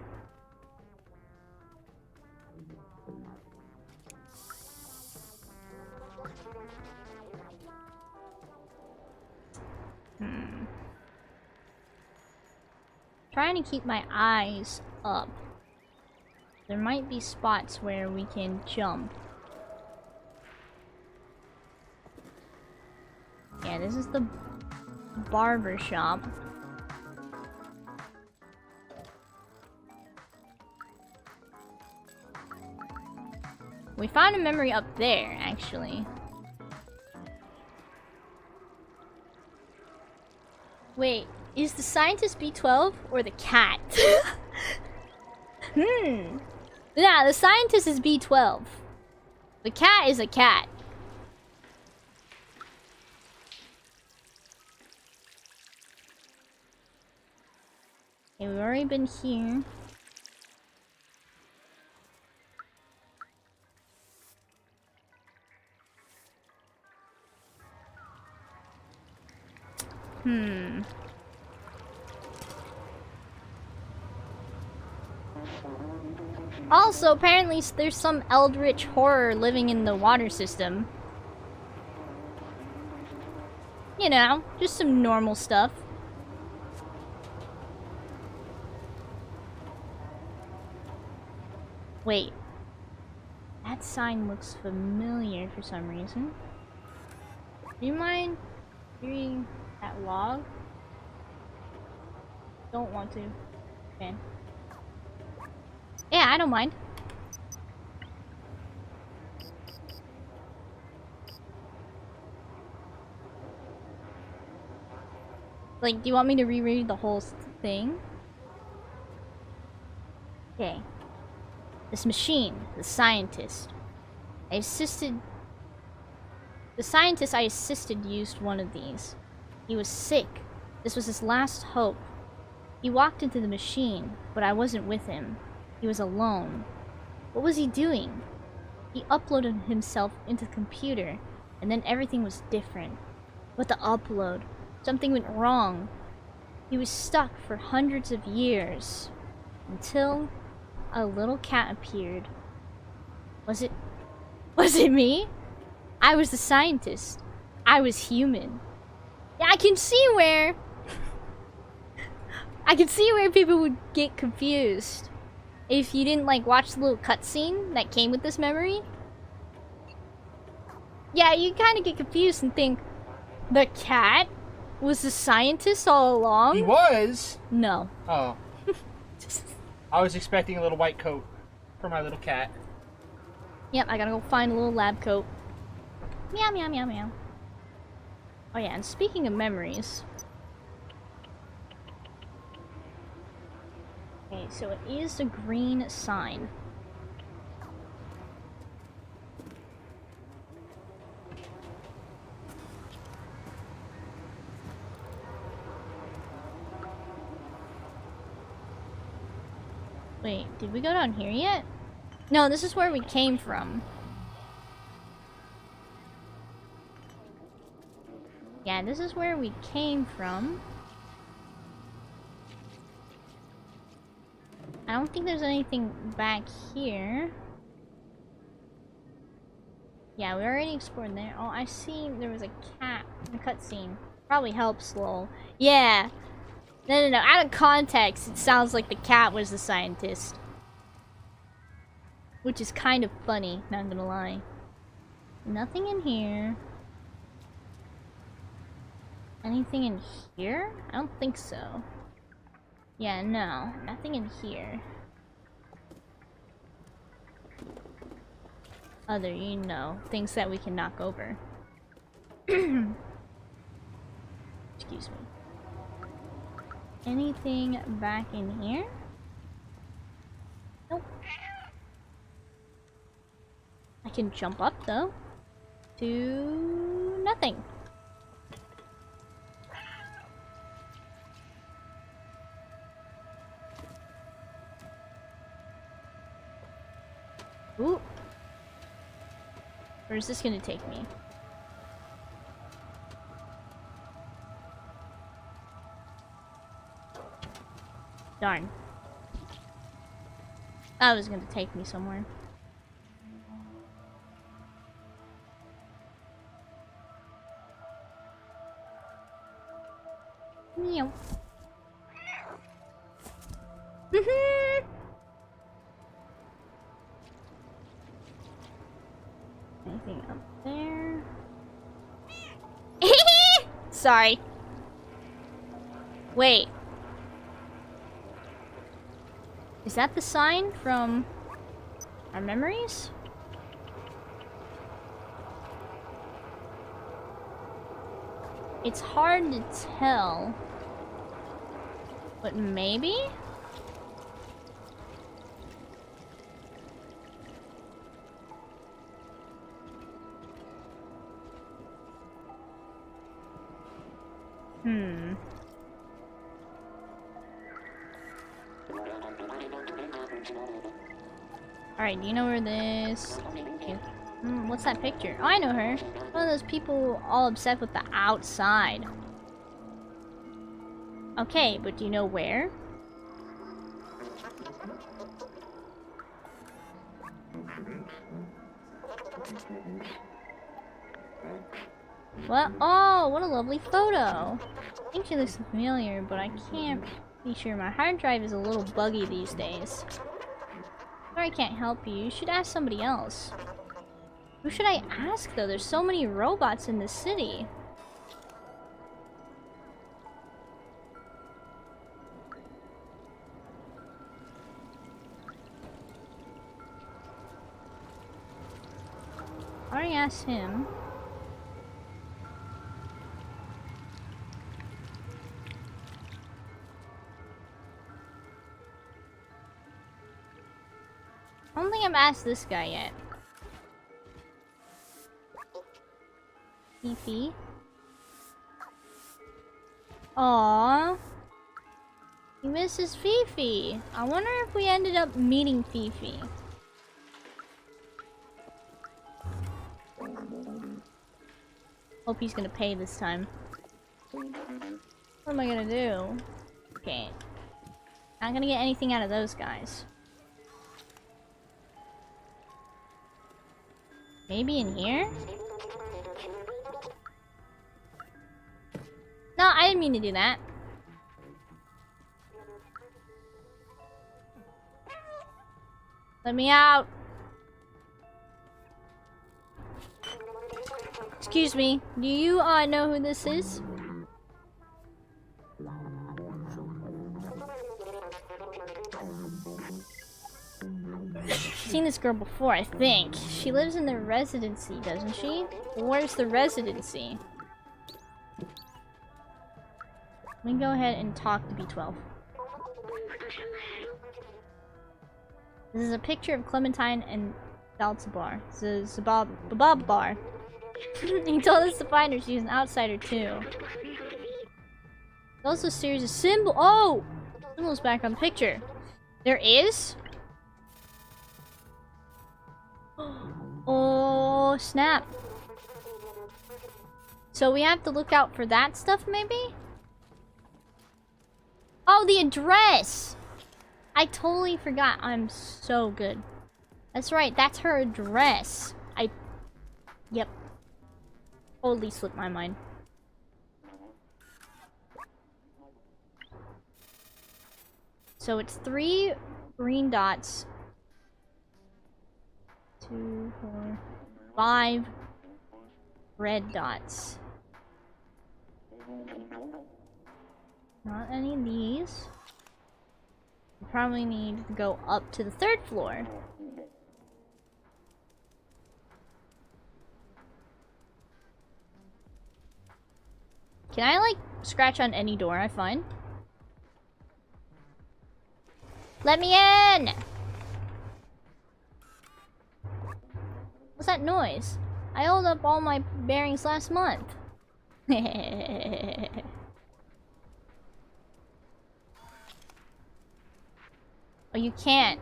Trying to keep my eyes up. There might be spots where we can jump. Yeah, this is the barber shop. We found a memory up there, actually. Wait, is the scientist B12 or the cat? Yeah, the scientist is B12. The cat is a cat. Okay, we've already been here. Also, apparently there's some eldritch horror living in the water system. You know, just some normal stuff. Wait. That sign looks familiar for some reason. Do you mind reading that log? Don't want to. Okay. Yeah, I don't mind. Like, do you want me to reread the whole thing? Okay. This machine, the scientist. The scientist I assisted used one of these. He was sick. This was his last hope. He walked into the machine, but I wasn't with him. He was alone. What was he doing? He uploaded himself into the computer, and then everything was different. But the upload, something went wrong. He was stuck for hundreds of years, until a little cat appeared. Was it me? I was the scientist. I was human. Yeah, I can see where people would get confused if you didn't like watch the little cutscene that came with this memory. Yeah, you kind of get confused and think the cat was the scientist all along. He was? No. Oh. I was expecting a little white coat for my little cat. Yep, I gotta go find a little lab coat. Meow, meow, meow, meow. Oh yeah, and speaking of memories. Okay, so it is a green sign. Wait, did we go down here yet? No, this is where we came from. Yeah, this is where we came from. I don't think there's anything back here. Yeah, we already explored there. Oh, I see there was a cat in the cutscene. Probably helps, lol. Yeah. No. Out of context, it sounds like the cat was the scientist. Which is kind of funny, not gonna lie. Nothing in here. Anything in here? I don't think so. Yeah, no. Nothing in here. Other, you know, things that we can knock over. Excuse me. Anything back in here? Nope. I can jump up, though. To nothing. Ooh. Where is this gonna take me? Darn. That was gonna take me somewhere. Meow. Anything up there? Sorry. Wait. Is that the sign from our memories? It's hard to tell. But maybe? Alright, do you know where this... Okay. What's that picture? Oh, I know her. One of those people all upset with the outside. Okay, but do you know where? What? Oh, what a lovely photo. I think she looks familiar, but I can't be sure. My hard drive is a little buggy these days. Sorry I can't help you. You should ask somebody else. Who should I ask, though? There's so many robots in this city. I already asked him. I don't think I've asked this guy yet. Fifi. Aww. He misses Fifi. I wonder if we ended up meeting Fifi. Hope he's gonna pay this time. What am I gonna do? Okay. Not gonna get anything out of those guys. Maybe in here? No, I didn't mean to do that. Let me out. Excuse me. Do you know who this is? Seen this girl before, I think. She lives in the residency, doesn't she? Where's the residency? Let me go ahead and talk to B12. This is a picture of Clementine and Baltabar. This is Zabab Bar. He told us to find her. She's an outsider too. There's also a series of symbols back on the picture. There is? Oh, snap. So we have to look out for that stuff, maybe? Oh, the address! I totally forgot. I'm so good. That's right, that's her address. Yep. Totally slipped my mind. So it's 3 green dots. 2, 4, 5 red dots. Not any of these. We probably need to go up to the 3rd floor. Can I, like, scratch on any door I find? Let me in! What's that noise? I held up all my bearings last month. Oh, you can't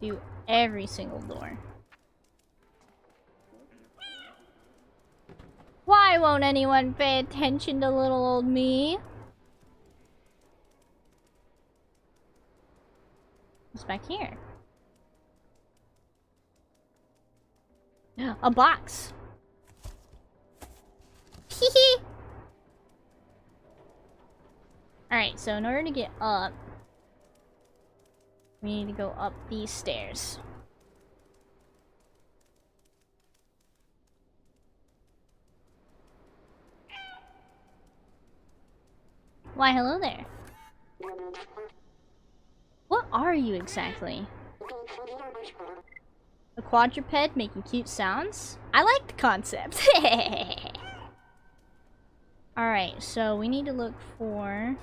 do every single door. Why won't anyone pay attention to little old me? What's back here? A box. Hehe. Alright, so in order to get up, we need to go up these stairs. Why, hello there. What are you exactly? A quadruped making cute sounds? I like the concept. Alright, so we need to look for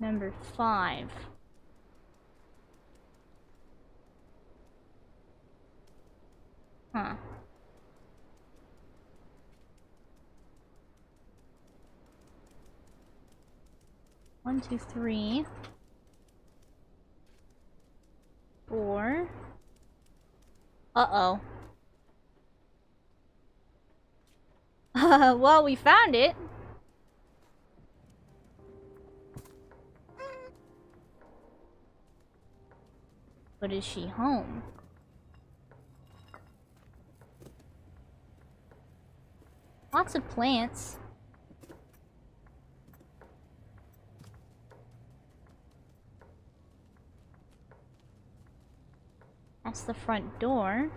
number 5. Huh. One, two, 3, 4. Uh-oh. Well, we found it. But is she home? Lots of plants. That's the front door.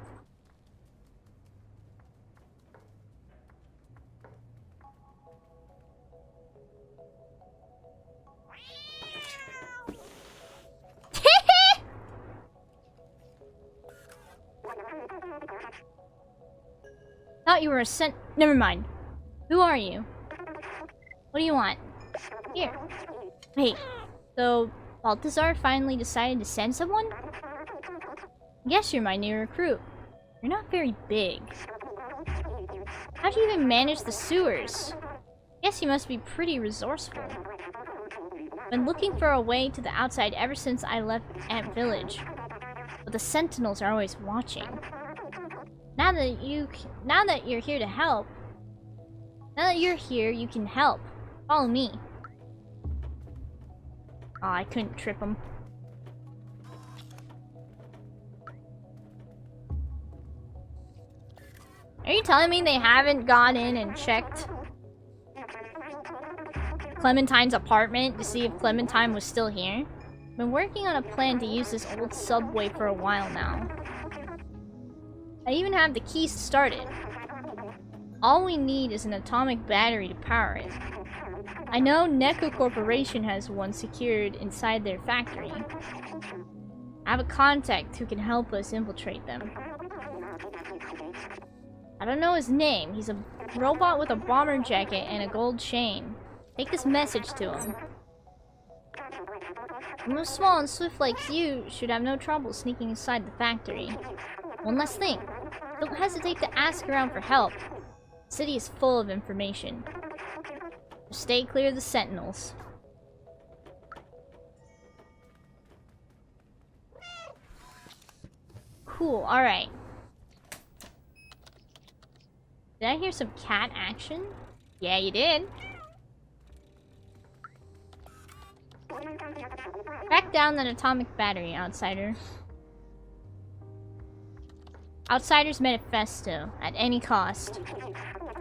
Thought you were a Never mind. Who are you? What do you want? Here. Wait. So, Balthazar finally decided to send someone? Guess you're my new recruit. You're not very big. How'd you even manage the sewers? Guess you must be pretty resourceful. Been looking for a way to the outside ever since I left Ant Village. But the sentinels are always watching. Now that you're here to help. Now that you're here, you can help. Follow me. Oh, I couldn't trip him. Are you telling me they haven't gone in and checked Clementine's apartment to see if Clementine was still here? I've been working on a plan to use this old subway for a while now. I even have the keys to start it. All we need is an atomic battery to power it. I know Neko Corporation has one secured inside their factory. I have a contact who can help us infiltrate them. I don't know his name. He's a robot with a bomber jacket and a gold chain. Take this message to him. Someone small and swift like you should have no trouble sneaking inside the factory. One last thing. Don't hesitate to ask around for help. The city is full of information. Just stay clear of the sentinels. Cool, alright. Did I hear some cat action? Yeah, you did. Track down that atomic battery, outsider. Outsider's manifesto, at any cost.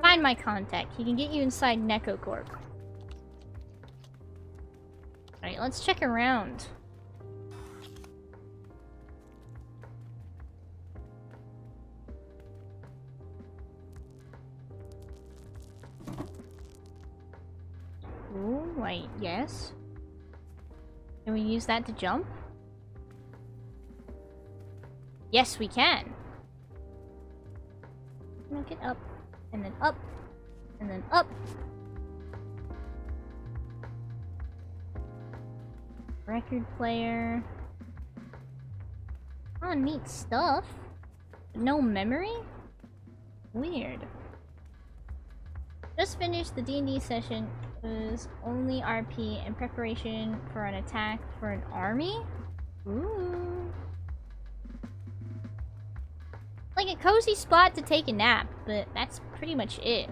Find my contact. He can get you inside Neko Corp. Alright, let's check around. Ooh, wait, yes. Can we use that to jump? Yes, we can. Get up, and then up, and then up. Record player. Oh, neat stuff. No memory? Weird. Just finished the D&D session. It was only RP in preparation for an attack for an army? Ooh. Like a cozy spot to take a nap, but that's pretty much it.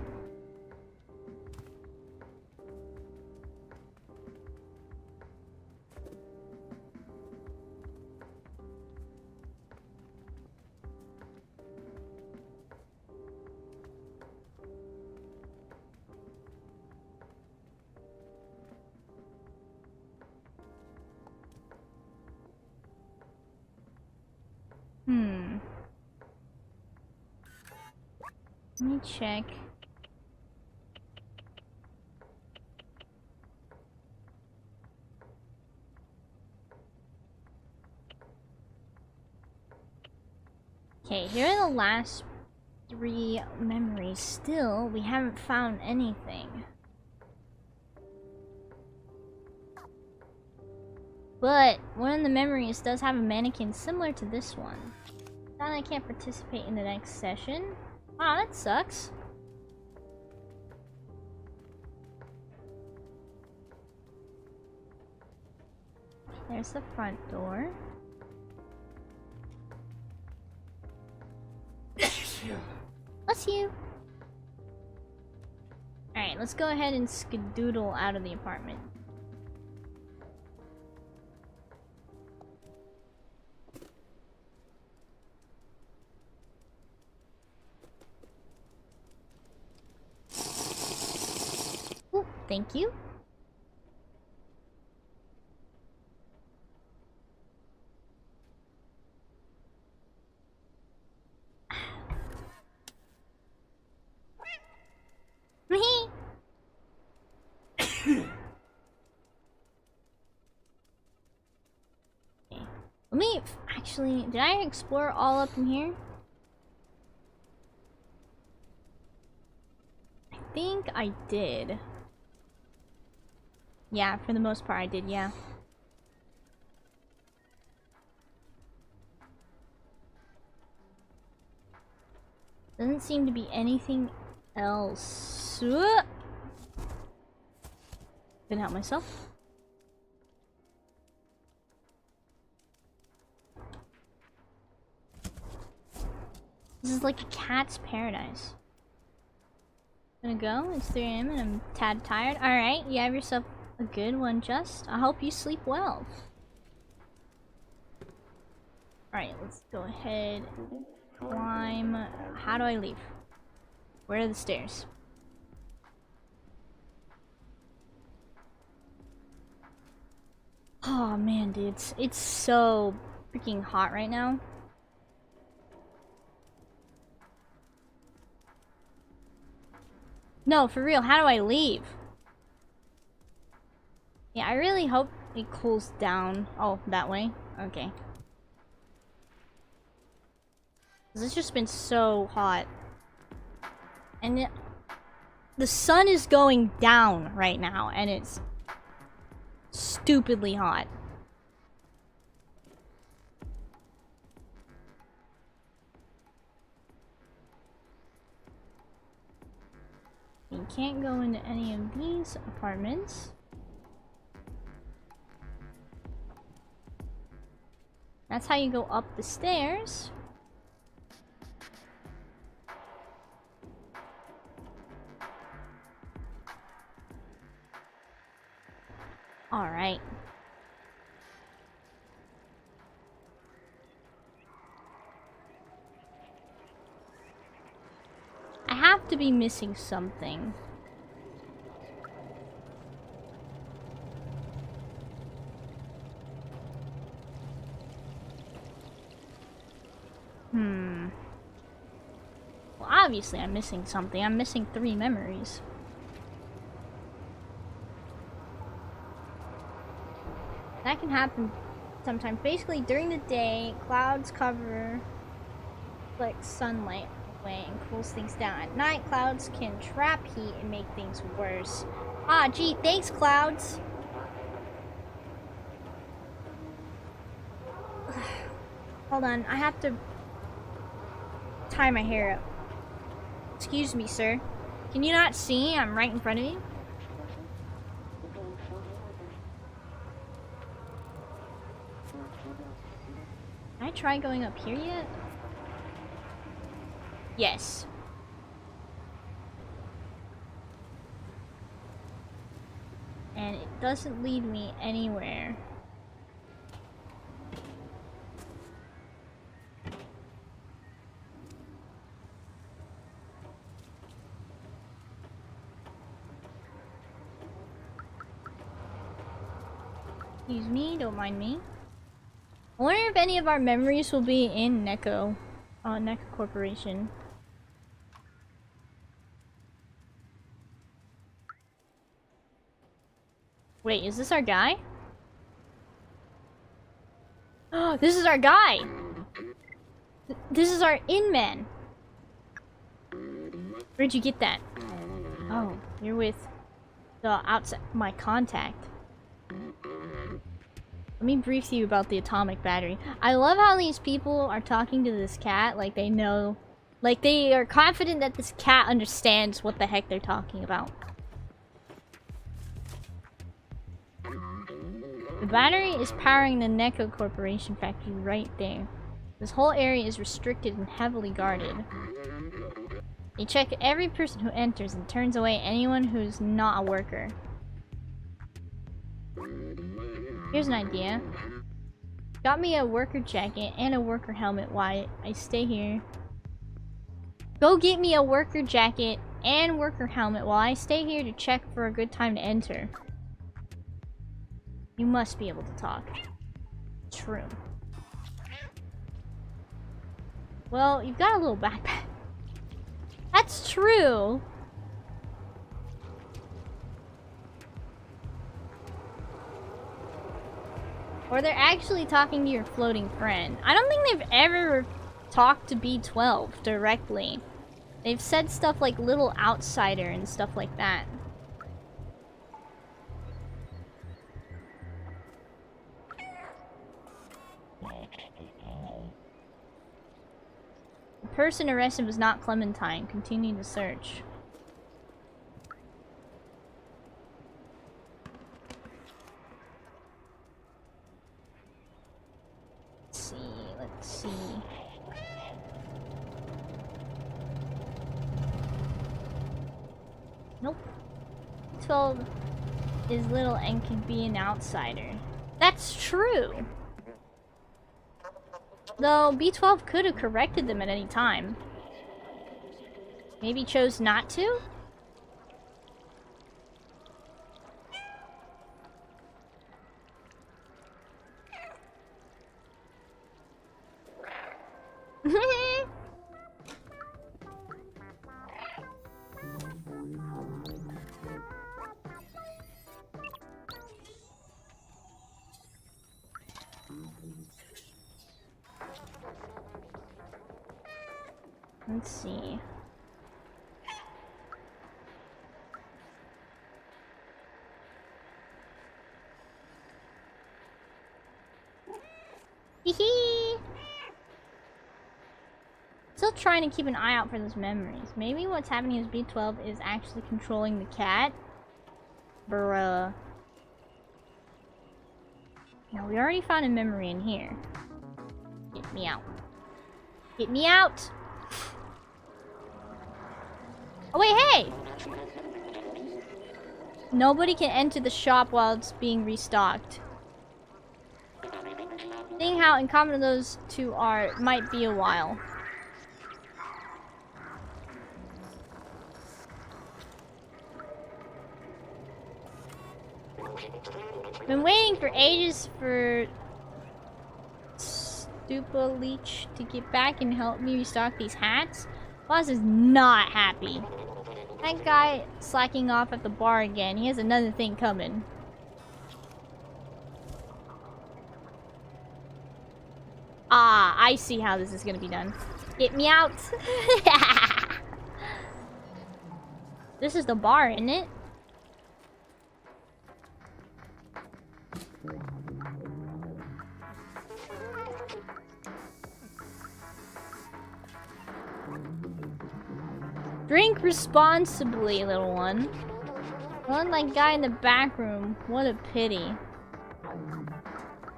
Let me check. Okay, here are the last 3 memories. Still, we haven't found anything. But one of the memories does have a mannequin similar to this one. Then I can't participate in the next session. Wow, that sucks. There's the front door. Bless you. Alright, let's go ahead and skedoodle out of the apartment. Ooh, thank you. Let me actually, did I explore all up in here? I think I did. Yeah, for the most part I did, yeah. Doesn't seem to be anything else. Couldn't help myself. This is like a cat's paradise. Gonna go. It's 3 AM and I'm tad tired. Alright, you have yourself a good one, Just. I hope you sleep well. Alright, let's go ahead. Climb. How do I leave? Where are the stairs? Oh man, dude. It's so freaking hot right now. No, for real, how do I leave? Yeah, I really hope it cools down. Oh, that way? Okay. It's just been so hot. And the sun is going down right now, and it's stupidly hot. You can't go into any of these apartments. That's how you go up the stairs. All right. I have to be missing something. Well, obviously I'm missing something. I'm missing 3 memories. That can happen sometimes. Basically, during the day, clouds cover like sunlight away and cools things down. At night, clouds can trap heat and make things worse. Ah, gee, thanks, clouds. Hold on, I have to tie my hair up. Excuse me, sir. Can you not see? I'm right in front of you. Can I try going up here yet? Yes. And it doesn't lead me anywhere. Excuse me, don't mind me. I wonder if any of our memories will be in Neko. Neko Corporation. Wait, is this our guy? Oh, this is our guy! This is our in-man! Where'd you get that? Oh, you're with the outside... my contact. Let me brief you about the atomic battery. I love how these people are talking to this cat like they know... like they are confident that this cat understands what the heck they're talking about. The battery is powering the Neko Corporation factory right there. This whole area is restricted and heavily guarded. They check every person who enters and turns away anyone who's not a worker. Here's an idea. Got me a worker jacket and a worker helmet while I stay here. Go get me a worker jacket and worker helmet while I stay here to check for a good time to enter. You must be able to talk. True. Well, you've got a little backpack. That's true. Or they're actually talking to your floating friend. I don't think they've ever talked to B12 directly. They've said stuff like little outsider and stuff like that. The person arrested was not Clementine. Continue the search. Let's see. Nope. 12 is little and can be an outsider. That's true. Though B12 could have corrected them at any time. Maybe chose not to? Let's see. Hee. Still trying to keep an eye out for those memories. Maybe what's happening is B12 is actually controlling the cat. Bruh. Now we already found a memory in here. Get me out. Get me out! Oh wait, hey! Nobody can enter the shop while it's being restocked. Seeing how in common those two are, might be a while. Been waiting for ages for Stupa Leech to get back and help me restock these hats. Boss is not happy. That guy slacking off at the bar again. He has another thing coming. Ah, I see how this is gonna be done. Get me out! This is the bar, isn't it? Drink responsibly, little one. One like guy in the back room. What a pity.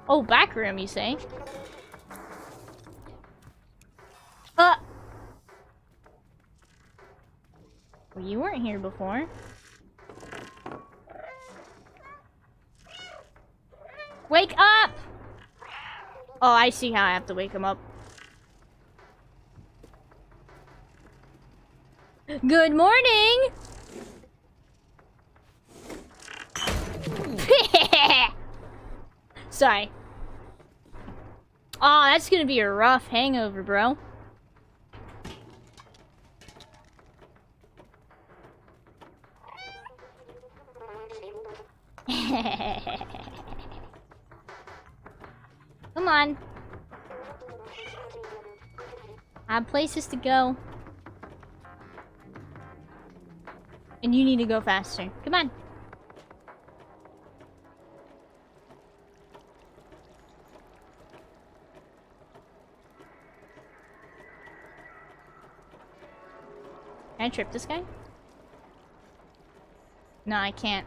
Oh, back room, you say? Well, you weren't here before. Wake up! Oh, I see how I have to wake him up. Good morning! Sorry. Oh, that's gonna be a rough hangover, bro. Come on. I have places to go. And you need to go faster. Come on. Can I trip this guy? No, I can't.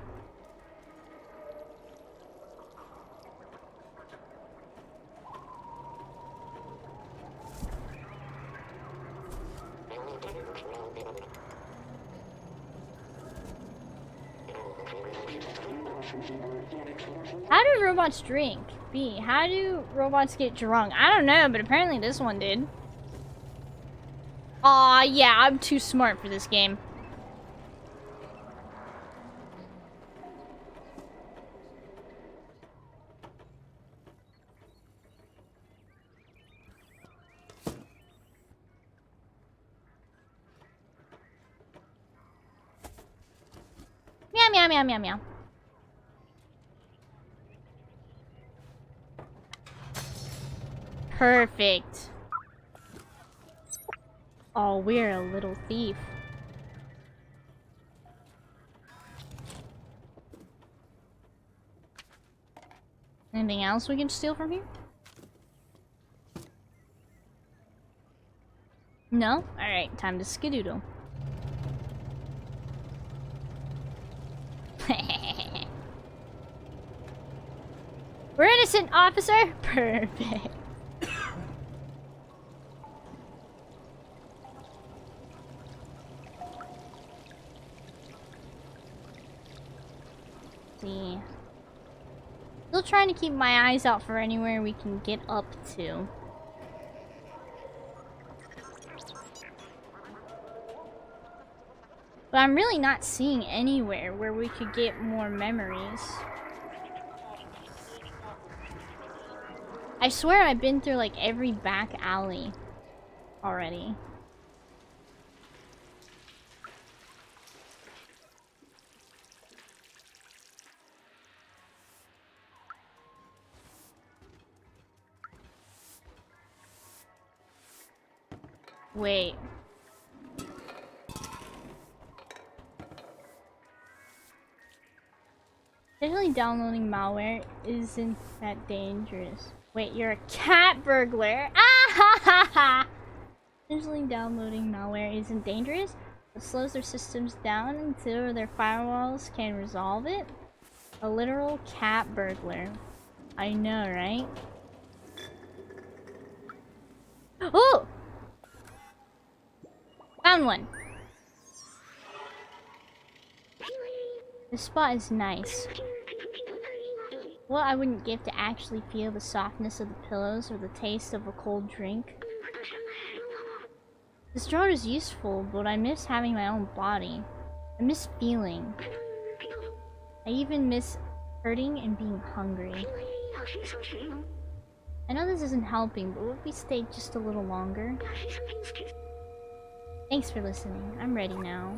How do robots drink? B, how do robots get drunk? I don't know, but apparently this one did. Aw, yeah, I'm too smart for this game. Meow, meow, meow, meow, meow. Perfect. Oh, we're a little thief. Anything else we can steal from here? No? Alright, time to skedoodle. We're innocent, officer! Perfect. See. Still trying to keep my eyes out for anywhere we can get up to. But I'm really not seeing anywhere where we could get more memories. I swear I've been through like every back alley already. Wait. Potentially downloading malware isn't that dangerous. Wait, you're a cat burglar? Ah ha ha ha! Potentially downloading malware isn't dangerous. It slows their systems down until their firewalls can resolve it. A literal cat burglar. I know, right? Oh! Found one. This spot is nice. What I wouldn't give to actually feel the softness of the pillows or the taste of a cold drink. This drawer is useful, but I miss having my own body. I miss feeling. I even miss hurting and being hungry. I know this isn't helping, but would we stay just a little longer? Thanks for listening. I'm ready now.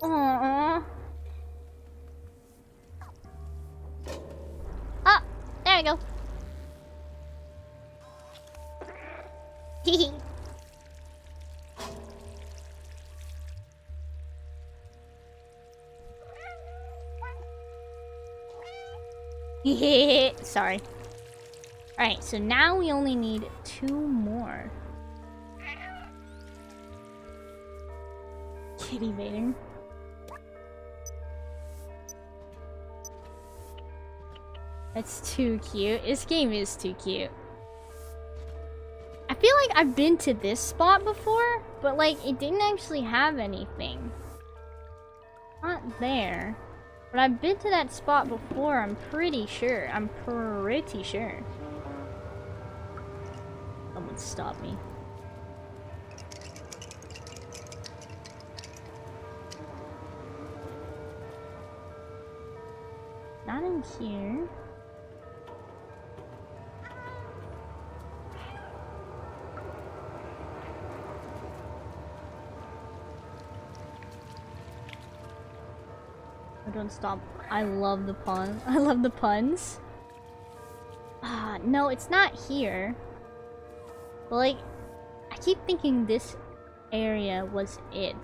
Aww. Oh, there I go. Sorry. Alright, so now we only need 2 more. Kitty Vader. That's too cute. This game is too cute. I feel like I've been to this spot before, but like it didn't actually have anything. Not there. But I've been to that spot before, I'm pretty sure. I'm pretty sure. Someone stop me. Not in here. What Don't stop. I love the pun. I love the puns. No, it's not here. But like, I keep thinking this area was it.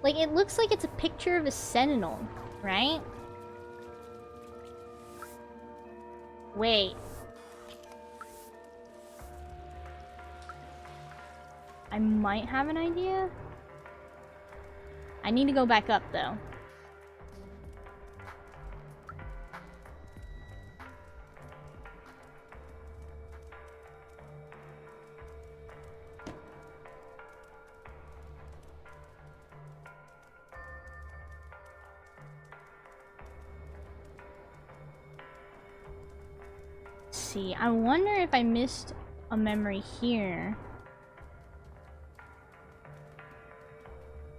Like, it looks like it's a picture of a sentinel, right? Wait. I might have an idea. I need to go back up, though. See, I wonder if I missed a memory here.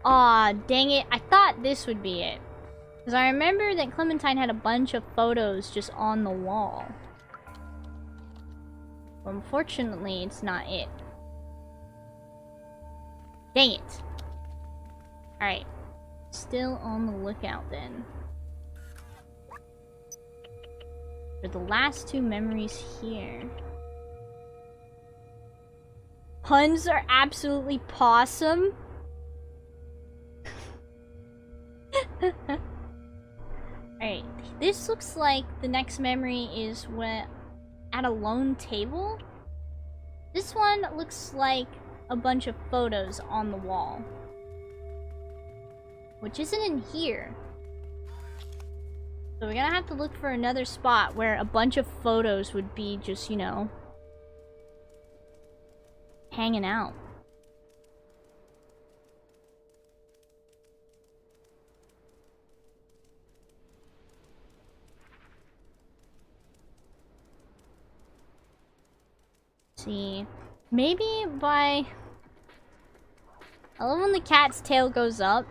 Aw, dang it. I thought this would be it. Because I remember that Clementine had a bunch of photos just on the wall. But unfortunately, it's not it. Dang it. Alright. Still on the lookout then. For the last two memories here. Puns are absolutely possum. Alright, this looks like the next memory is when at a lone table. This one looks like a bunch of photos on the wall. Which isn't in here. So we're gonna have to look for another spot where a bunch of photos would be just, you know, hanging out. See, maybe by... I love when the cat's tail goes up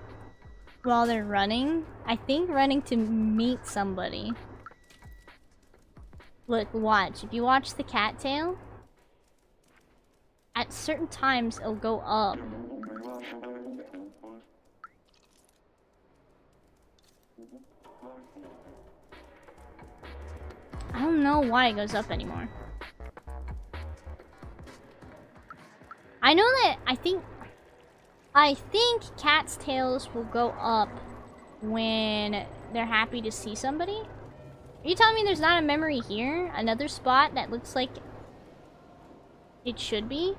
while they're running. I think running to meet somebody. Look, watch. If you watch the cattail, at certain times it'll go up. I don't know why it goes up anymore. I know that I think cats' tails will go up when they're happy to see somebody. Are you telling me there's not a memory here? Another spot that looks like it should be?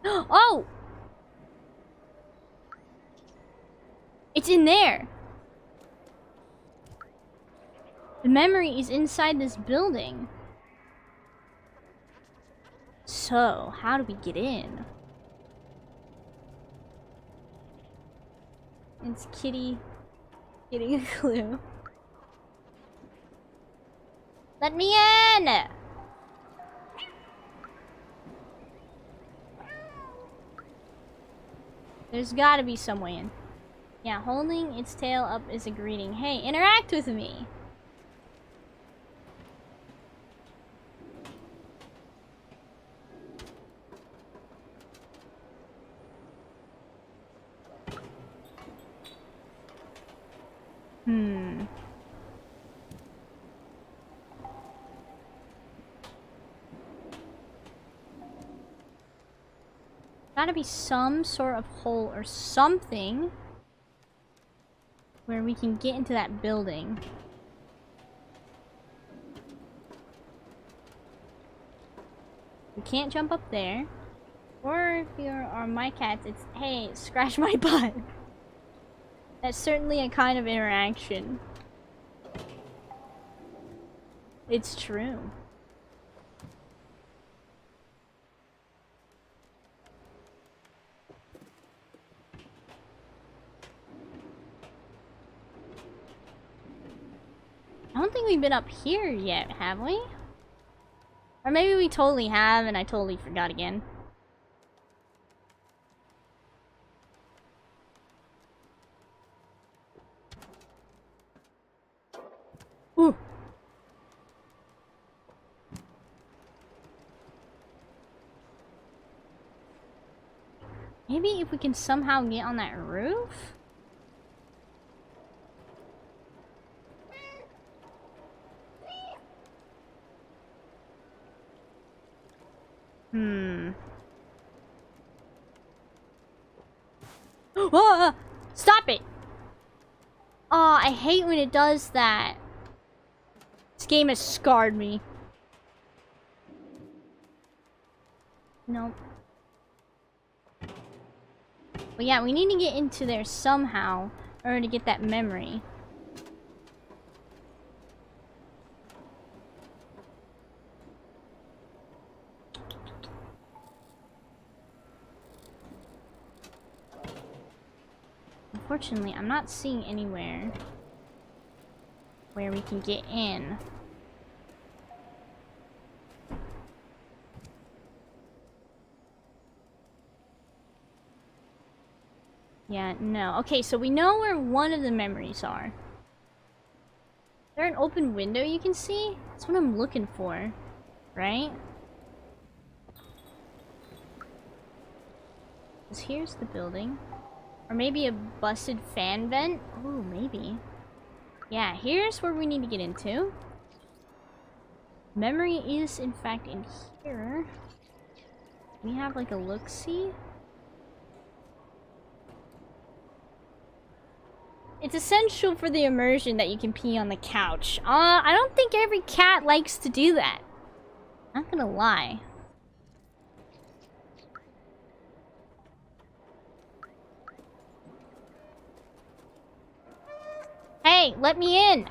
Oh! It's in there! The memory is inside this building. So, how do we get in? It's Kitty getting a clue. Let me in! There's gotta be some way in. Yeah, holding its tail up is a greeting. Hey, interact with me! Gotta be some sort of hole or something where we can get into that building. We can't jump up there. Or if you are my cats, it's, hey, scratch my butt. That's certainly a kind of interaction. It's true. I don't think we've been up here yet, have we? Or maybe we totally have and I totally forgot again. Maybe if we can somehow get on that roof? Whoa! Stop it! Oh, I hate when it does that. This game has scarred me. Nope. But yeah, we need to get into there somehow in order to get that memory. Unfortunately, I'm not seeing anywhere where we can get in. Yeah, no. Okay, so we know where one of the memories are. Is there an open window you can see? That's what I'm looking for, right? 'Cause here's the building. Or maybe a busted fan vent? Ooh, maybe. Yeah, here's where we need to get into. Memory is, in fact, in here. We have, like, a look-see. It's essential for the immersion that you can pee on the couch. I don't think every cat likes to do that. Not gonna lie. Hey, let me in!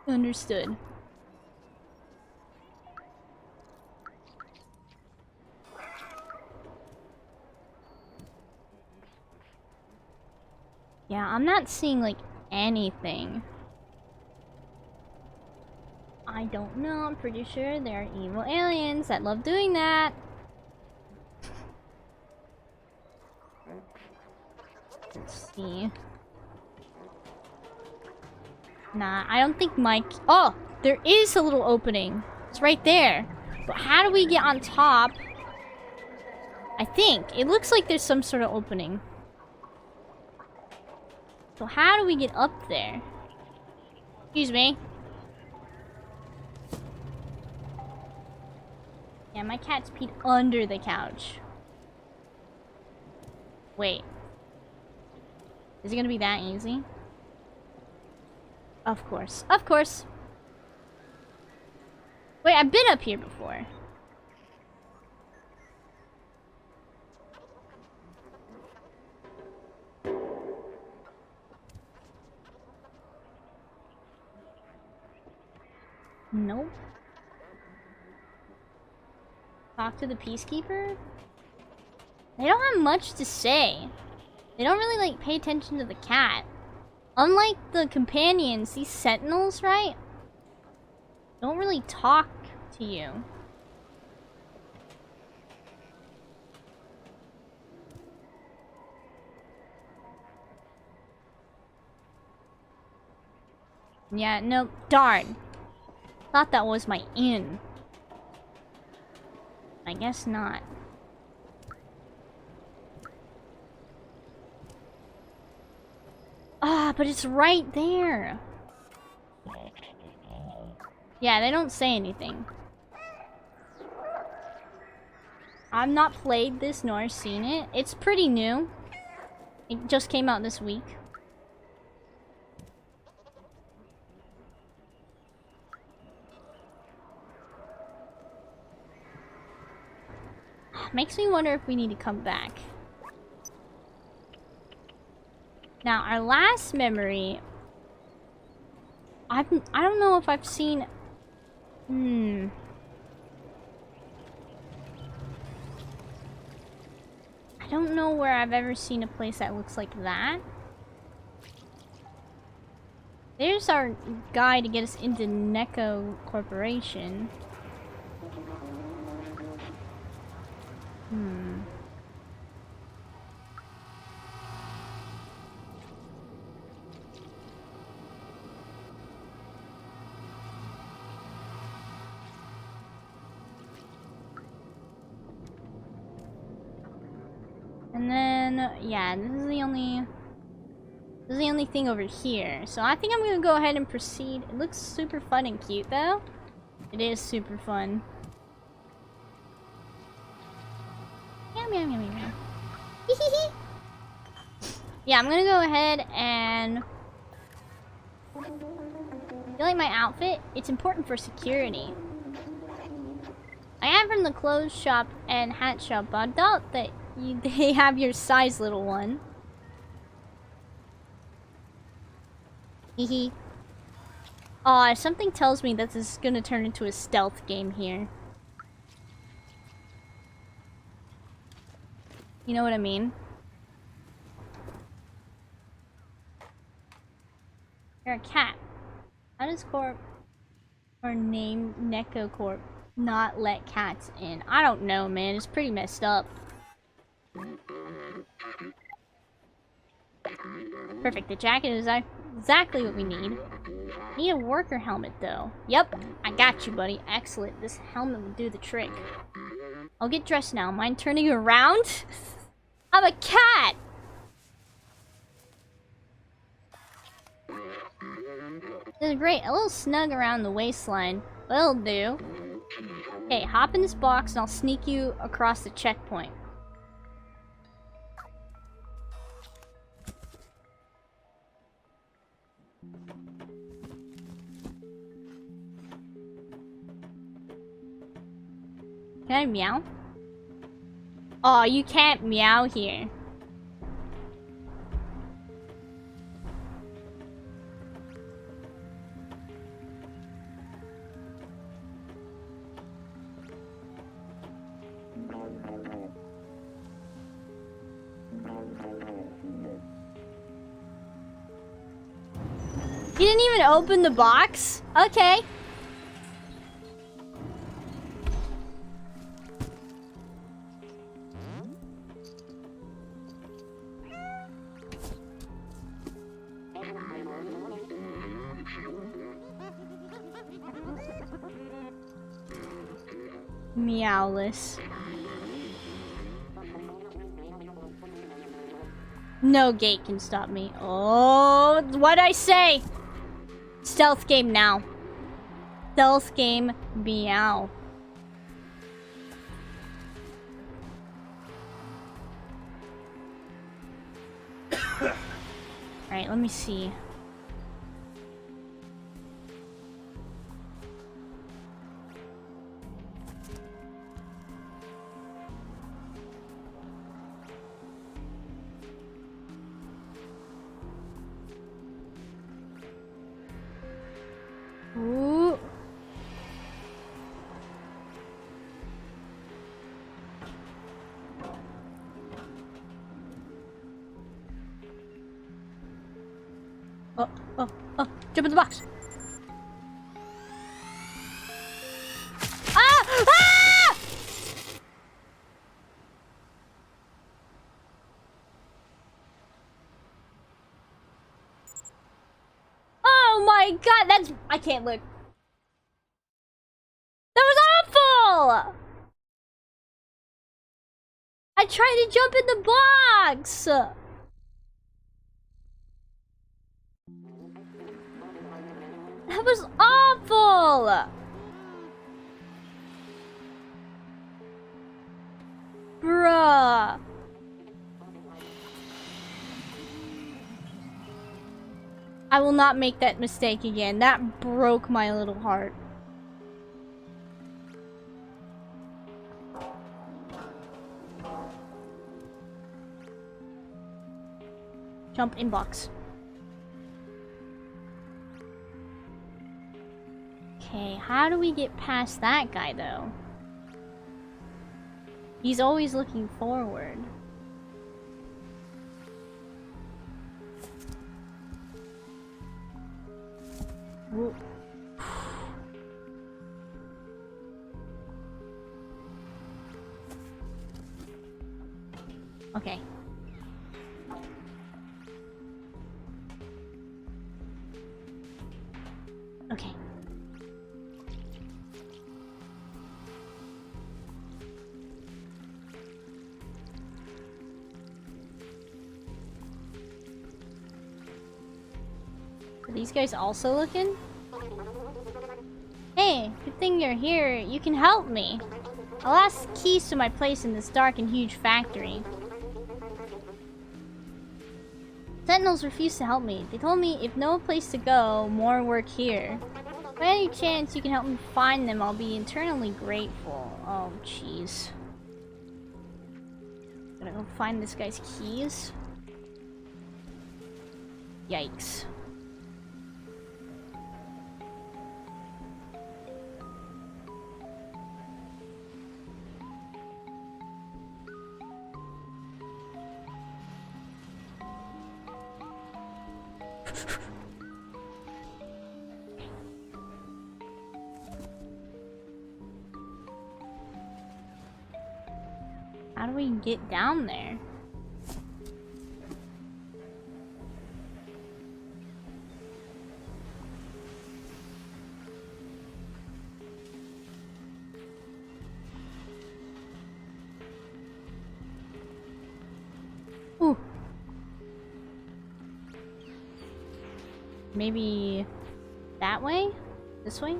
Understood. Yeah, I'm not seeing, like, anything. I don't know, I'm pretty sure there are evil aliens that love doing that. Let's see. Nah, I don't think Mike... Oh! There is a little opening. It's right there. But how do we get on top? I think. It looks like there's some sort of opening. So how do we get up there? Excuse me. Yeah, my cat's peed under the couch. Wait. Is it gonna be that easy? Of course. Of course. Wait, I've been up here before. Nope. Talk to the peacekeeper? They don't have much to say. They don't really, like, pay attention to the cat. Unlike the companions, these sentinels, right? Don't really talk to you. Yeah, no, darn. Thought that was my inn. I guess not. Ah, but it's right there. Yeah, they don't say anything. I've not played this nor seen it. It's pretty new. It just came out this week. Makes me wonder if we need to come back. Now, our last memory... I don't know if I've seen... I don't know where I've ever seen a place that looks like that. There's our guy to get us into Neko Corporation. And then, yeah, this is the only thing over here. So I think I'm gonna go ahead and proceed. It looks super fun and cute, though. It is super fun. Meow, meow, meow, meow, meow. Hee. Yeah, I'm gonna go ahead and... You like my outfit? It's important for security. I am from the clothes shop and hat shop, but I doubt that they have your size, little one. Hehe. Aw, something tells me that this is gonna turn into a stealth game here. You know what I mean? You're a cat. How does Corp or name Neko Corp not let cats in? I don't know, man. It's pretty messed up. Perfect. The jacket is exactly what we need. Need a worker helmet, though. Yep, I got you, buddy. Excellent. This helmet will do the trick. I'll get dressed now. Mind turning around? I'm a cat! This is great. A little snug around the waistline. But it'll do. Okay, hop in this box and I'll sneak you across the checkpoint. Can I meow? Oh, you can't meow here. You didn't even open the box? Okay. Meowless. No gate can stop me. Oh, what'd I say? Stealth game now. Stealth game meow. Alright, let me see. Ooh. Oh, jump in the box. Ah! Oh my god, that's... I can't look. That was awful! I tried to jump in the box! That was awful! Bruh. I will not make that mistake again. That broke my little heart. Jump in box. Okay, how do we get past that guy, though? He's always looking forward. Whoa. Okay. Okay. these guys also looking? Hey, good thing you're here. You can help me. I lost keys to my place in this dark and huge factory. Sentinels refused to help me. They told me if no place to go, more work here. By any chance you can help me find them, I'll be eternally grateful. Oh, jeez. Gotta go find this guy's keys. Yikes. How do we get down there? Ooh. Maybe that way? This way?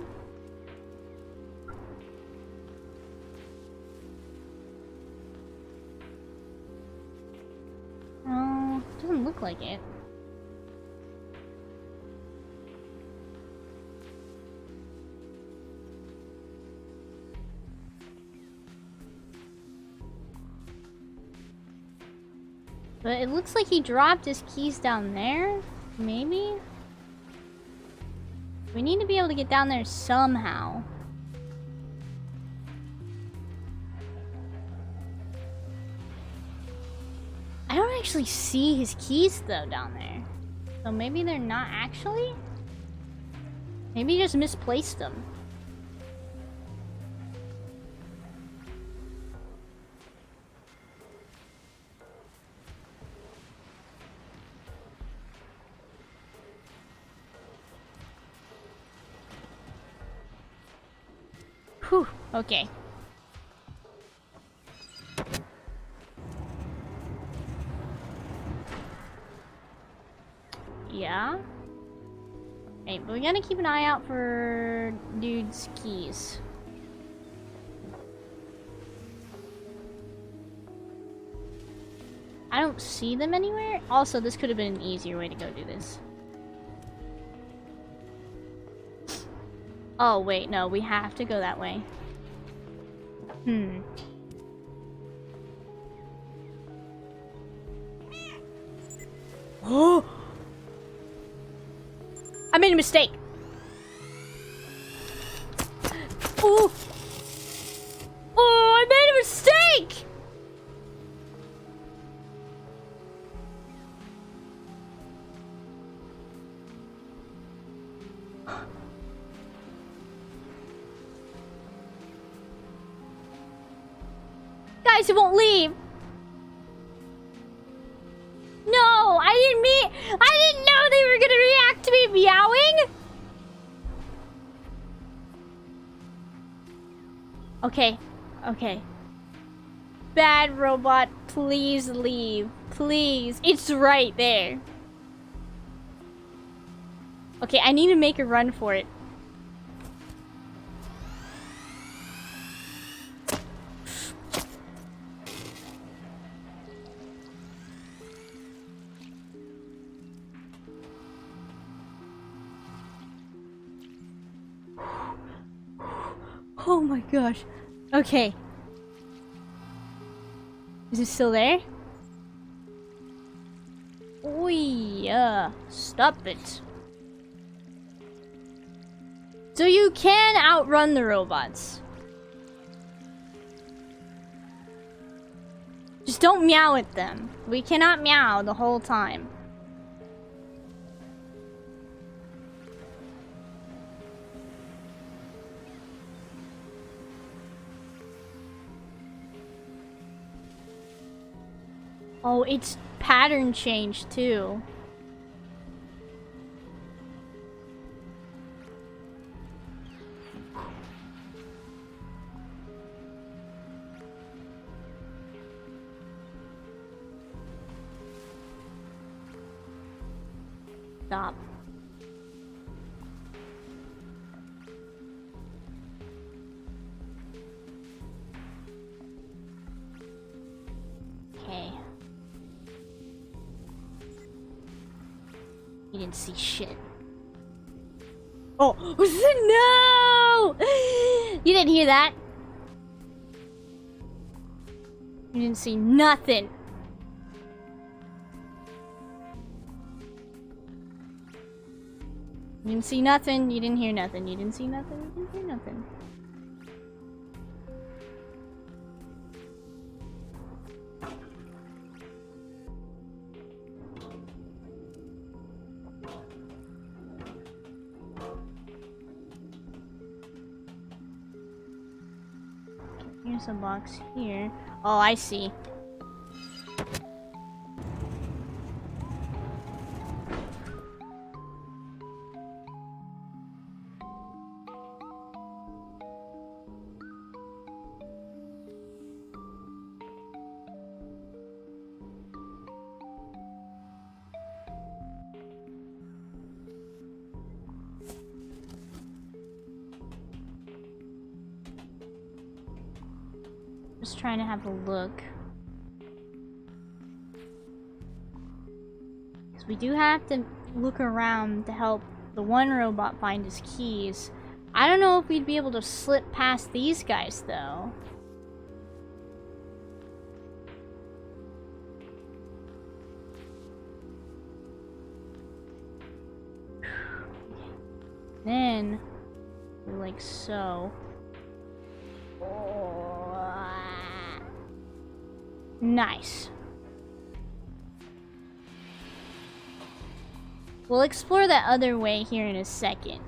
Oh, doesn't look like it. But it looks like he dropped his keys down there. Maybe? We need to be able to get down there somehow. I don't actually see his keys though down there. So maybe they're not actually? Maybe he just misplaced them. Whew, okay. Yeah. Hey, but we gotta keep an eye out for dude's keys. I don't see them anywhere. Also, this could have been an easier way to go do this. Oh, wait, no, we have to go that way. Oh! I made a mistake! Oh! Oh, I made a mistake! Guys, it won't leave! No, I didn't know they were gonna react to me meowing! Okay, okay. Bad robot, please leave. Please, it's right there. Okay, I need to make a run for it. Oh my gosh. Okay. Is it still there? Oh yeah. Stop it. So you can outrun the robots. Just don't meow at them. We cannot meow the whole time. Oh, it's pattern change too. Stop. You didn't see shit. Oh, no! You didn't hear that? You didn't see nothing. You didn't see nothing, you didn't hear nothing. You didn't see nothing, you didn't hear nothing. Here's a box here. Oh, I see. Just trying to have a look. Because we do have to look around to help the one robot find his keys. I don't know if we'd be able to slip past these guys, though. Then, like so. Nice. We'll explore that other way here in a second.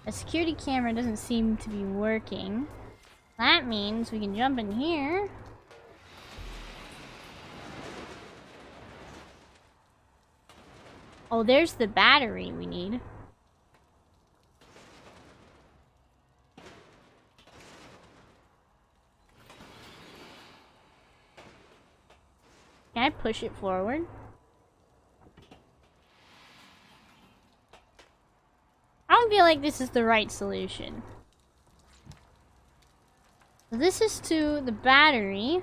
A security camera doesn't seem to be working. That means we can jump in here. Oh, there's the battery we need. Can I push it forward? I don't feel like this is the right solution. So this is to the battery.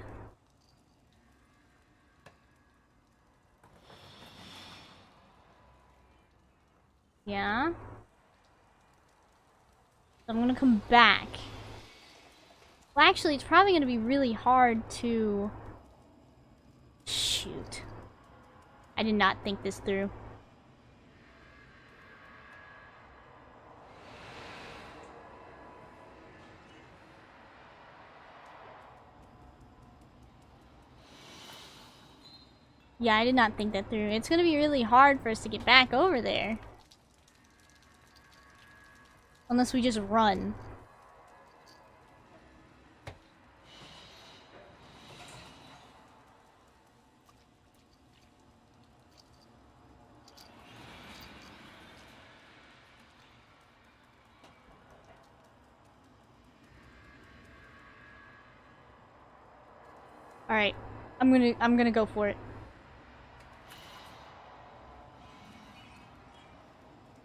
Yeah. So I'm gonna come back. Well, actually, it's probably gonna be really hard to... Shoot. I did not think this through. Yeah, I did not think that through. It's gonna be really hard for us to get back over there. Unless we just run. Alright. I'm gonna go for it.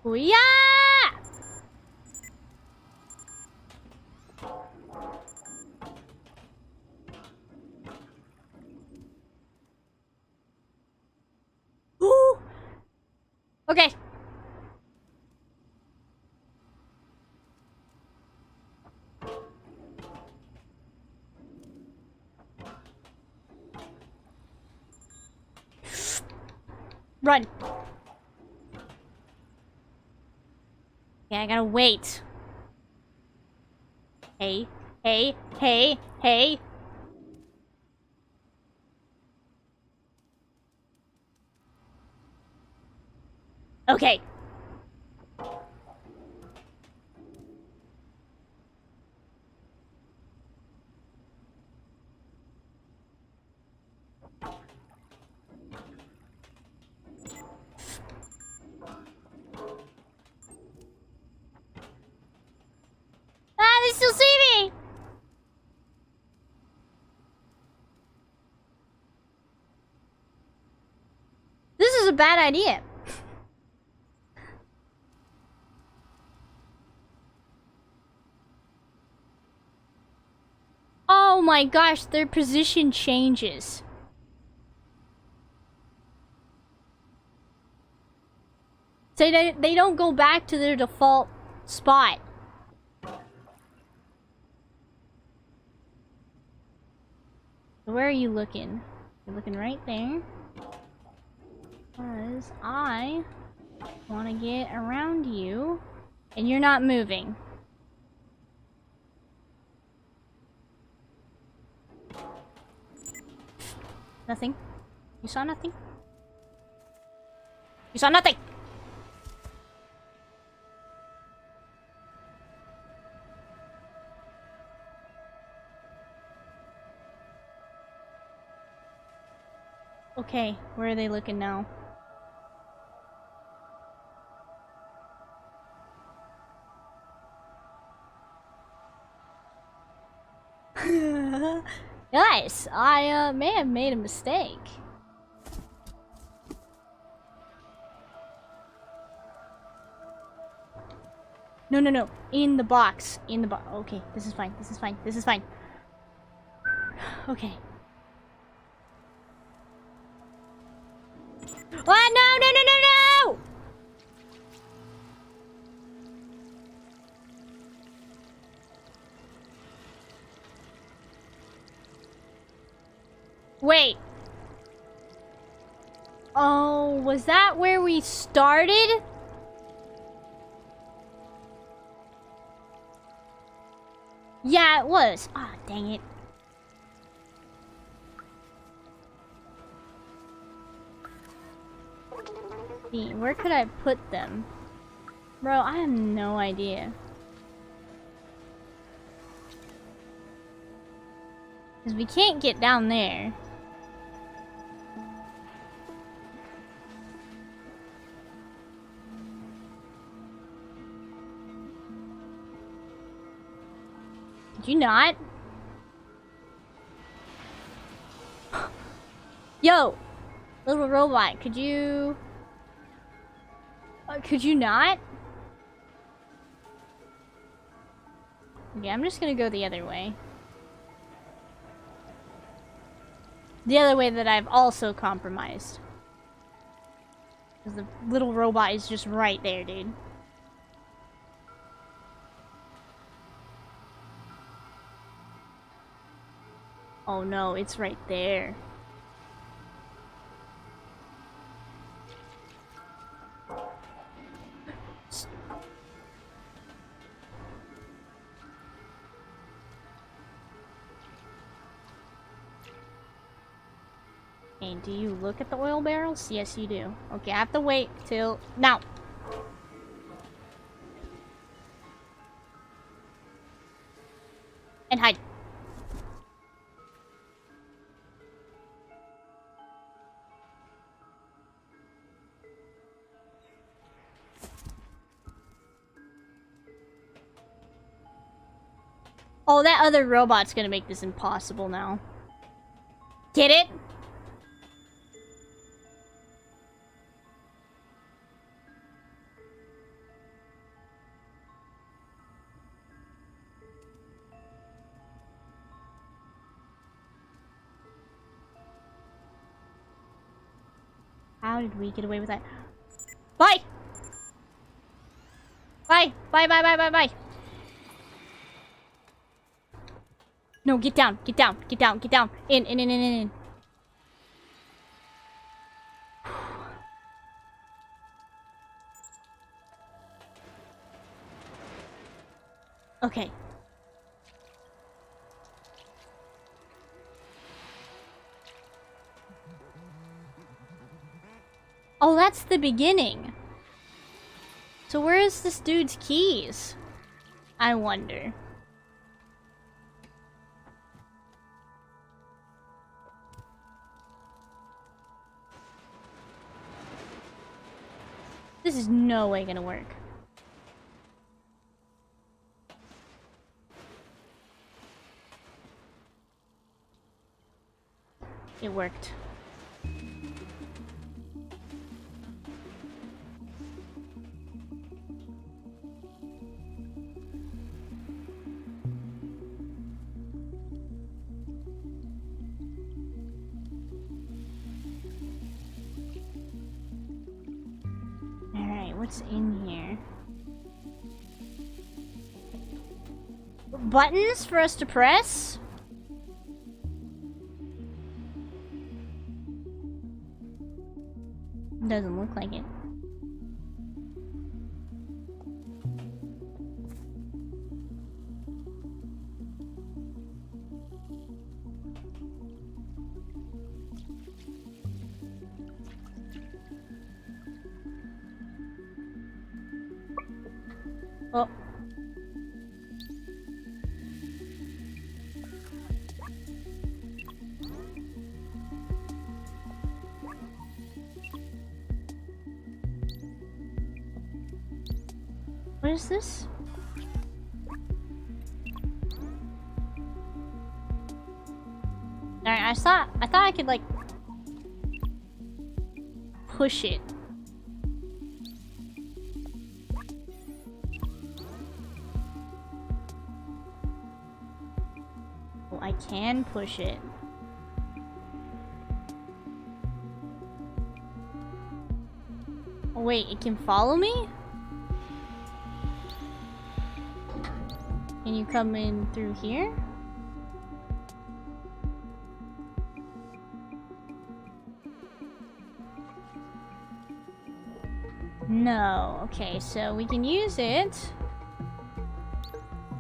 Booyah! Ooh! Okay. Run. Yeah, I gotta wait. Hey, hey, hey, hey. Okay. Ah, they still see me! This is a bad idea. my gosh, their position changes. So they don't go back to their default spot. Where are you looking? You're looking right there. Because I want to get around you. And you're not moving. Nothing. You saw nothing? You saw nothing! Okay, where are they looking now? Guys, I may have made a mistake. No, no, no. In the box. In the box. Okay, this is fine. This is fine. This is fine. Okay. Oh, no, no, no, no, no! Wait. Oh, was that where we started? Yeah, it was. Ah, oh, dang it. Where could I put them? Bro, I have no idea. Because we can't get down there. Did you not? Yo! Little robot, could you... could you not? Okay, I'm just gonna go the other way. The other way that I've also compromised. Because the little robot is just right there, dude. Oh no, it's right there. Hey, do you look at the oil barrels? Yes, you do. Okay, I have to wait till... now! And hide. Oh, that other robot's gonna make this impossible now. Get it? How did we get away with that? Bye! Bye! Bye, bye, bye, bye, bye! No, get down, get down, get down, get down. In. Okay. Oh, that's the beginning. So where is this dude's keys? I wonder. This is no way gonna work. It worked. What's in here? Buttons for us to press? Doesn't look like it. Oh. What is this? Alright, I thought I could like push it. Oh, I can push it. Oh wait, it can follow me? Can you come in through here? No. Okay, so we can use it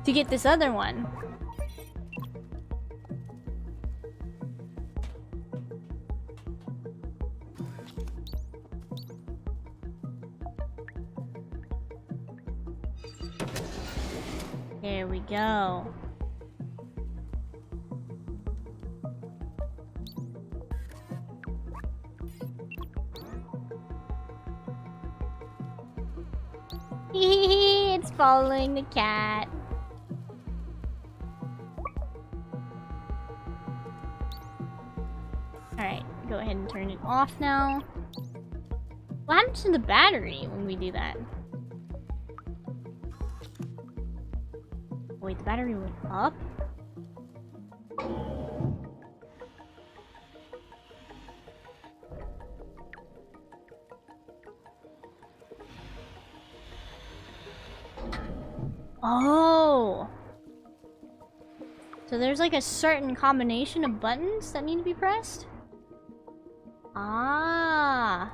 to get this other one. There we go. It's following the cat. Alright, go ahead and turn it off now. What happened to the battery when we do that? Wait, the battery went up? Oh! So there's like a certain combination of buttons that need to be pressed? Ah!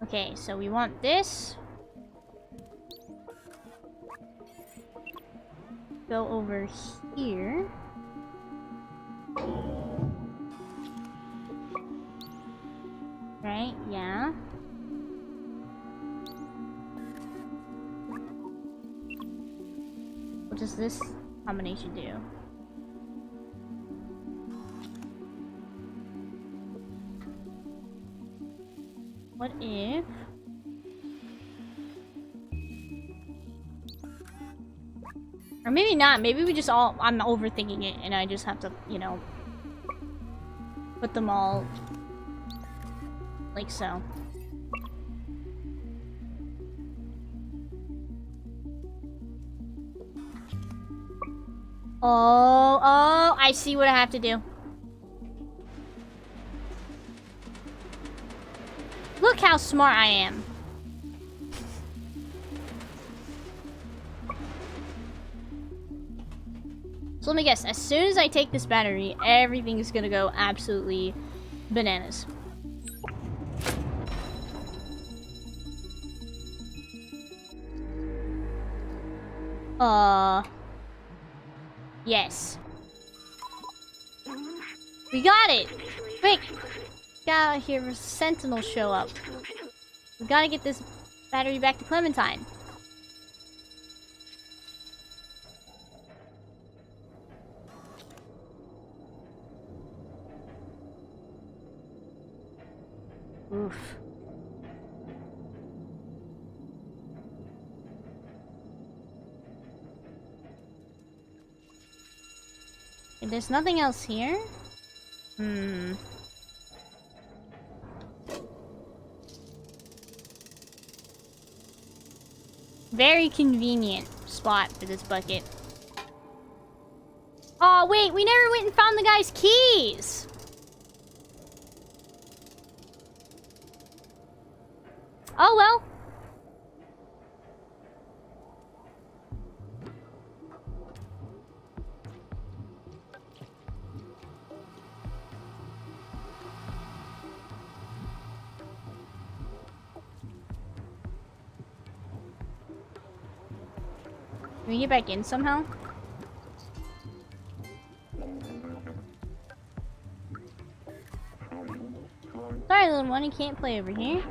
Okay, so we want this. Go over here. Right, yeah. What does this combination do? What if... Or maybe not. Maybe we just all... I'm overthinking it and I just have to, you know... put them all... like so. Oh, I see what I have to do. Look how smart I am. So let me guess, as soon as I take this battery, everything is gonna go absolutely bananas. Yes. We got it! Quick! Gotta hear Sentinel show up. We gotta get this battery back to Clementine. Oof. There's nothing else here? Hmm. Very convenient spot for this bucket. Oh, wait, we never went and found the guy's keys! Oh well. Can we get back in somehow? Sorry, little one, you can't play over here.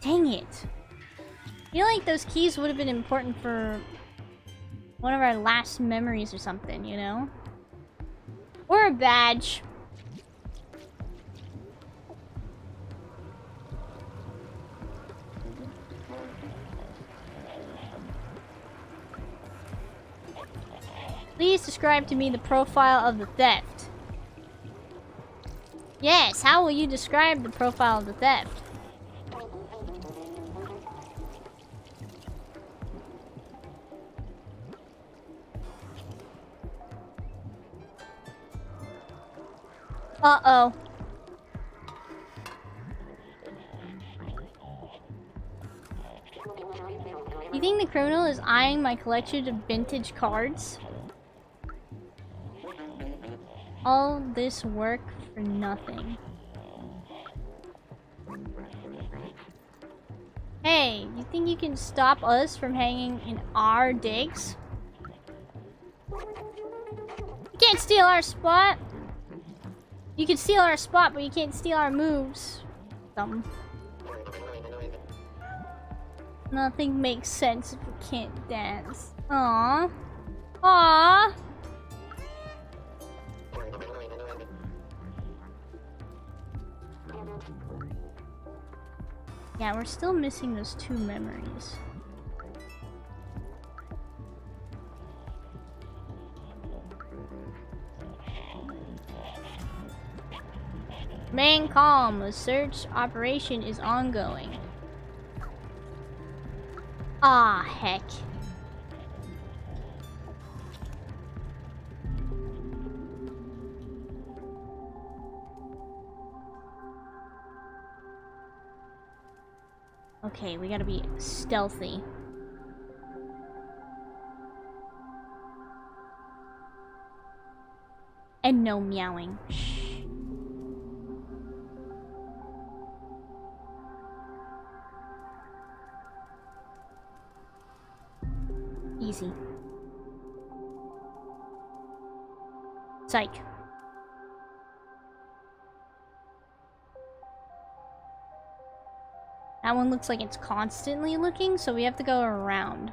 Dang it. I feel like those keys would have been important for one of our last memories or something, you know? Or a badge. Please describe to me the profile of the theft. Yes, how will you describe the profile of the theft? Uh-oh. You think the criminal is eyeing my collection of vintage cards? All this work for nothing. Hey, you think you can stop us from hanging in our digs? You can't steal our spot! You can steal our spot, but you can't steal our moves. Dumb. Nothing makes sense if we can't dance. Aww. Aww. Yeah, we're still missing those 2 memories. Remain calm. The search operation is ongoing. Ah, heck. Okay, we gotta be stealthy. And no meowing. Shh. Easy. Psych. That one looks like it's constantly looking, so we have to go around.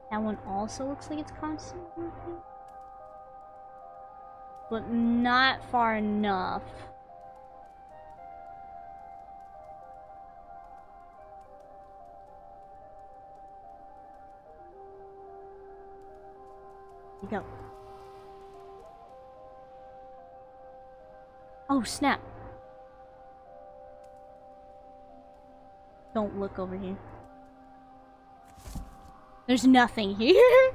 That one also looks like it's constantly looking. But not far enough. Go. Oh, snap. Don't look over here. There's nothing here.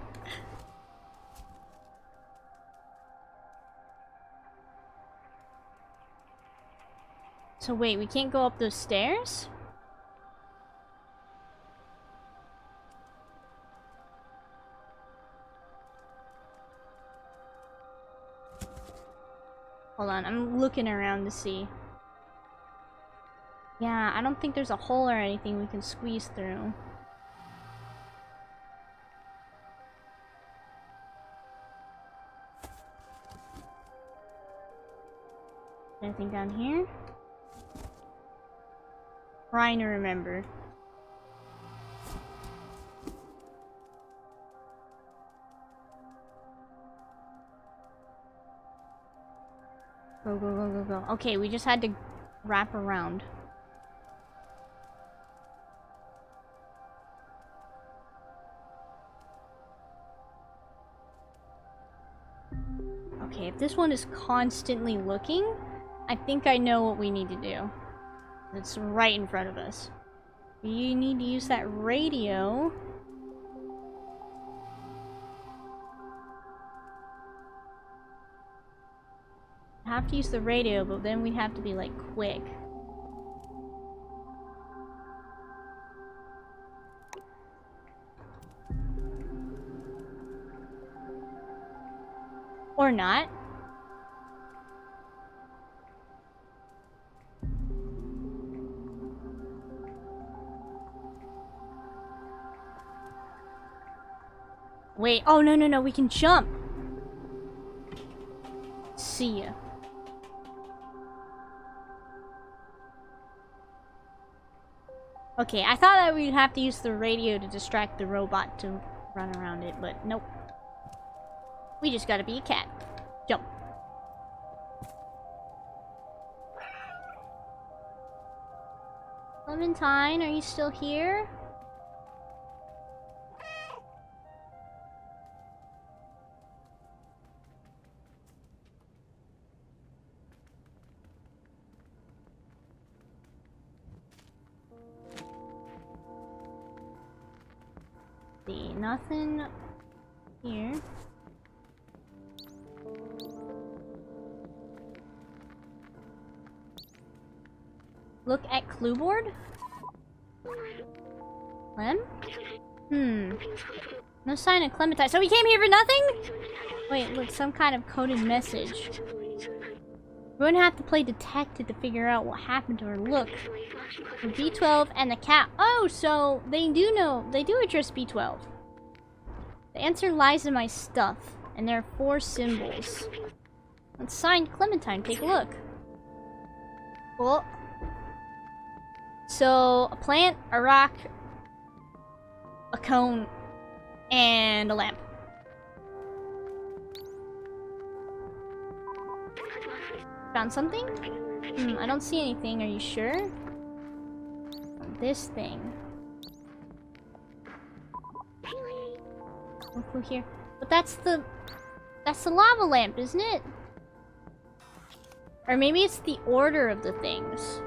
So wait, we can't go up those stairs? Hold on, I'm looking around to see. Yeah, I don't think there's a hole or anything we can squeeze through. Anything down here? Trying to remember. Go, go, go, go, go. Okay, we just had to wrap around. Okay, if this one is constantly looking, I think I know what we need to do. It's right in front of us. You need to use that radio. have to use the radio, but then we'd have to be, like, quick. Or not. Wait, oh no, no, no, we can jump! See ya. Okay, I thought that we'd have to use the radio to distract the robot to run around it, but nope. We just gotta be a cat. Jump. Clementine, are you still here? See, nothing here. Look at clue board? Clem? No sign of Clementine. So we came here for nothing? Wait, look, some kind of coded message. We're gonna have to play detective to figure out what happened to her. Look, the B12 and the cat. Oh, so they do know. They do address B12. The answer lies in my stuff, and there are 4 symbols. It's signed Clementine. Take a look. Cool. So, a plant, a rock, a cone, and a lamp. Found something? I don't see anything. Are you sure? This thing. No clue here. But that's the lava lamp, isn't it? Or maybe it's the order of the things.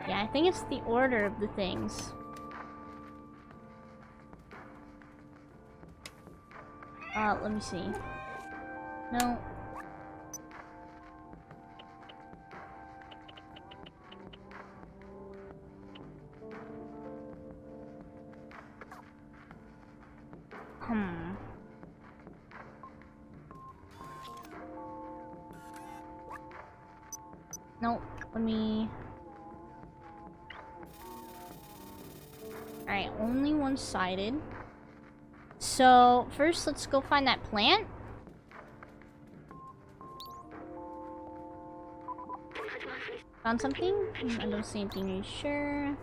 Yeah, I think it's the order of the things. Let me see. No. Nope. Let me... Alright, only one-sided. So, first let's go find that plant. Found something? I don't see anything. Are you sure?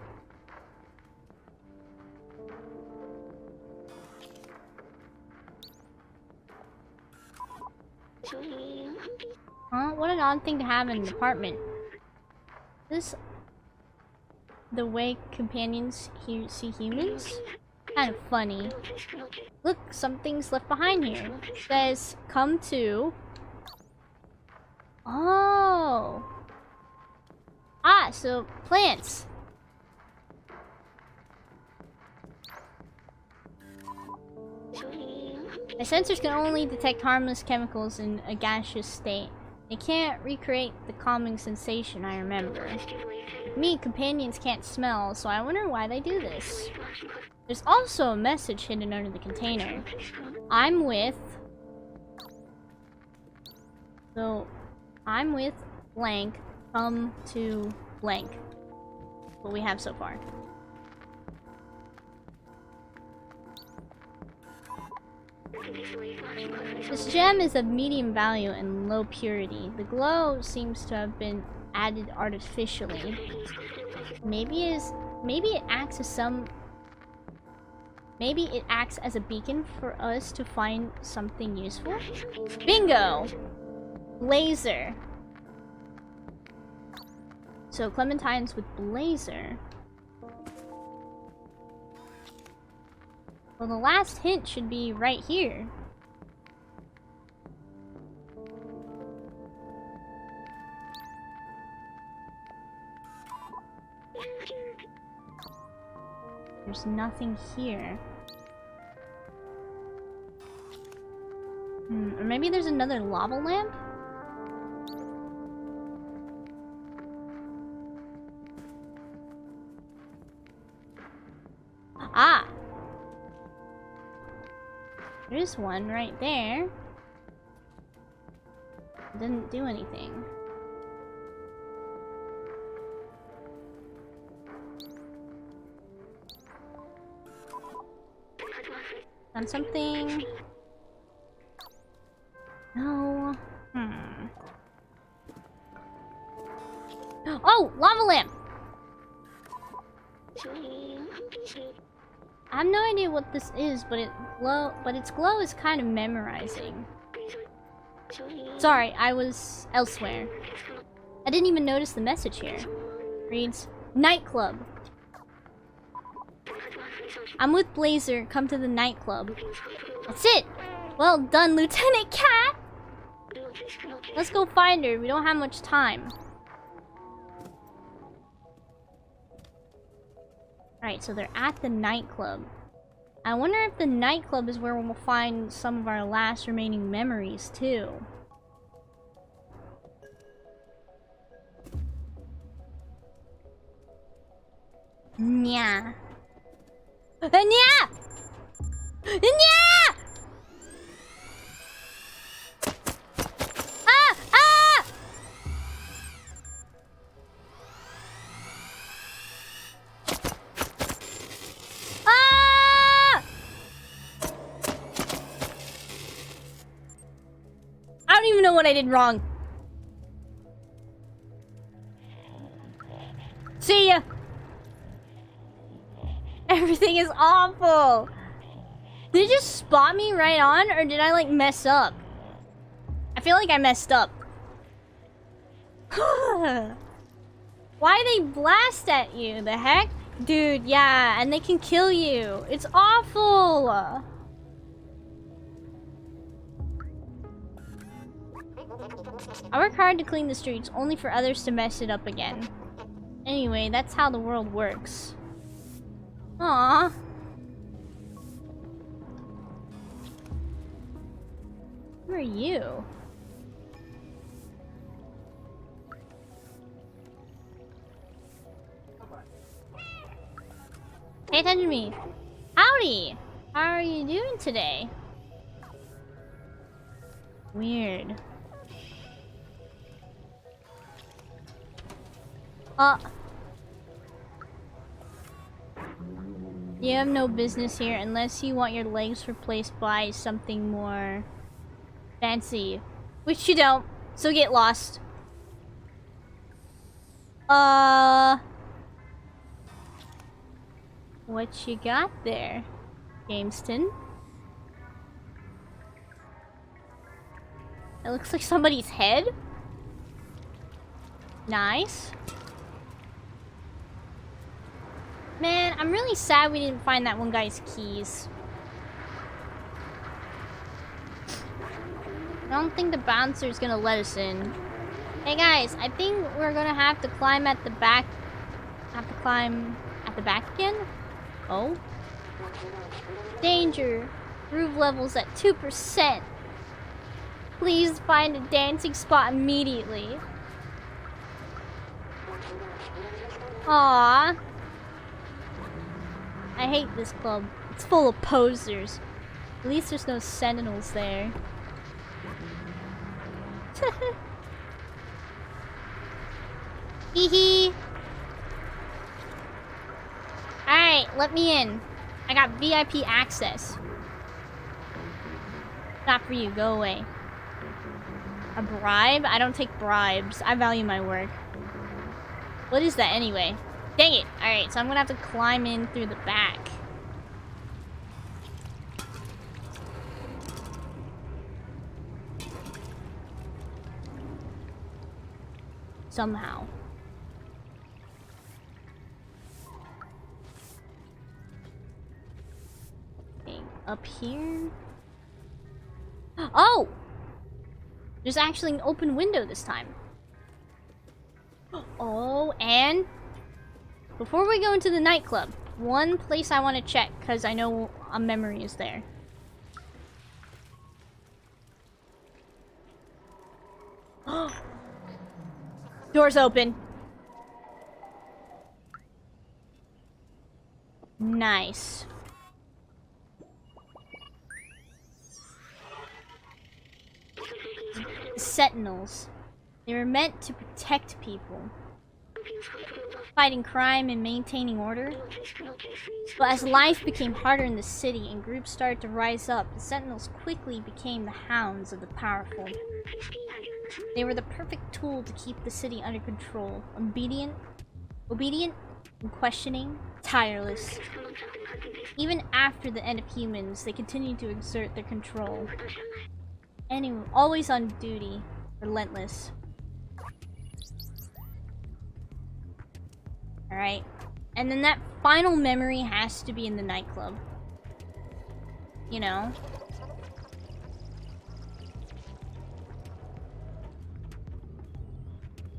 Huh? What an odd thing to have in an apartment. This the way companions see humans? Kind of funny. Look, something's left behind here. It says, come to... Oh! Ah, so plants. The sensors can only detect harmless chemicals in a gaseous state. They can't recreate the calming sensation I remember. Me, companions can't smell, so I wonder why they do this. There's also a message hidden under the container. I'm with... So, I'm with blank, come to blank. What we have so far. This gem is of medium value and low purity. The glow seems to have been added artificially. Maybe it acts as some... Maybe it acts as a beacon for us to find something useful? Bingo! Blazer. So Clementine's with Blazer. Well, the last hint should be right here. There's nothing here. Or maybe there's another lava lamp? Ah! There's one right there. Didn't do anything. Done something. No. Oh! Lava lamp! I have no idea what this is, but its glow is kind of memorizing. Sorry, I was elsewhere. I didn't even notice the message here. Reads, nightclub. I'm with Blazer, come to the nightclub. That's it! Well done, Lieutenant Cat! Let's go find her, we don't have much time. Alright, so they're at the nightclub. I wonder if the nightclub is where we'll find some of our last remaining memories, too. Nya. Nya! Nya! Ah! Ah! Ah! I don't even know what I did wrong. See ya! Everything is awful! Did it just spot me right on, or did I, like, mess up? I feel like I messed up. Why they blast at you? The heck? Dude, yeah, and they can kill you. It's awful! I work hard to clean the streets, only for others to mess it up again. Anyway, that's how the world works. Aww. Who are you? Pay attention to me. Howdy! How are you doing today? Weird. You have no business here unless you want your legs replaced by something more fancy. Which you don't, so get lost. What you got there, Jameston? It looks like somebody's head. Nice. Man, I'm really sad we didn't find that one guy's keys. I don't think the bouncer's gonna let us in. Hey guys, I think we're gonna have to climb at the back. Have to climb at the back again? Oh? Danger! Groove levels at 2%. Please find a dancing spot immediately. Aww. I hate this club. It's full of posers. At least there's no sentinels there. Hee hee. Alright, let me in. I got VIP access. Not for you, go away. A bribe? I don't take bribes. I value my work. What is that anyway? Dang it! Alright, so I'm gonna have to climb in through the back. Somehow. Okay, up here. Oh! There's actually an open window this time. Oh, and before we go into the nightclub, one place I want to check, because I know a memory is there. Doors open. Nice. The Sentinels. They were meant to protect people, fighting crime and maintaining order. But as life became harder in the city and groups started to rise up, the Sentinels quickly became the hounds of the powerful. They were the perfect tool to keep the city under control. Obedient, unquestioning, tireless. Even after the end of humans, they continued to exert their control. Anyway, always on duty, relentless. Alright. And then that final memory has to be in the nightclub. You know?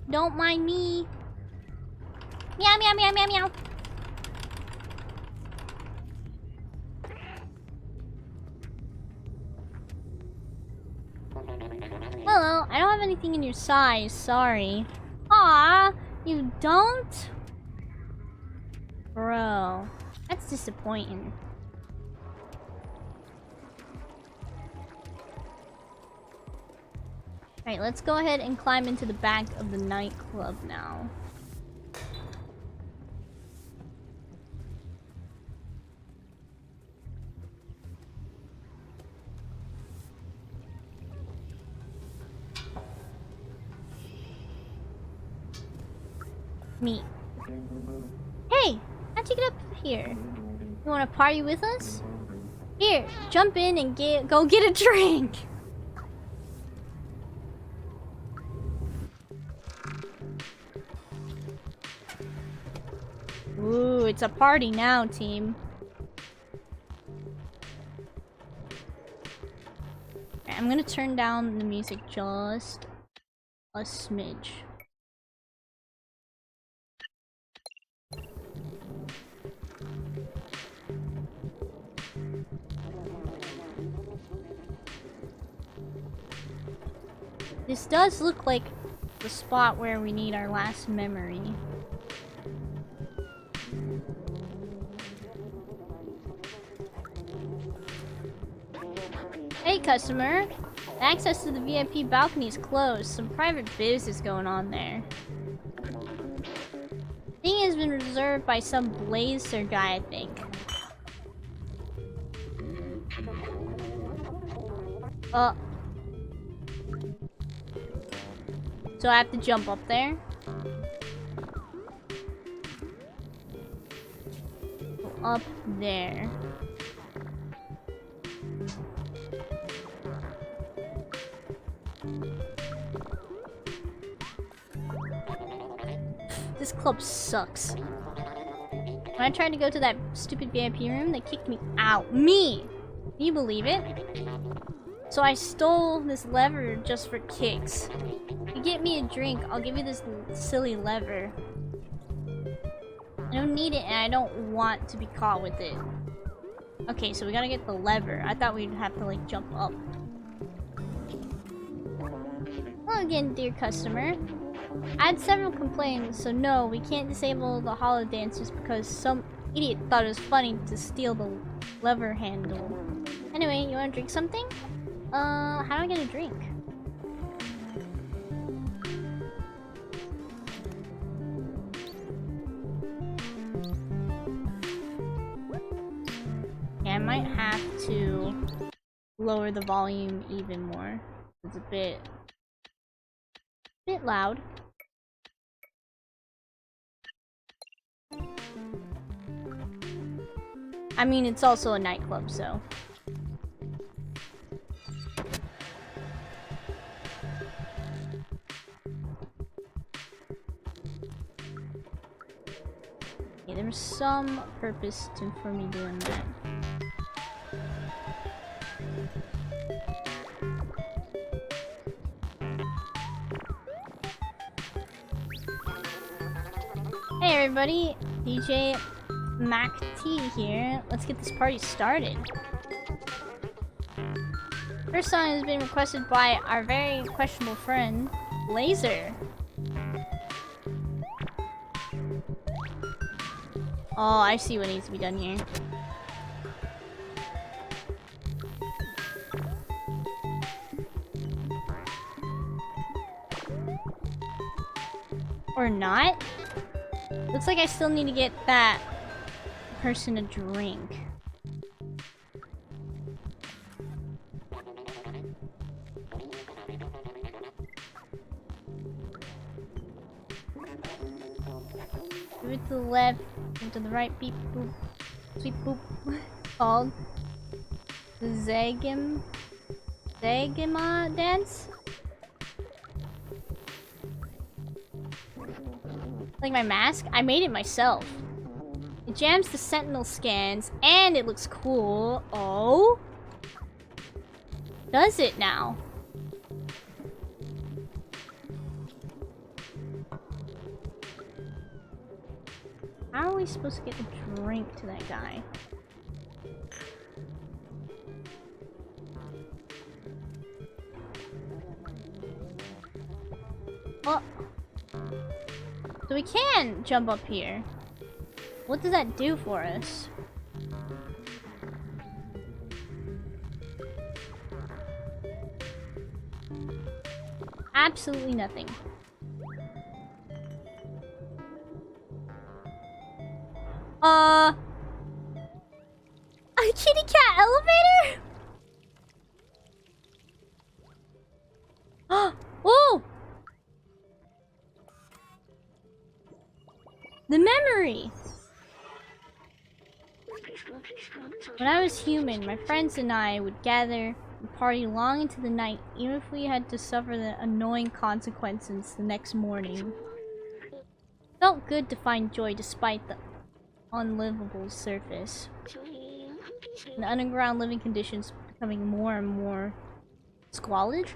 Don't mind me. Meow, meow, meow, meow, meow. Hello, I don't have anything in your size, sorry. Aw, you don't? Bro, that's disappointing. Alright, let's go ahead and climb into the back of the nightclub now. Me. Hey! How'd you get up here? You wanna party with us? Here, jump in and go get a drink! Ooh, it's a party now, team. Okay, I'm gonna turn down the music just a smidge. This does look like the spot where we need our last memory. Hey customer, access to the VIP balcony is closed. Some private biz is going on there. Thing has been reserved by some blazer guy, I think. So I have to jump up there. Go up there. This club sucks. When I tried to go to that stupid VIP room, they kicked me out. Me! Can you believe it? So I stole this lever just for kicks. You get me a drink, I'll give you this silly lever. I don't need it and I don't want to be caught with it. Okay, so we gotta get the lever. I thought we'd have to like jump up. Well again, dear customer. I had several complaints, so no, we can't disable the holo dancers because some idiot thought it was funny to steal the lever handle. Anyway, you wanna drink something? How do I get a drink? Yeah, I might have to lower the volume even more. It's a bit loud. I mean, it's also a nightclub, so. Yeah, there's some purpose for me doing that. Hey everybody, DJ Mac Tea here. Let's get this party started. First song has been requested by our very questionable friend, Laser. Oh, I see what needs to be done here. Or not? Looks like I still need to get that person a drink. Move it to the left, move to the right, beep boop, sweep boop. Called the Zagima dance? Like my mask? I made it myself. It jams the sentinel scans and it looks cool. Oh? Does it now? How are we supposed to get the drink to that guy? Oh. So we can jump up here. What does that do for us? Absolutely nothing. A kitty cat elevator? Oh! The memory! When I was human, my friends and I would gather and party long into the night, even if we had to suffer the annoying consequences the next morning. It felt good to find joy despite the unlivable surface. And the underground living conditions becoming more and more squalid.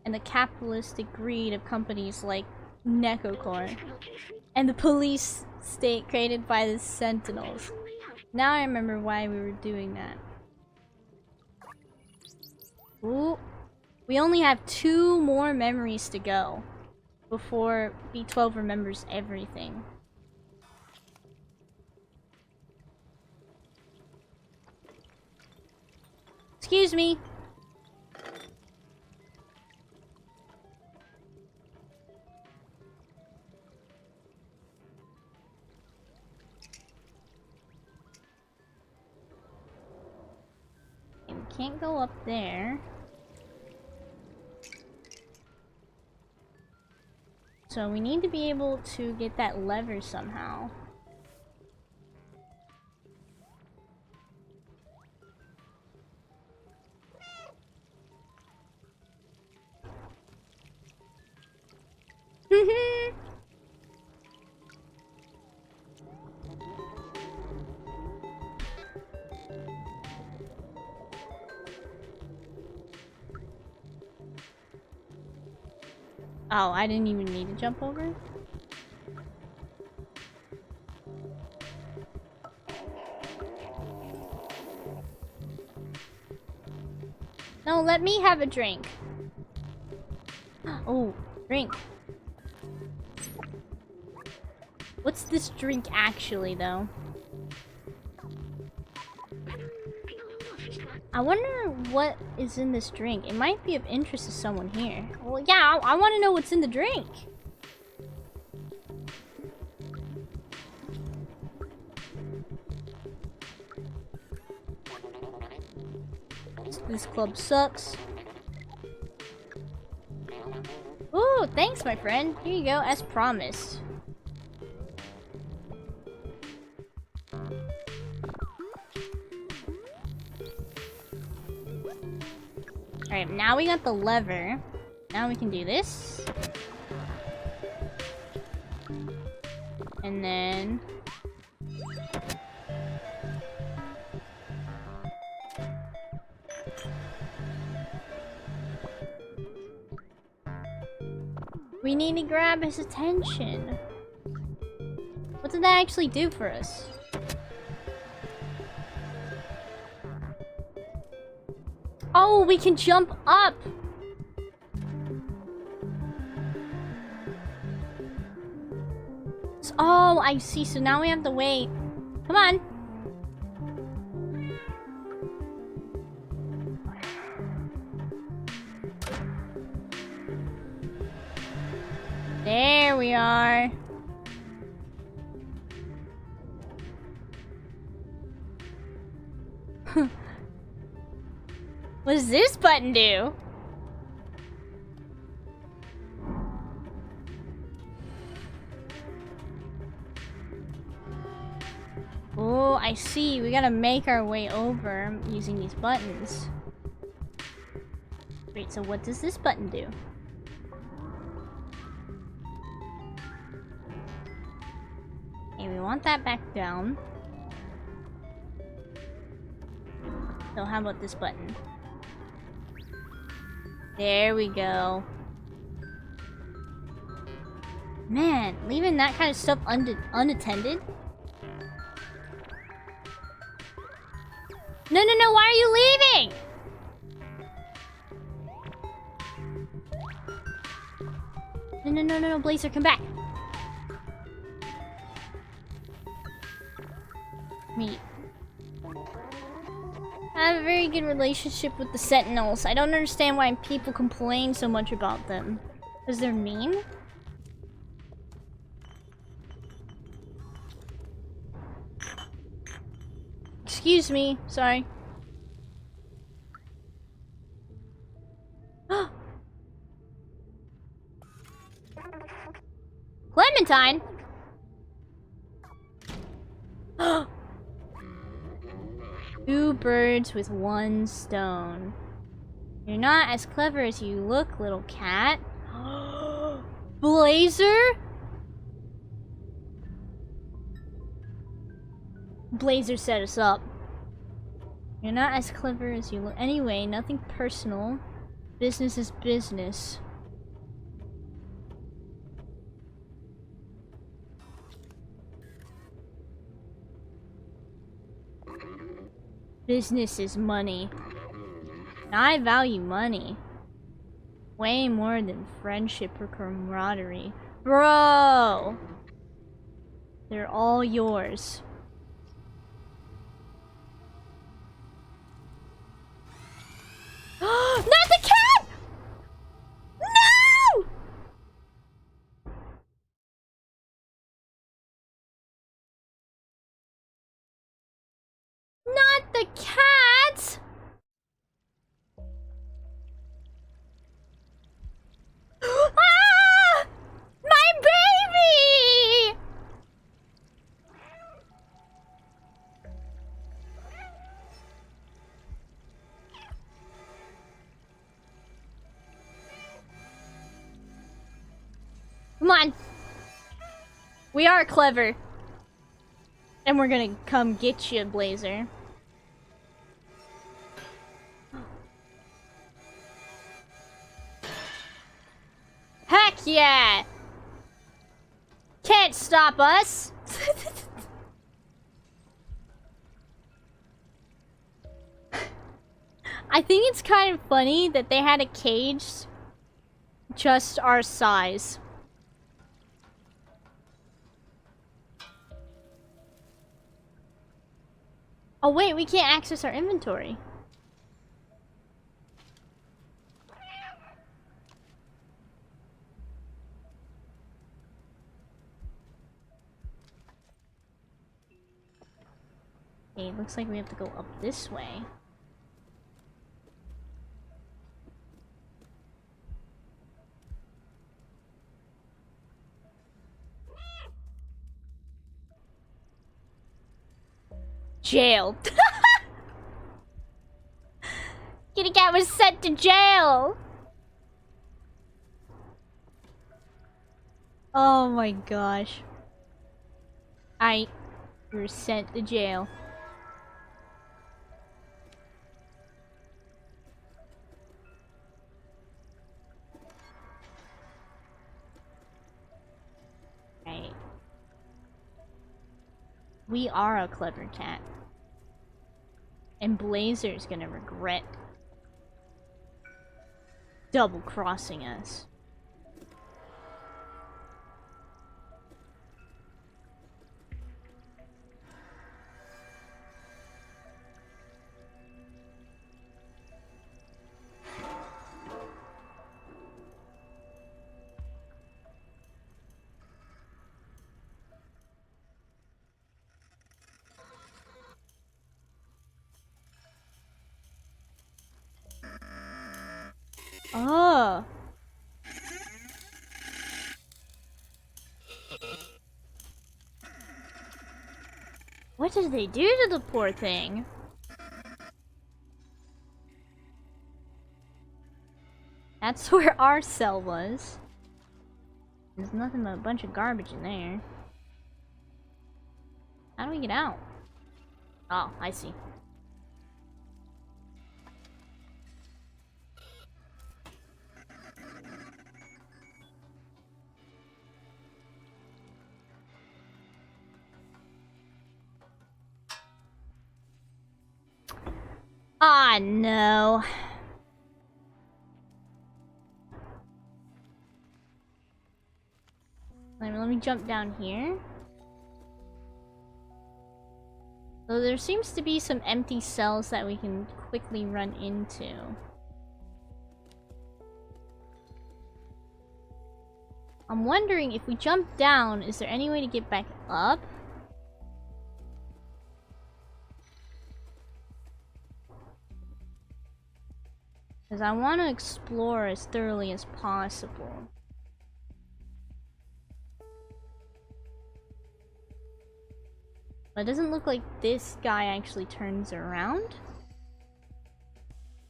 And the capitalistic greed of companies like Necocore. And the police state created by the Sentinels. Now I remember why we were doing that. Ooh. We only have 2 more memories to go before B12 remembers everything. Excuse me. We can't go up there. So we need to be able to get that lever somehow. Oh, I didn't even need to jump over? No, let me have a drink. Oh, drink. What's this drink actually, though? I wonder what is in this drink. It might be of interest to someone here. Well, yeah, I want to know what's in the drink. This club sucks. Ooh, thanks, my friend. Here you go, as promised. Alright, now we got the lever. Now we can do this. And then... we need to grab his attention. What did that actually do for us? Oh, we can jump up! Oh, I see. So now we have to wait. Come on. There we are. What does this button do? Oh, I see. We gotta make our way over using these buttons. Wait, so what does this button do? Okay, we want that back down. So how about this button? There we go. Man, leaving that kind of stuff unattended? No, no, no, why are you leaving? No, no, no, no, no, Blazer, come back. Me. I have a very good relationship with the Sentinels. I don't understand why people complain so much about them. Because they're mean? Excuse me, sorry. Clementine! Two birds with one stone. You're not as clever as you look, little cat. Blazer? Blazer set us up. You're not as clever as you look. Anyway, nothing personal. Business is business. Business is money. And I value money. Way more than friendship or camaraderie. Bro! They're all yours. Not the cat! No! Not the cat! Ah! My baby! Come on. We are clever. And we're gonna come get you, Blazer. Heck yeah! Can't stop us! I think it's kind of funny that they had a cage just our size. Oh wait, we can't access our inventory. Okay, looks like we have to go up this way. Jail. Kitty Cat was sent to jail. Oh my gosh. You were sent to jail. Right. We are a clever cat. And Blazer's gonna regret double-crossing us. Oh. What did they do to the poor thing? That's where our cell was. There's nothing but a bunch of garbage in there. How do we get out? Oh, I see. Ah, no. Let me jump down here. So there seems to be some empty cells that we can quickly run into. I'm wondering if we jump down, is there any way to get back up? Because I want to explore as thoroughly as possible. But it doesn't look like this guy actually turns around.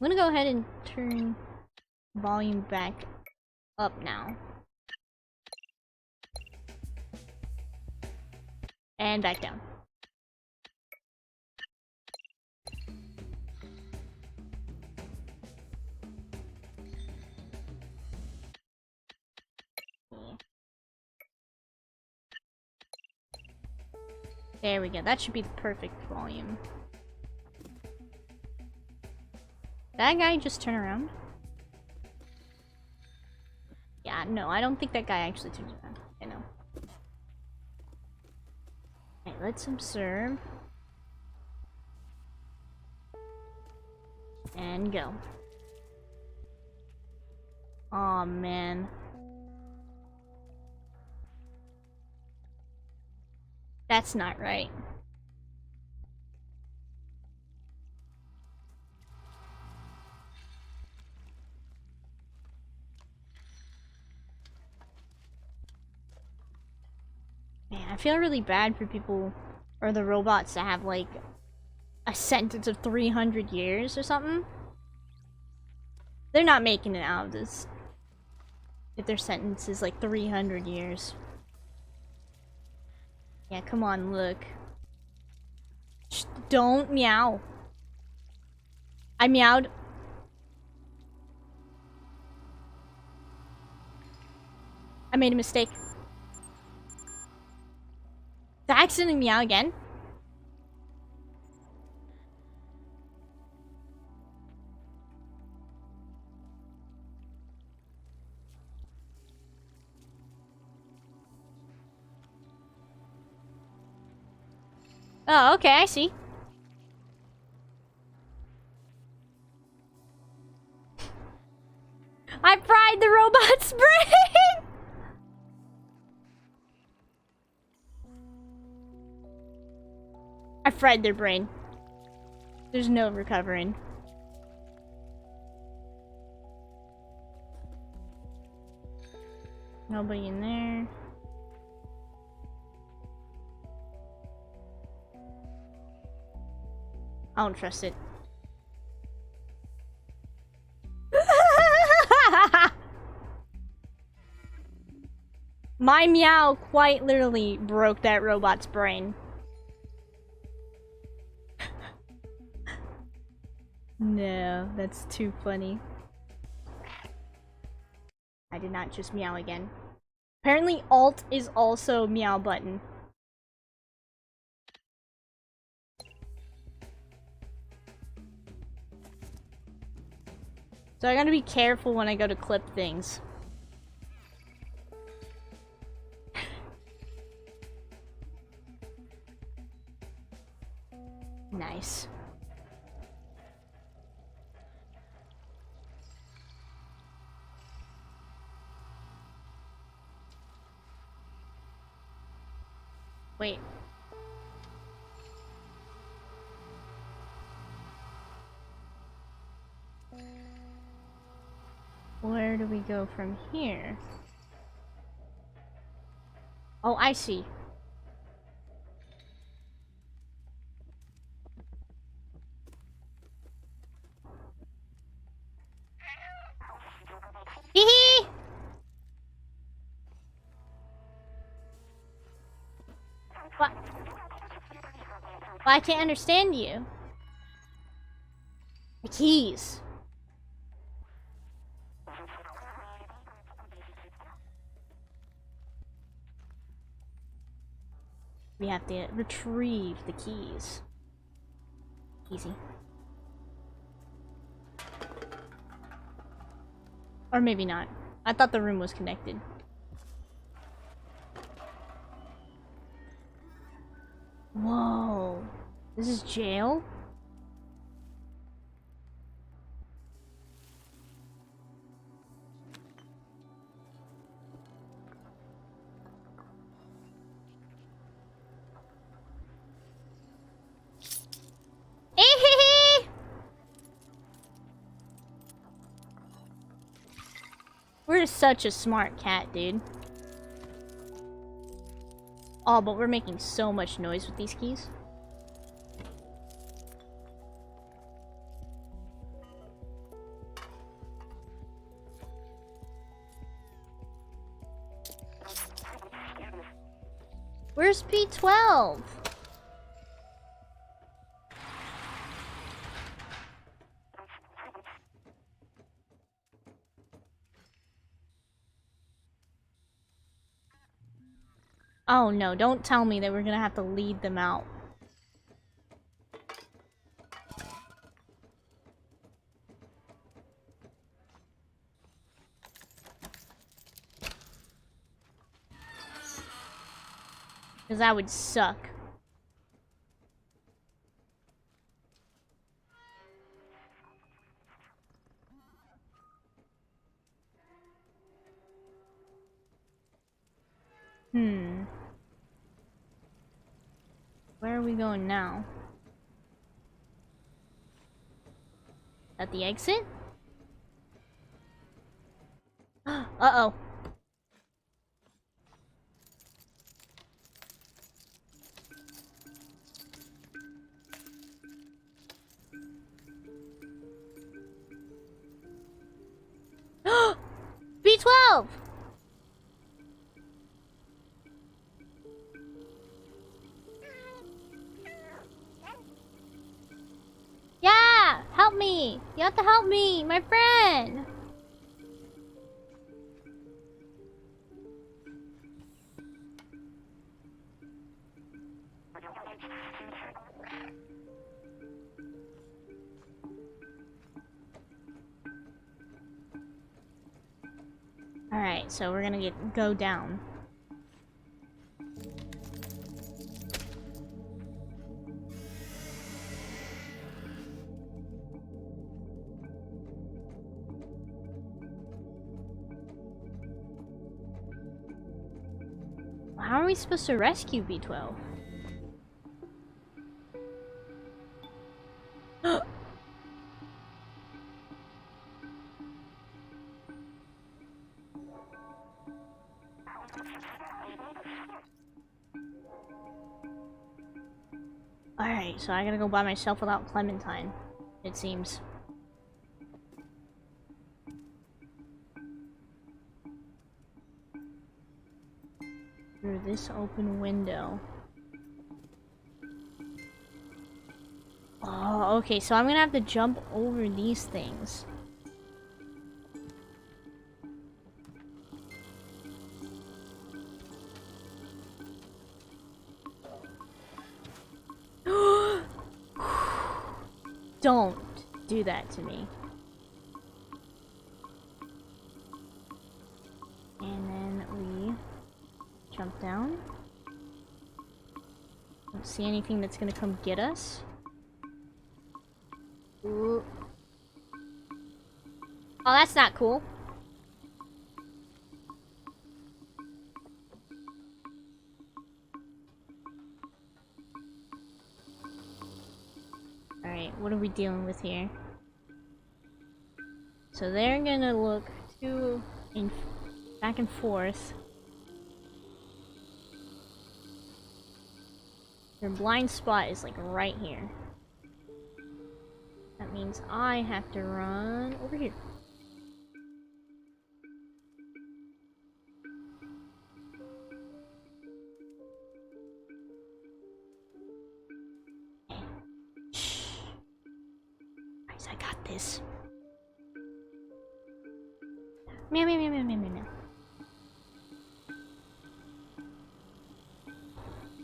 I'm gonna go ahead and turn volume back up now. And back down. There we go. That should be the perfect volume. That guy just turn around? Yeah, no, I don't think that guy actually turns around. I know. Okay, let's observe. And go. Aw, man. That's not right. Man, I feel really bad for people or the robots that have like a sentence of 300 years or something. They're not making it out of this if their sentence is like 300 years. Yeah, come on, look. Shh, don't meow. I meowed. I made a mistake. Did I accidentally meow again? Oh, okay, I see. I fried the robot's brain! I fried their brain. There's no recovering. Nobody in there. I don't trust it. My meow quite literally broke that robot's brain. No, that's too funny. I did not just meow again. Apparently Alt is also meow button. So I gotta be careful when I go to clip things. Nice. Wait. Where do we go from here? Oh, I see. Hee hee! What? Well, I can't understand you. The keys. We have to retrieve the keys. Easy. Or maybe not. I thought the room was connected. Whoa. This is jail? We're such a smart cat, dude. Oh, but we're making so much noise with these keys. Where's B12? Oh no, don't tell me that we're gonna have to lead them out. Because that would suck. Where are we going now? At the exit? Uh-oh. B12! Yeah! Help me! You have to help me! My friend! Alright, so we're gonna go down. How are we supposed to rescue B12? Alright, so I gotta go by myself without Clementine, it seems. Through this open window. Oh, okay, so I'm gonna have to jump over these things. Don't do that to me. And then we jump down. Don't see anything that's gonna come get us. Ooh. Oh, that's not cool. Alright, what are we dealing with here? So they're gonna look back and forth. Their blind spot is like right here. That means I have to run over here. Guys, I got this. Meow meow meow meow meow meow meow.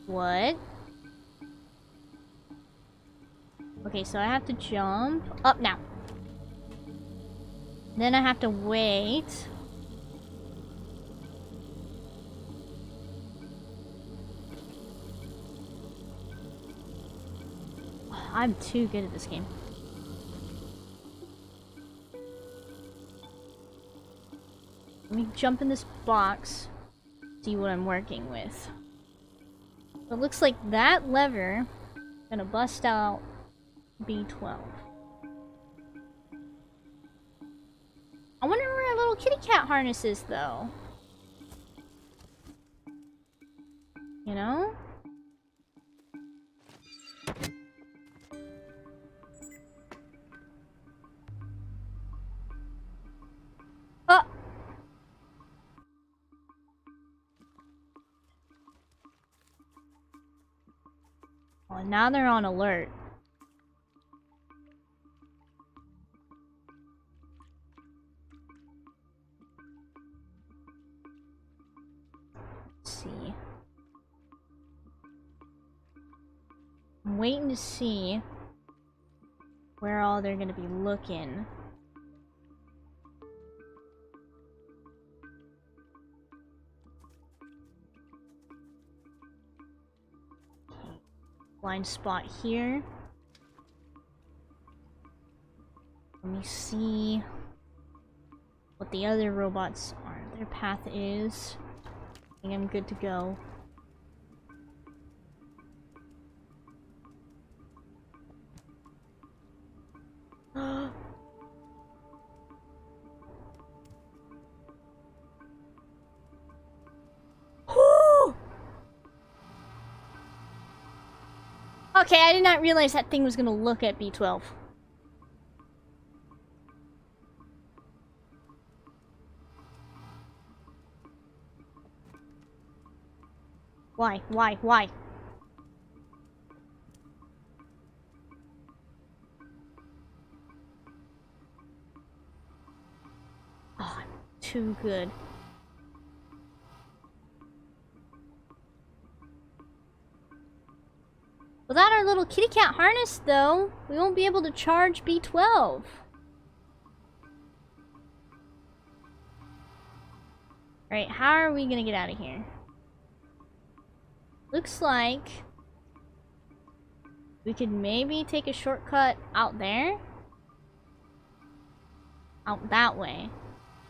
What? Okay, so I have to jump up now. Then I have to wait. I'm too good at this game. Let me jump in this box, see what I'm working with. It looks like that lever is gonna bust out B12. I wonder where our little kitty cat harness is, though. You know? Oh! Well, now they're on alert. Let's see. I'm waiting to see where all they're gonna be looking. Blind spot here. Let me see what the other robots are. Their path is. I think I'm good to go. Okay, I did not realize that thing was gonna look at B12. Why? Why? Why? Oh, I'm too good. Without our little kitty cat harness, though, we won't be able to charge B12. Alright, how are we gonna get out of here? Looks like we could maybe take a shortcut out there. Out that way.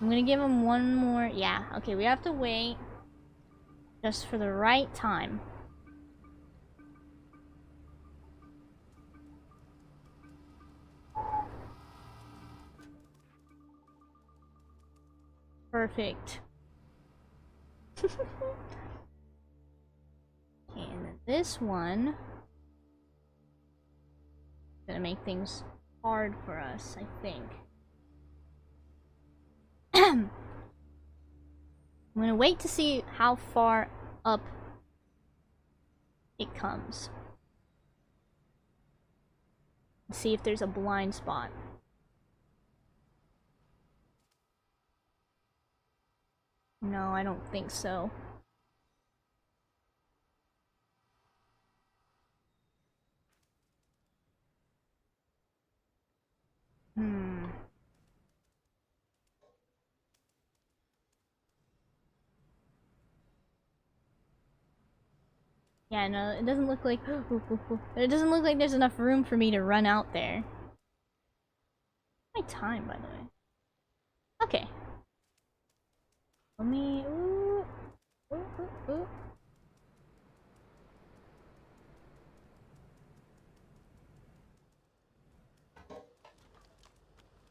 I'm gonna give him one more. Yeah, okay, we have to wait just for the right time. Perfect. Okay, and then this one is gonna make things hard for us, I think. I'm gonna wait to see how far up it comes. See if there's a blind spot. No, I don't think so. Yeah, no, it doesn't look like... It doesn't look like there's enough room for me to run out there. My time, by the way. Okay. Let me... Ooh. Ooh, ooh, ooh.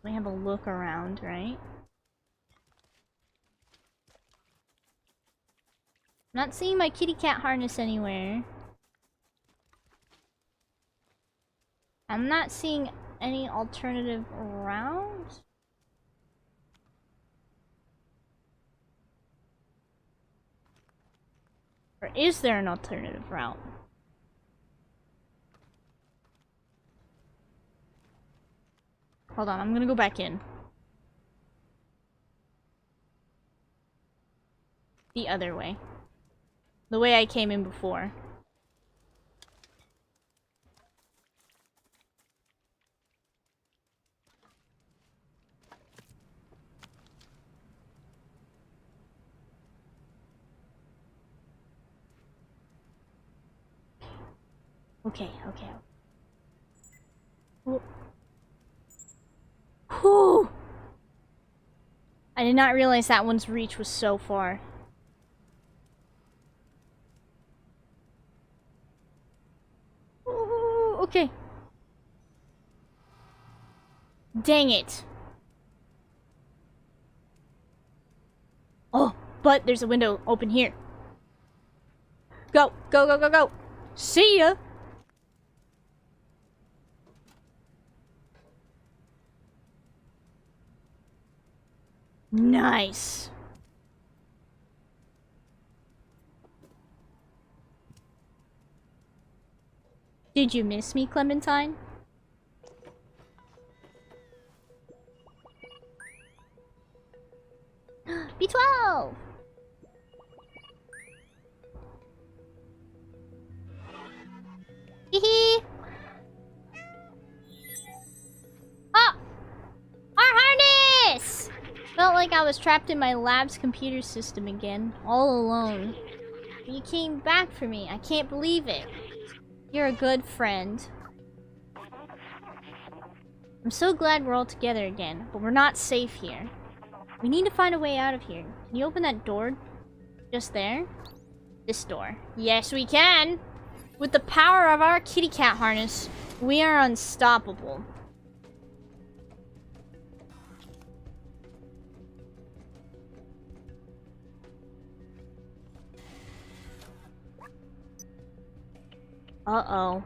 Let me have a look around, right? Not seeing my kitty cat harness anywhere. I'm not seeing any alternative route. Or is there an alternative route? Hold on, I'm gonna go back in. The other way. The way I came in before. Okay, okay. Whew! I did not realize that one's reach was so far. Ooh, okay. Dang it. Oh, but there's a window open here. Go, go, go, go, go. See ya. Nice. Did you miss me, Clementine? B12! Hee. Ah! Our harness! Felt like I was trapped in my lab's computer system again, all alone. You came back for me. I can't believe it. You're a good friend. I'm so glad we're all together again, but we're not safe here. We need to find a way out of here. Can you open that door? Just there? This door. Yes, we can! With the power of our kitty cat harness, we are unstoppable. Uh-oh.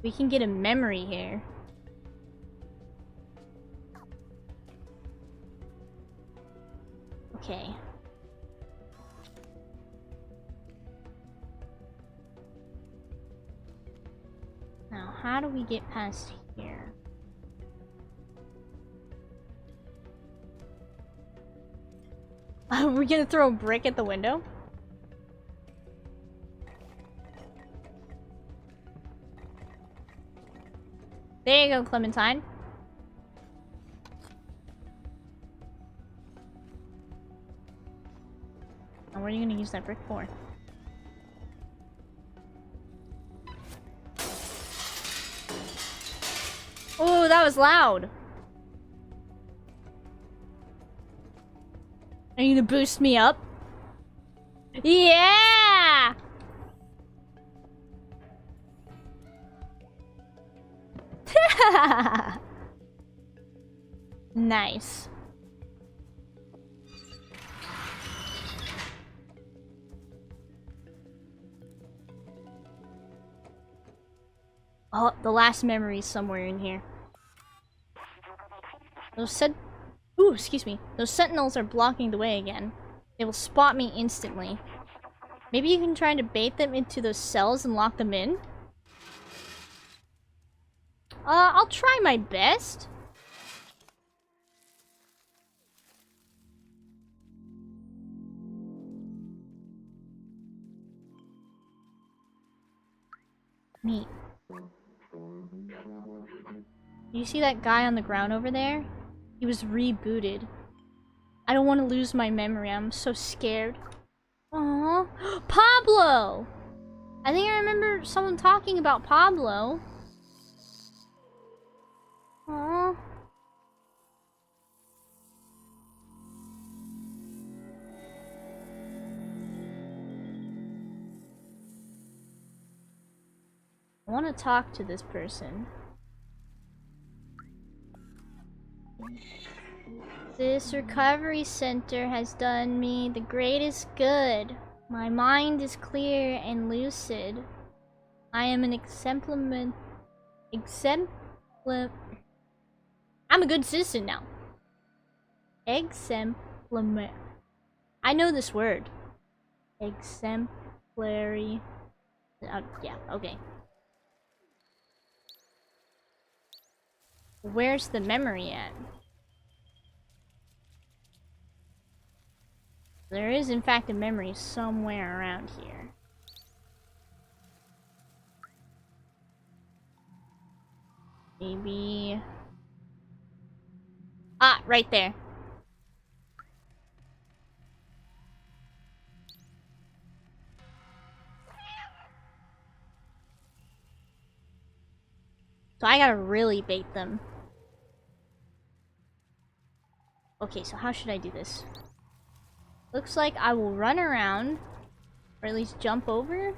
We can get a memory here. Okay. Now, how do we get past here? Are we gonna throw a brick at the window? There you go, Clementine. And what are you gonna use that brick for? Oh, that was loud. Are you gonna boost me up? Yeah! Nice. Oh, the last memory is somewhere in here. Ooh, excuse me. Those sentinels are blocking the way again. They will spot me instantly. Maybe you can try to bait them into those cells and lock them in? I'll try my best. Neat. You see that guy on the ground over there? He was rebooted. I don't want to lose my memory. I'm so scared. Aww. Pablo! I think I remember someone talking about Pablo. Aww. I want to talk to this person. This recovery center has done me the greatest good. My mind is clear and lucid. I am an I'm a good citizen now. Exemplary. I know this word. Exemplary. Yeah, okay. Where's the memory at? There is, in fact, a memory somewhere around here. Maybe... Ah, right there. So I gotta really bait them. Okay, so how should I do this? Looks like I will run around, or at least jump over.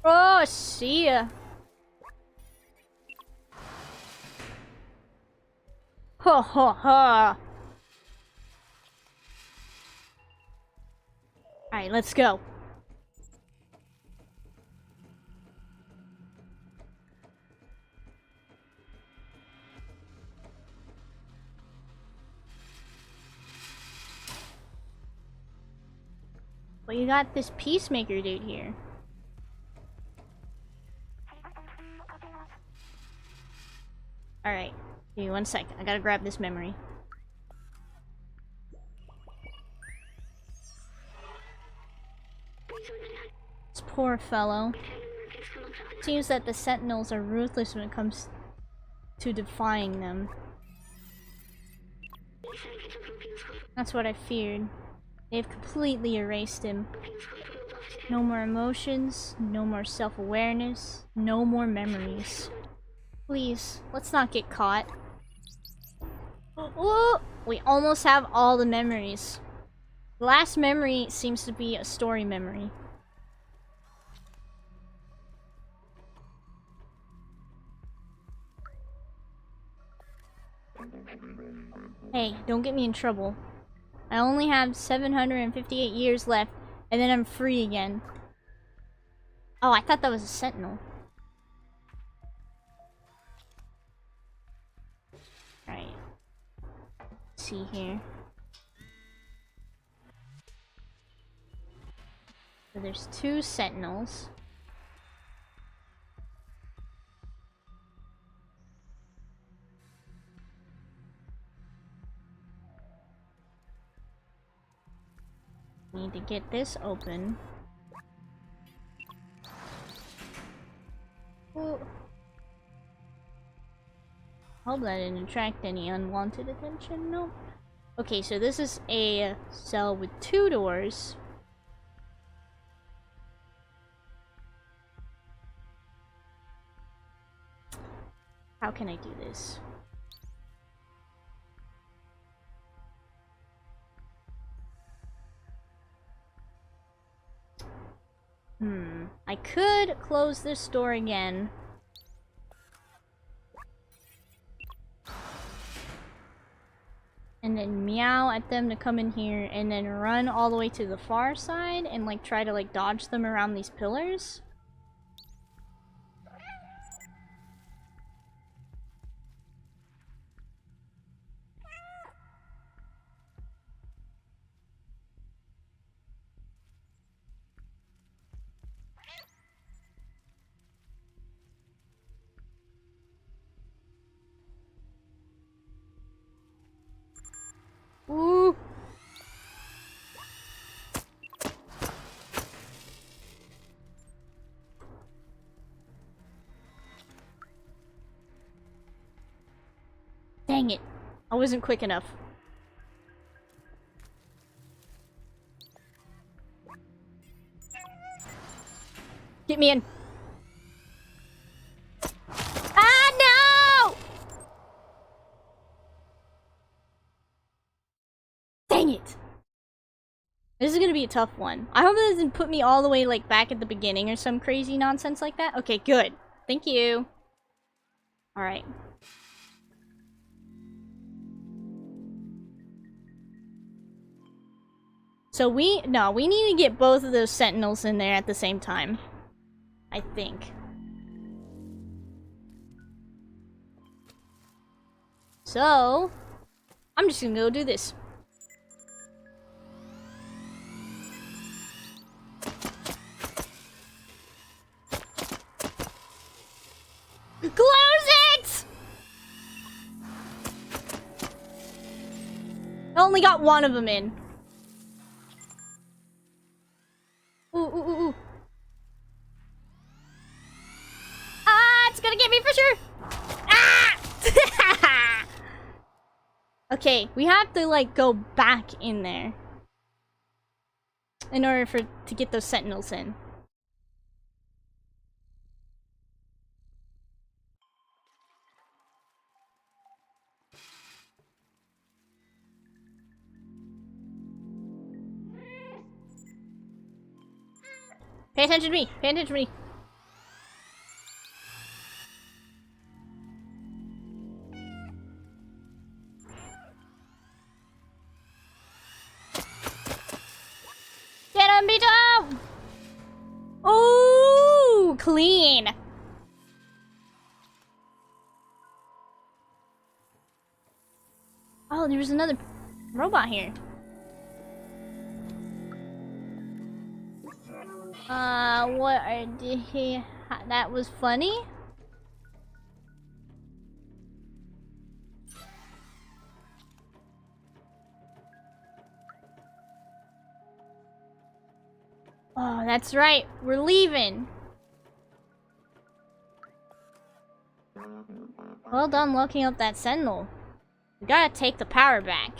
Oh, see ya. Ha ha ha. Alright, let's go. Well, you got this peacemaker dude here. Alright, give me 1 sec. I gotta grab this memory. This poor fellow. Seems that the Sentinels are ruthless when it comes to defying them. That's what I feared. They've completely erased him. No more emotions, no more self-awareness, no more memories. Please, let's not get caught. Oh, we almost have all the memories. The last memory seems to be a story memory. Hey, don't get me in trouble. I only have 758 years left, and then I'm free again. Oh, I thought that was a sentinel. Alright. Let's see here. So there's 2 sentinels. Need to get this open. Ooh. Hope that didn't attract any unwanted attention. Nope. Okay, so this is a cell with 2 doors. How can I do this? I could close this door again. And then meow at them to come in here and then run all the way to the far side and like try to like dodge them around these pillars. Ooh. Dang it. I wasn't quick enough. Get me in. Ah, no! Dang it. This is gonna be a tough one. I hope it doesn't put me all the way, like, back at the beginning or some crazy nonsense like that. Okay, good. Thank you. Alright. So we need to get both of those sentinels in there at the same time. I think. So, I'm just gonna go do this. Close it! I only got one of them in. Ooh, ooh, ooh, ooh. Ah, it's gonna get me for sure. Ah! Okay, we have to, like, go back in there in order to get those sentinels in. Pay attention to me! Pay attention to me! Get him, Midtown! Ooh, clean! Oh, there was another robot here. What did he... That was funny? Oh, that's right. We're leaving. Well done locking up that sentinel. We gotta take the power back.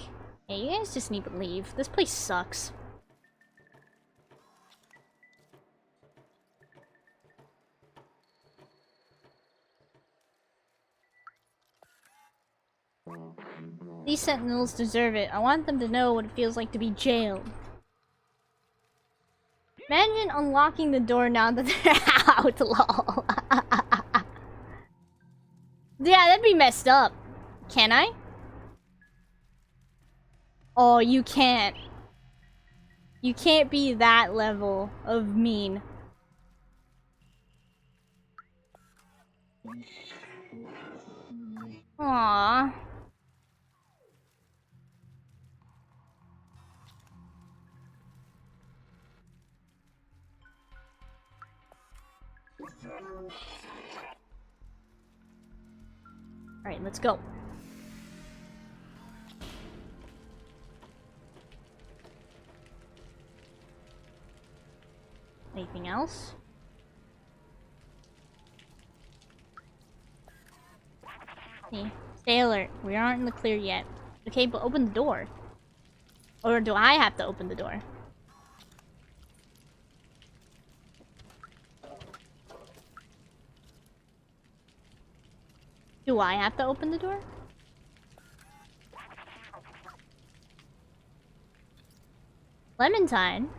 Yeah, you guys just need to leave. This place sucks. These sentinels deserve it. I want them to know what it feels like to be jailed. Imagine unlocking the door now that they're out, lol. Yeah, that'd be messed up. Can I? Oh, you can't. You can't be that level of mean. Aww. Alright, let's go. Anything else? Okay, stay alert. We aren't in the clear yet. Okay, but open the door. Or do I have to open the door? Do I have to open the door? Clementine?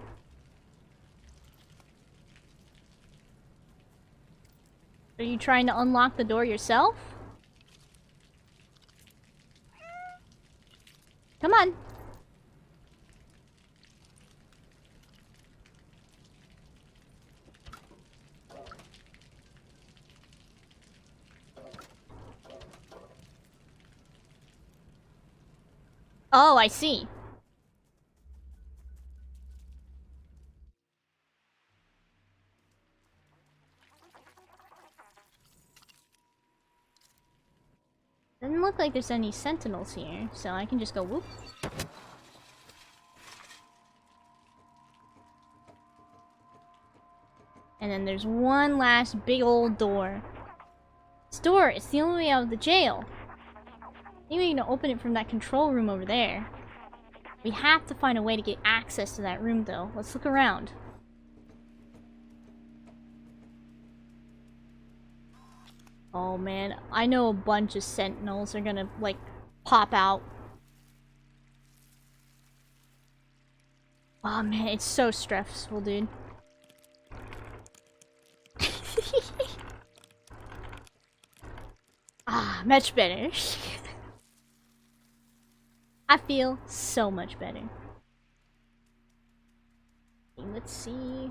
Are you trying to unlock the door yourself? Come on. Oh, I see. Doesn't look like there's any sentinels here, so I can just go whoop. And then there's one last big old door. This door is the only way out of the jail. Maybe we can open it from that control room over there. We have to find a way to get access to that room, though. Let's look around. Oh man, I know a bunch of sentinels are gonna, like, pop out. Oh man, it's so stressful, dude. Ah, much better. I feel so much better. Let's see.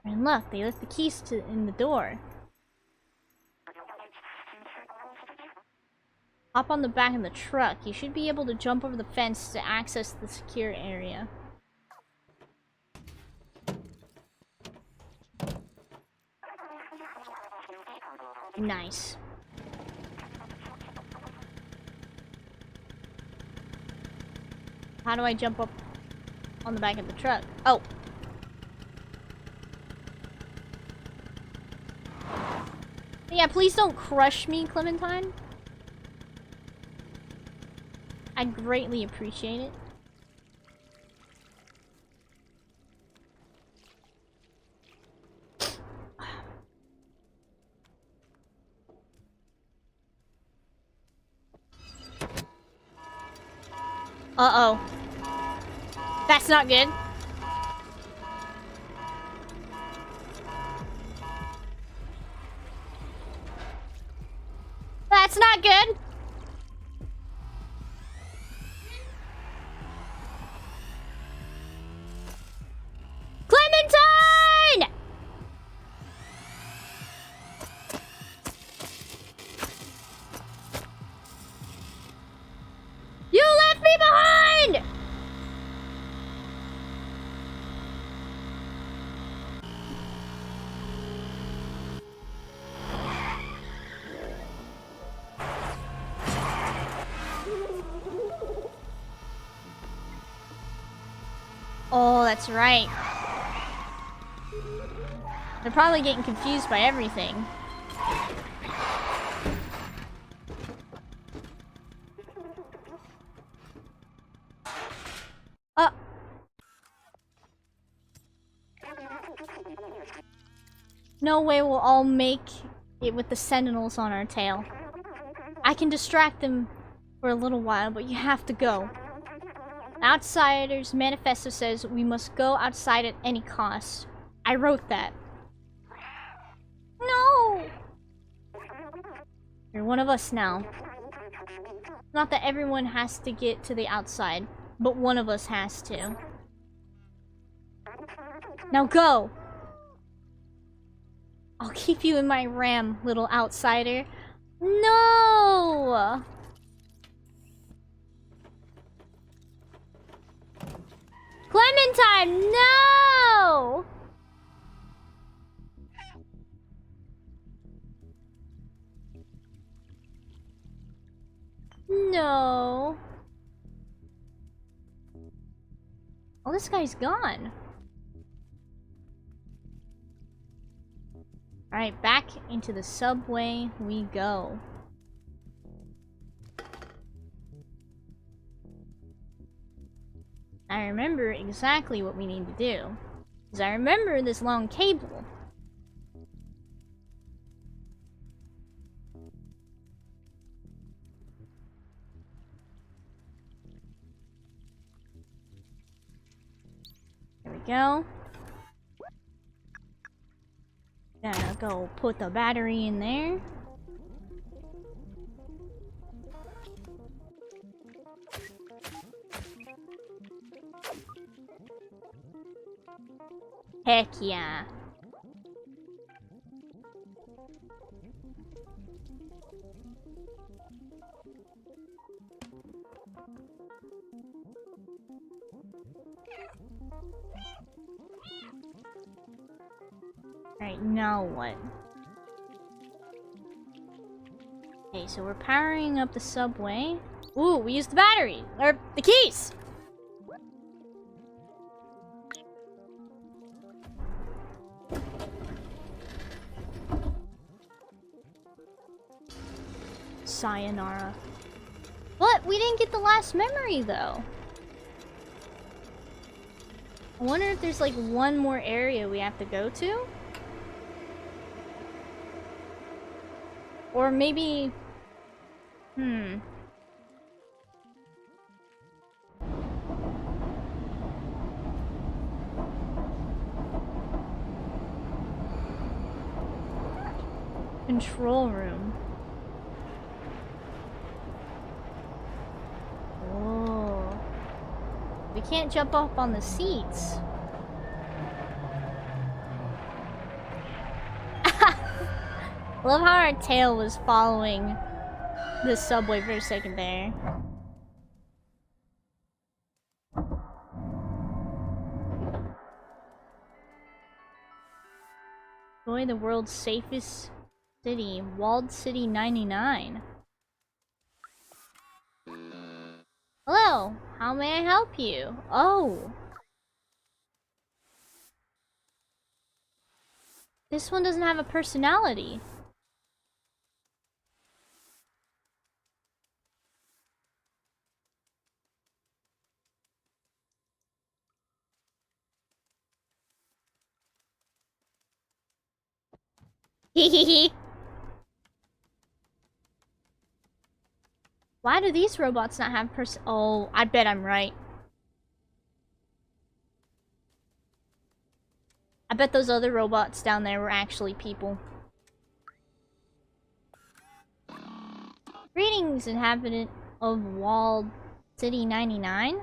And look, they left the keys in the door. Hop on the back of the truck. You should be able to jump over the fence to access the secure area. Nice. How do I jump up on the back of the truck? Oh. Yeah, please don't crush me, Clementine. I'd greatly appreciate it. Uh-oh. That's not good. That's not good. Clementine! You left me behind! Oh, that's right. They're probably getting confused by everything. No way we'll all make it with the sentinels on our tail. I can distract them for a little while, but you have to go. Outsider's manifesto says we must go outside at any cost. I wrote that. No! You're one of us now. Not that everyone has to get to the outside, but one of us has to. Now go! I'll keep you in my ram, little outsider. No! Clementine, no! No. Oh, this guy's gone. Alright, back into the subway we go. I remember exactly what we need to do. Because I remember this long cable. There we go. Gonna go put the battery in there. Heck yeah. Alright, now what? Okay, so we're powering up the subway. Ooh, we used the battery! Or the keys! Sayonara. But we didn't get the last memory though. I wonder if there's like one more area we have to go to? Or maybe... Control room. Oh. We can't jump up on the seats. Love how our tail was following the subway for a second there. Enjoy the world's safest city, Walled City 99. Hello, how may I help you? Oh. This one doesn't have a personality. Hehehe. Why do these robots not have Oh, I bet I'm right. I bet those other robots down there were actually people. Greetings, inhabitant of Walled City 99.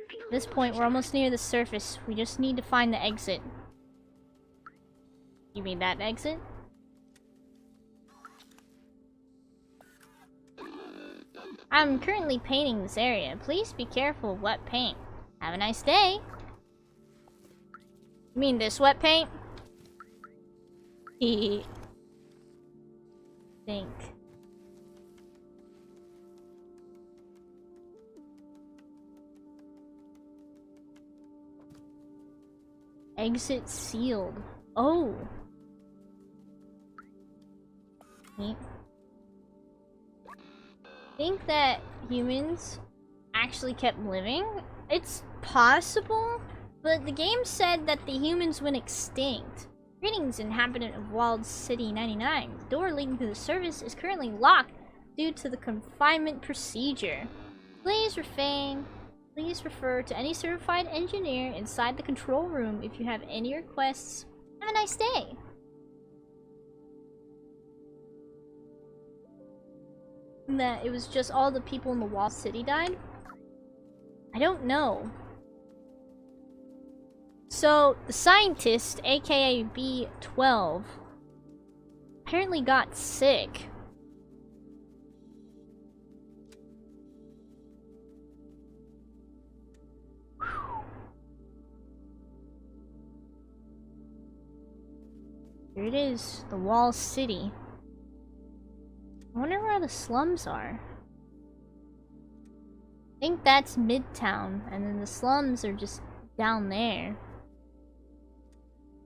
At this point, we're almost near the surface. We just need to find the exit. You mean that exit? I'm currently painting this area. Please be careful of wet paint. Have a nice day. You mean this wet paint? Think. Exit sealed. Oh. Neat. Think that humans actually kept living? It's possible, but the game said that the humans went extinct. Greetings, inhabitant of Walled City 99. The door leading to the surface is currently locked due to the confinement procedure. Please refer to any certified engineer inside the control room if you have any requests. Have a nice day. That it was just all the people in the Walled City died? I don't know. So, the scientist, aka B12, apparently got sick. Here it is, the Wall City. I wonder where the slums are. I think that's Midtown, and then the slums are just down there.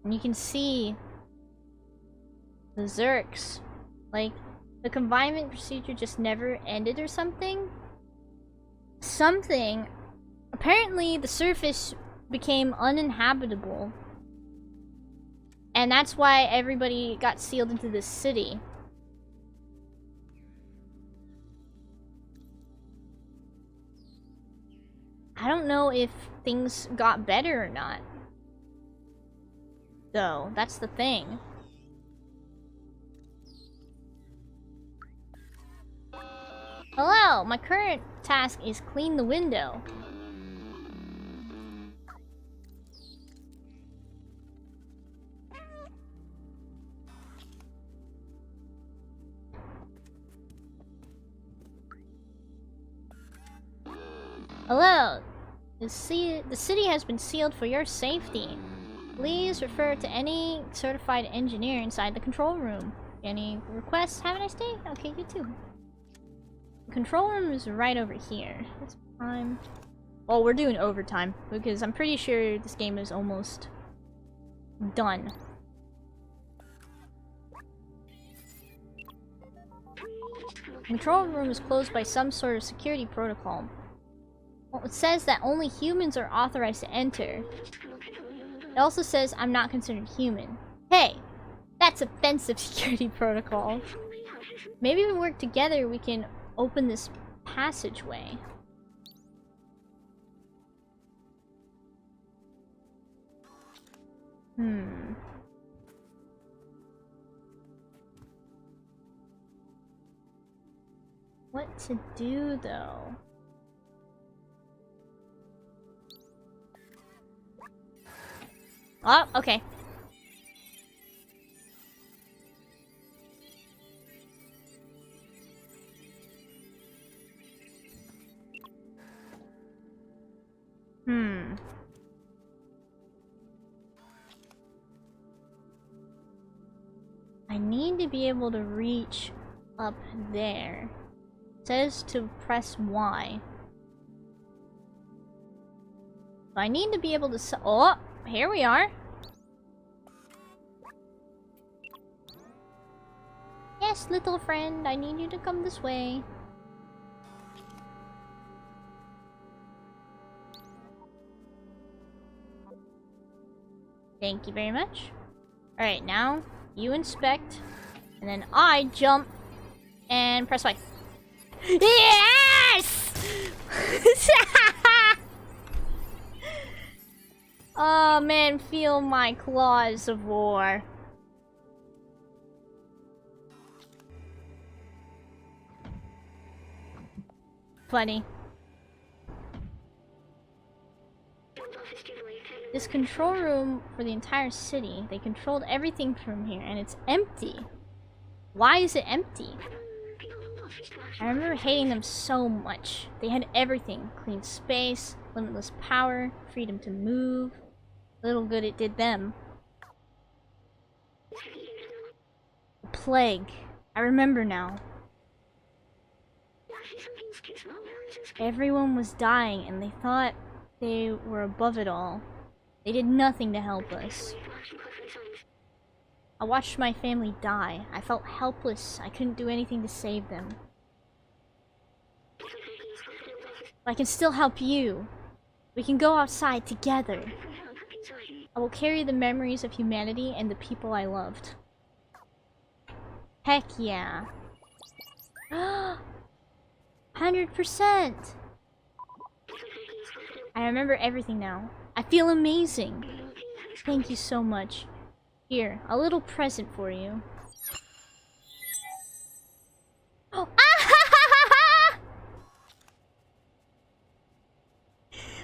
And you can see the Zerks. Like, the confinement procedure just never ended or something? Apparently, the surface became uninhabitable. And that's why everybody got sealed into this city. I don't know if things got better or not. Though, that's the thing. Hello, my current task is clean the window. Hello. The city has been sealed for your safety. Please refer to any certified engineer inside the control room. Any requests? Have a nice day. Okay, you too. The control room is right over here. It's time. Well, we're doing overtime because I'm pretty sure this game is almost Done. The control room is closed by some sort of security protocol. Well, it says that only humans are authorized to enter. It also says I'm not considered human. Hey! That's offensive security protocol. Maybe if we work together, we can open this passageway. What to do, though? Oh, okay. I need to be able to reach up there. It says to press Y. So I need to be able to oh, here we are. Yes, little friend, I need you to come this way. Thank you very much. Alright, now you inspect, and then I jump and press Y. Yes! Oh man, feel my claws of war. Funny. This control room for the entire city, they controlled everything from here, and it's empty. Why is it empty? I remember hating them so much. They had everything. Clean space, limitless power, freedom to move. Little good it did them. The plague. I remember now. Everyone was dying, and they thought they were above it all. They did nothing to help us. I watched my family die. I felt helpless. I couldn't do anything to save them. But I can still help you. We can go outside together. I will carry the memories of humanity and the people I loved. Heck yeah. 100%! I remember everything now. I feel amazing. Thank you so much. Here, a little present for you. Oh,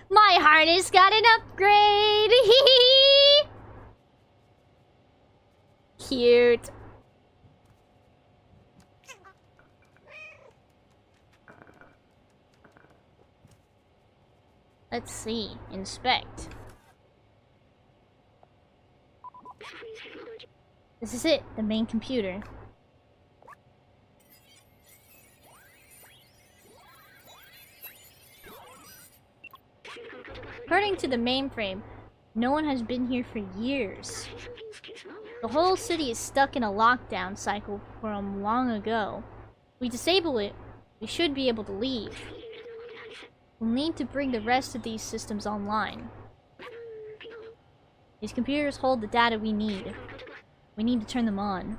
my harness got an upgrade! Cute. Let's see. Inspect. This is it, the main computer. According to the mainframe, no one has been here for years. The whole city is stuck in a lockdown cycle from long ago. If we disable it, we should be able to leave. We'll need to bring the rest of these systems online. These computers hold the data we need. We need to turn them on.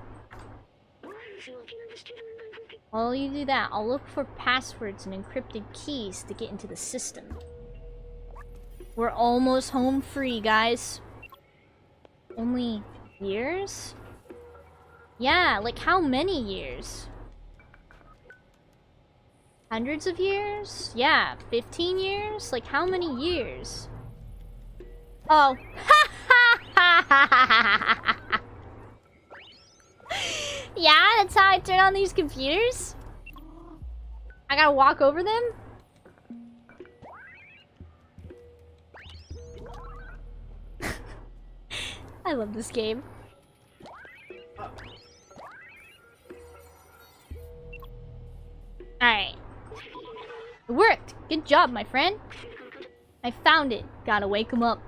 While you do that, I'll look for passwords and encrypted keys to get into the system. We're almost home free, guys. Only years? Yeah, like how many years? Hundreds of years? Yeah, 15 years? Like how many years? Oh. Yeah, that's how I turn on these computers? I gotta walk over them? I love this game. Alright. It worked! Good job, my friend. I found it. Gotta wake him up.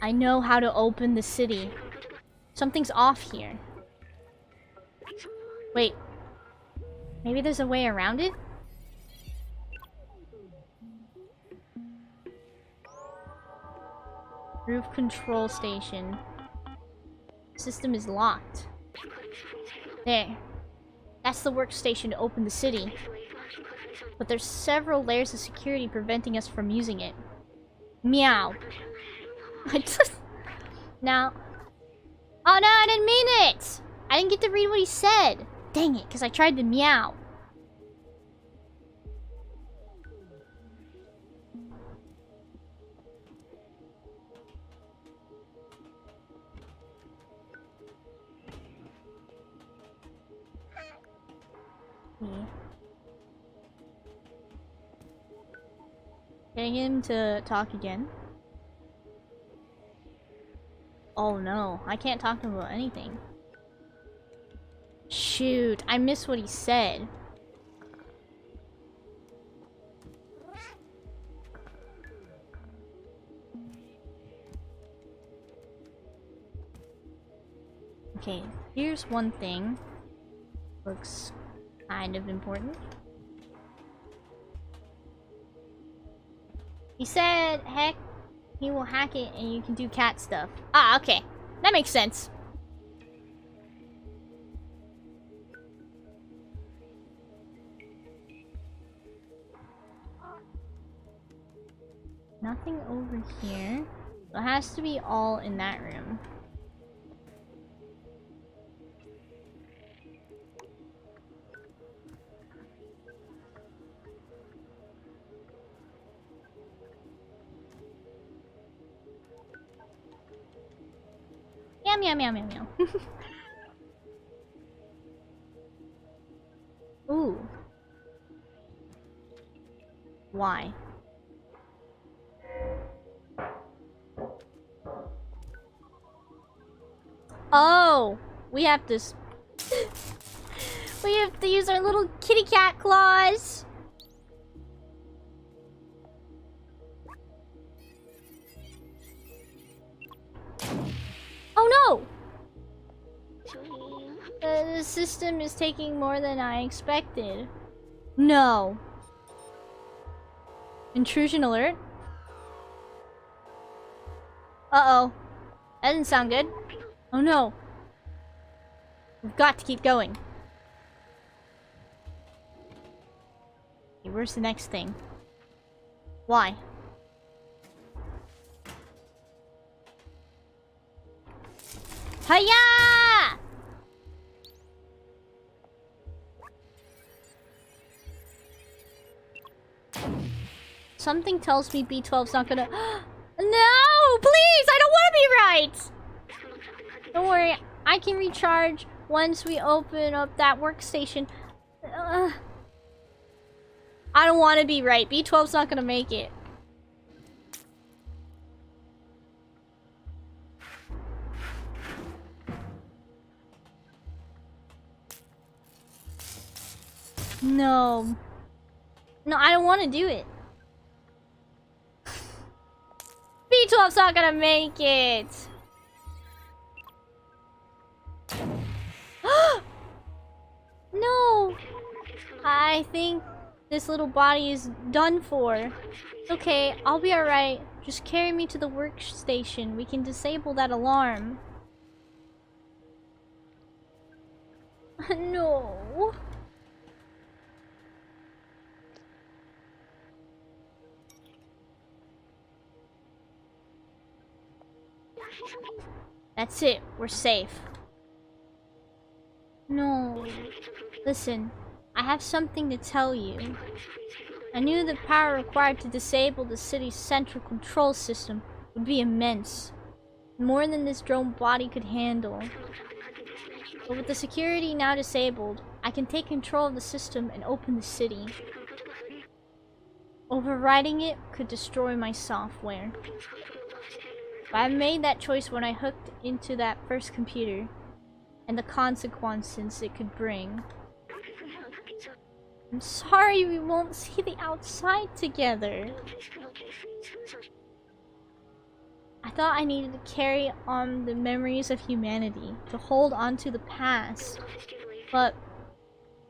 I know how to open the city. Something's off here. Wait. Maybe there's a way around it? Roof control station. System is locked. There. That's the workstation to open the city. But there's several layers of security preventing us from using it. Meow. Now... Oh no, I didn't mean it! I didn't get to read what he said. Dang it, because I tried to meow. Getting him to talk again. Oh no, I can't talk to him about anything. Shoot, I missed what he said. Okay, here's one thing. Looks kind of important. He said, heck, he will hack it and you can do cat stuff. Ah, okay. That makes sense. Nothing over here. So it has to be all in that room. Meow, meow, meow, meow, meow. Ooh. Why? Oh! We have to... we have to use our little kitty cat claws! Oh no! The system is taking more than I expected. No. Intrusion alert? Uh-oh. That didn't sound good. Oh no. We've got to keep going. Okay, where's the next thing? Why? Hiya! Something tells me B12's not gonna... No! Please! I don't want to be right! Don't worry. I can recharge once we open up that workstation. I don't want to be right. B12's not gonna make it. No. No, I don't want to do it. B12's not gonna make it. No. I think this little body is done for. Okay, I'll be alright. Just carry me to the workstation. We can disable that alarm. No. That's it. We're safe. No. Listen, I have something to tell you. I knew the power required to disable the city's central control system would be immense. More than this drone body could handle. But with the security now disabled, I can take control of the system and open the city. Overriding it could destroy my software. But I made that choice when I hooked into that first computer, and the consequences it could bring. I'm sorry we won't see the outside together. I thought I needed to carry on the memories of humanity, to hold on to the past. But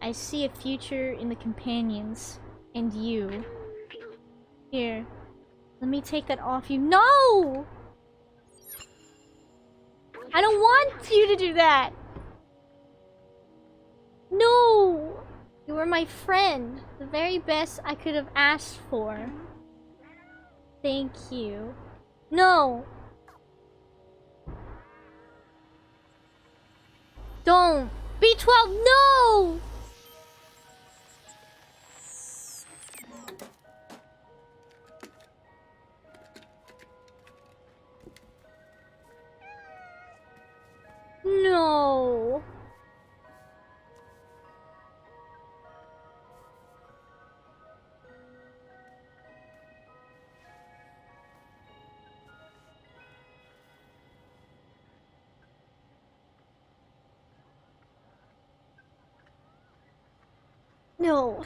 I see a future in the companions, and you. Here, let me take that off you. No! I don't want you to do that! No! You were my friend, the very best I could have asked for. Thank you. No! Don't! B12, no! No! No.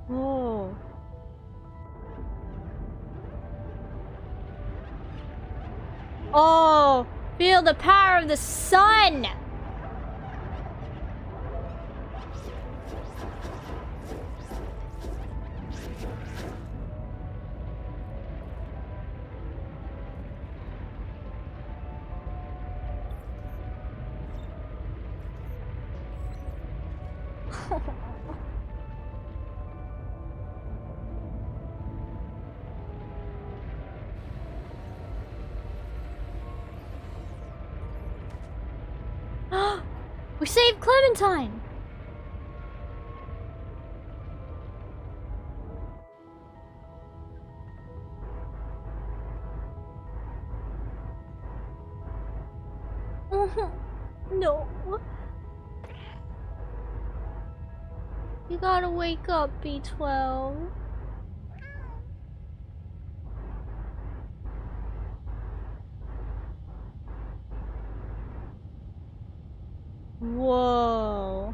Oh. Oh, feel the power of the sun! We saved Clementine! No. You gotta wake up, B12. Whoa.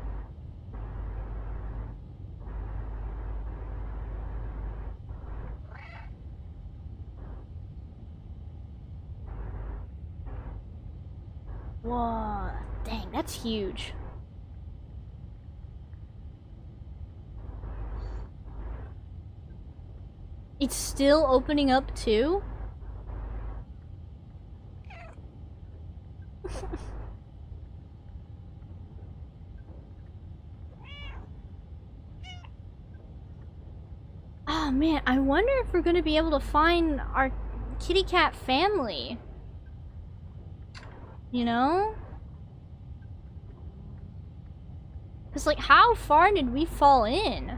Whoa. Dang, that's huge. It's still opening up too? Oh man, I wonder if we're gonna be able to find our kitty cat family. You know? Cause like, how far did we fall in?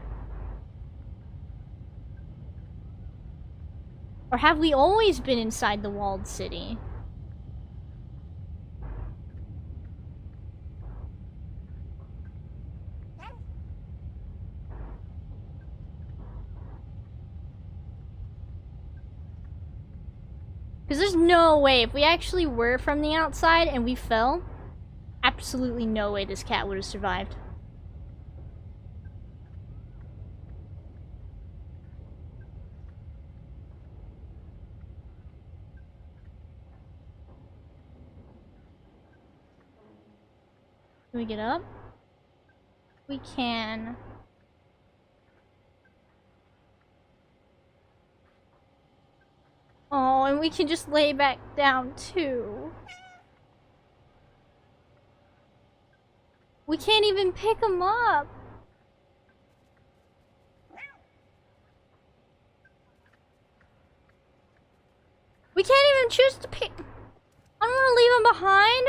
Or have we always been inside the walled city? Because there's no way, if we actually were from the outside and we fell, absolutely no way this cat would have survived. Can we get up? We can. Oh, and we can just lay back down too. We can't even pick him up. We can't even choose to pick. I don't want to leave him behind.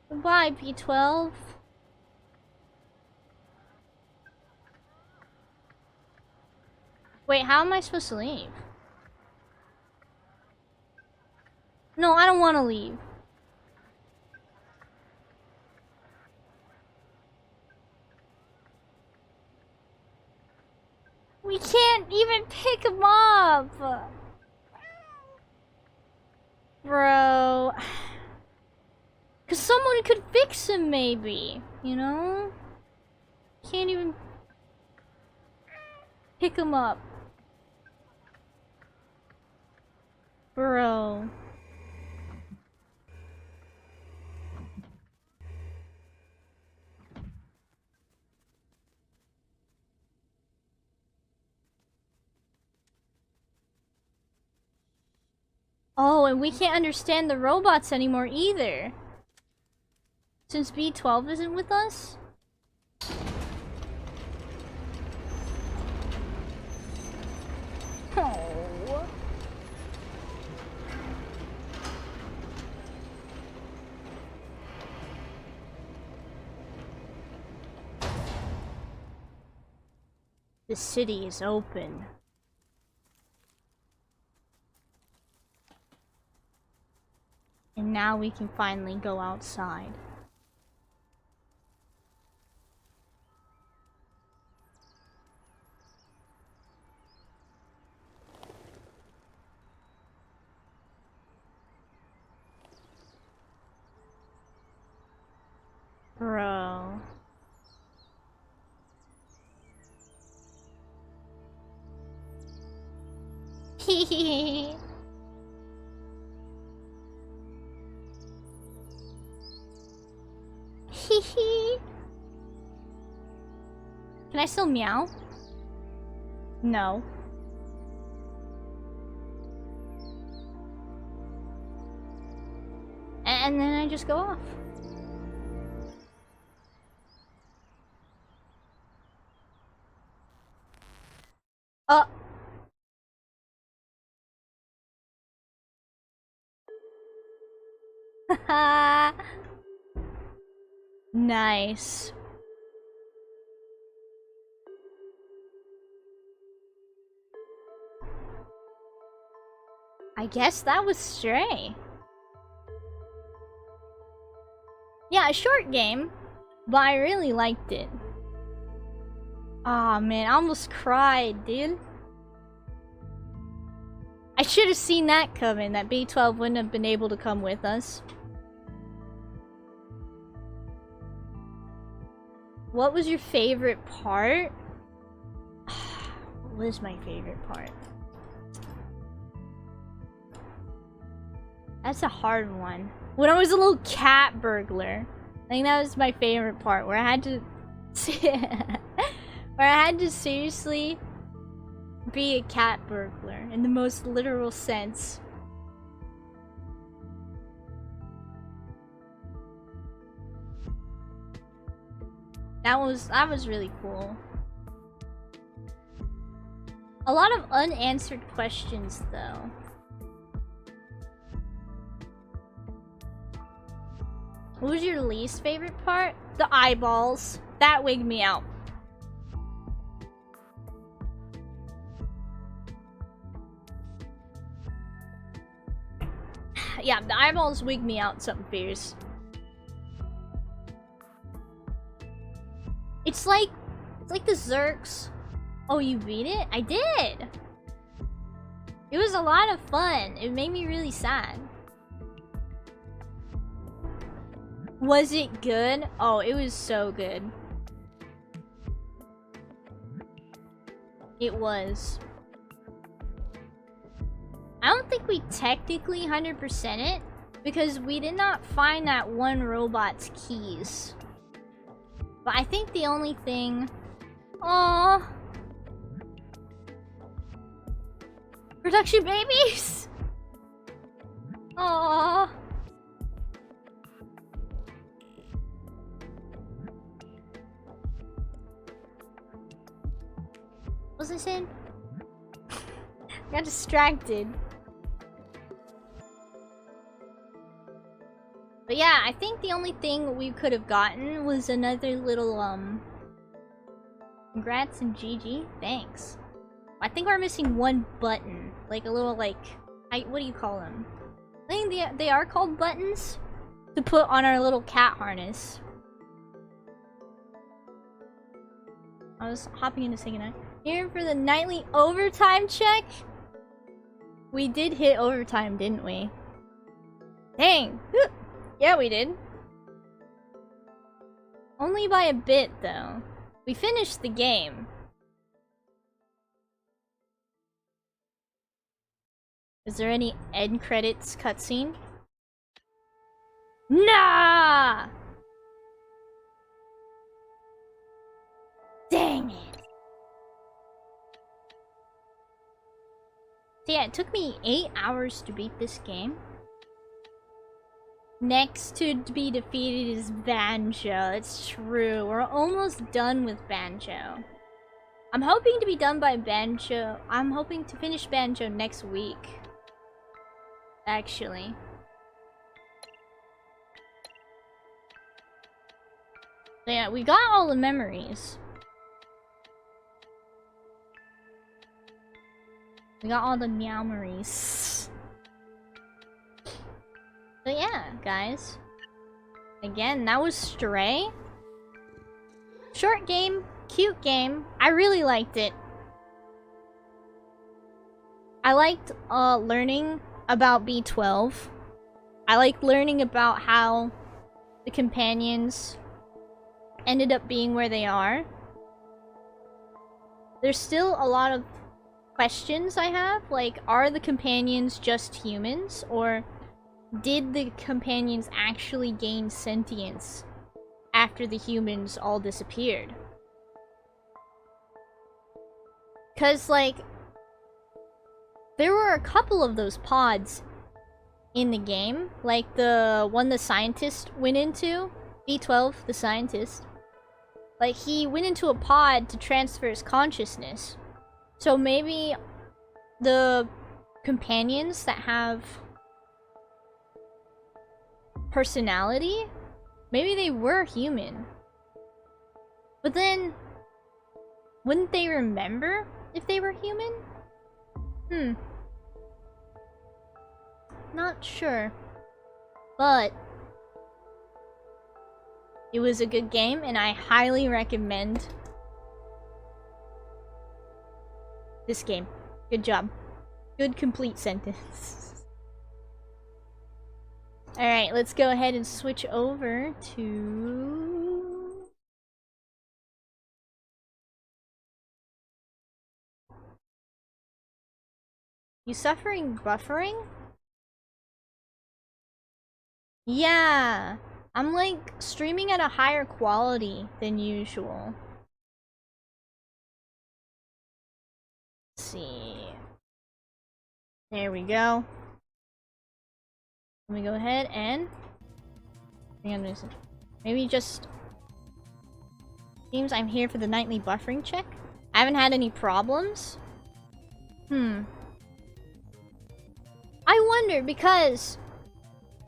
Goodbye, B12. Wait, how am I supposed to leave? No, I don't want to leave. We can't even pick him up! Bro... Cause someone could fix him maybe, you know? Can't even pick him up. Bro. Oh, and we can't understand the robots anymore either. Since B12 isn't with us? Oh. The city is open. And now we can finally go outside. Bro. Hehehe. Hehe. Can I still meow? No. And then I just go off. Haha. Nice. I guess that was Stray. Yeah, a short game, but I really liked it. Aw, man, I almost cried, dude. I should have seen that coming, that B12 wouldn't have been able to come with us. What was your favorite part? What was my favorite part? That's a hard one. When I was a little cat burglar, I think that was my favorite part, where I had to seriously be a cat burglar in the most literal sense. That was really cool. A lot of unanswered questions though. What was your least favorite part? The eyeballs. That wigged me out. Yeah, the eyeballs wigged me out something fierce. It's like the Zerks. Oh, you beat it? I did! It was a lot of fun. It made me really sad. Was it good? Oh, it was so good. It was. I don't think we technically 100% it, because we did not find that one robot's keys. But I think the only thing... Aww. Production babies! Aww. What was I saying? Got distracted. But yeah, I think the only thing we could have gotten was another little, congrats and GG. Thanks. I think we're missing one button. Like a little, like... what do you call them? I think they are called buttons. To put on our little cat harness. I was hopping in to say goodnight. Here for the nightly overtime check? We did hit overtime, didn't we? Dang! Yeah, we did. Only by a bit, though. We finished the game. Is there any end credits cutscene? Nah! Dang it. So yeah, it took me 8 hours to beat this game. Next to be defeated is Banjo. It's true. We're almost done with Banjo. I'm hoping to be done by Banjo. I'm hoping to finish Banjo next week. Actually. So yeah, we got all the memories. We got all the memories. So yeah, guys. Again, that was Stray. Short game, cute game. I really liked it. I liked learning about B12. I liked learning about how the companions ended up being where they are. There's still a lot of questions I have, like, are the companions just humans, or did the companions actually gain sentience after the humans all disappeared? Because, like, there were a couple of those pods in the game, like the one the scientist went into, B12, the scientist. Like, he went into a pod to transfer his consciousness. So maybe the companions that have personality, maybe they were human. But then, wouldn't they remember if they were human? Not sure. But it was a good game, and I highly recommend this game. Good job. Good complete sentence. Alright, let's go ahead and switch over to... You suffering buffering? Yeah, I'm like streaming at a higher quality than usual. Let's see. There we go. Let me go ahead and maybe just seems I'm here for the nightly buffering check. I haven't had any problems. I wonder, because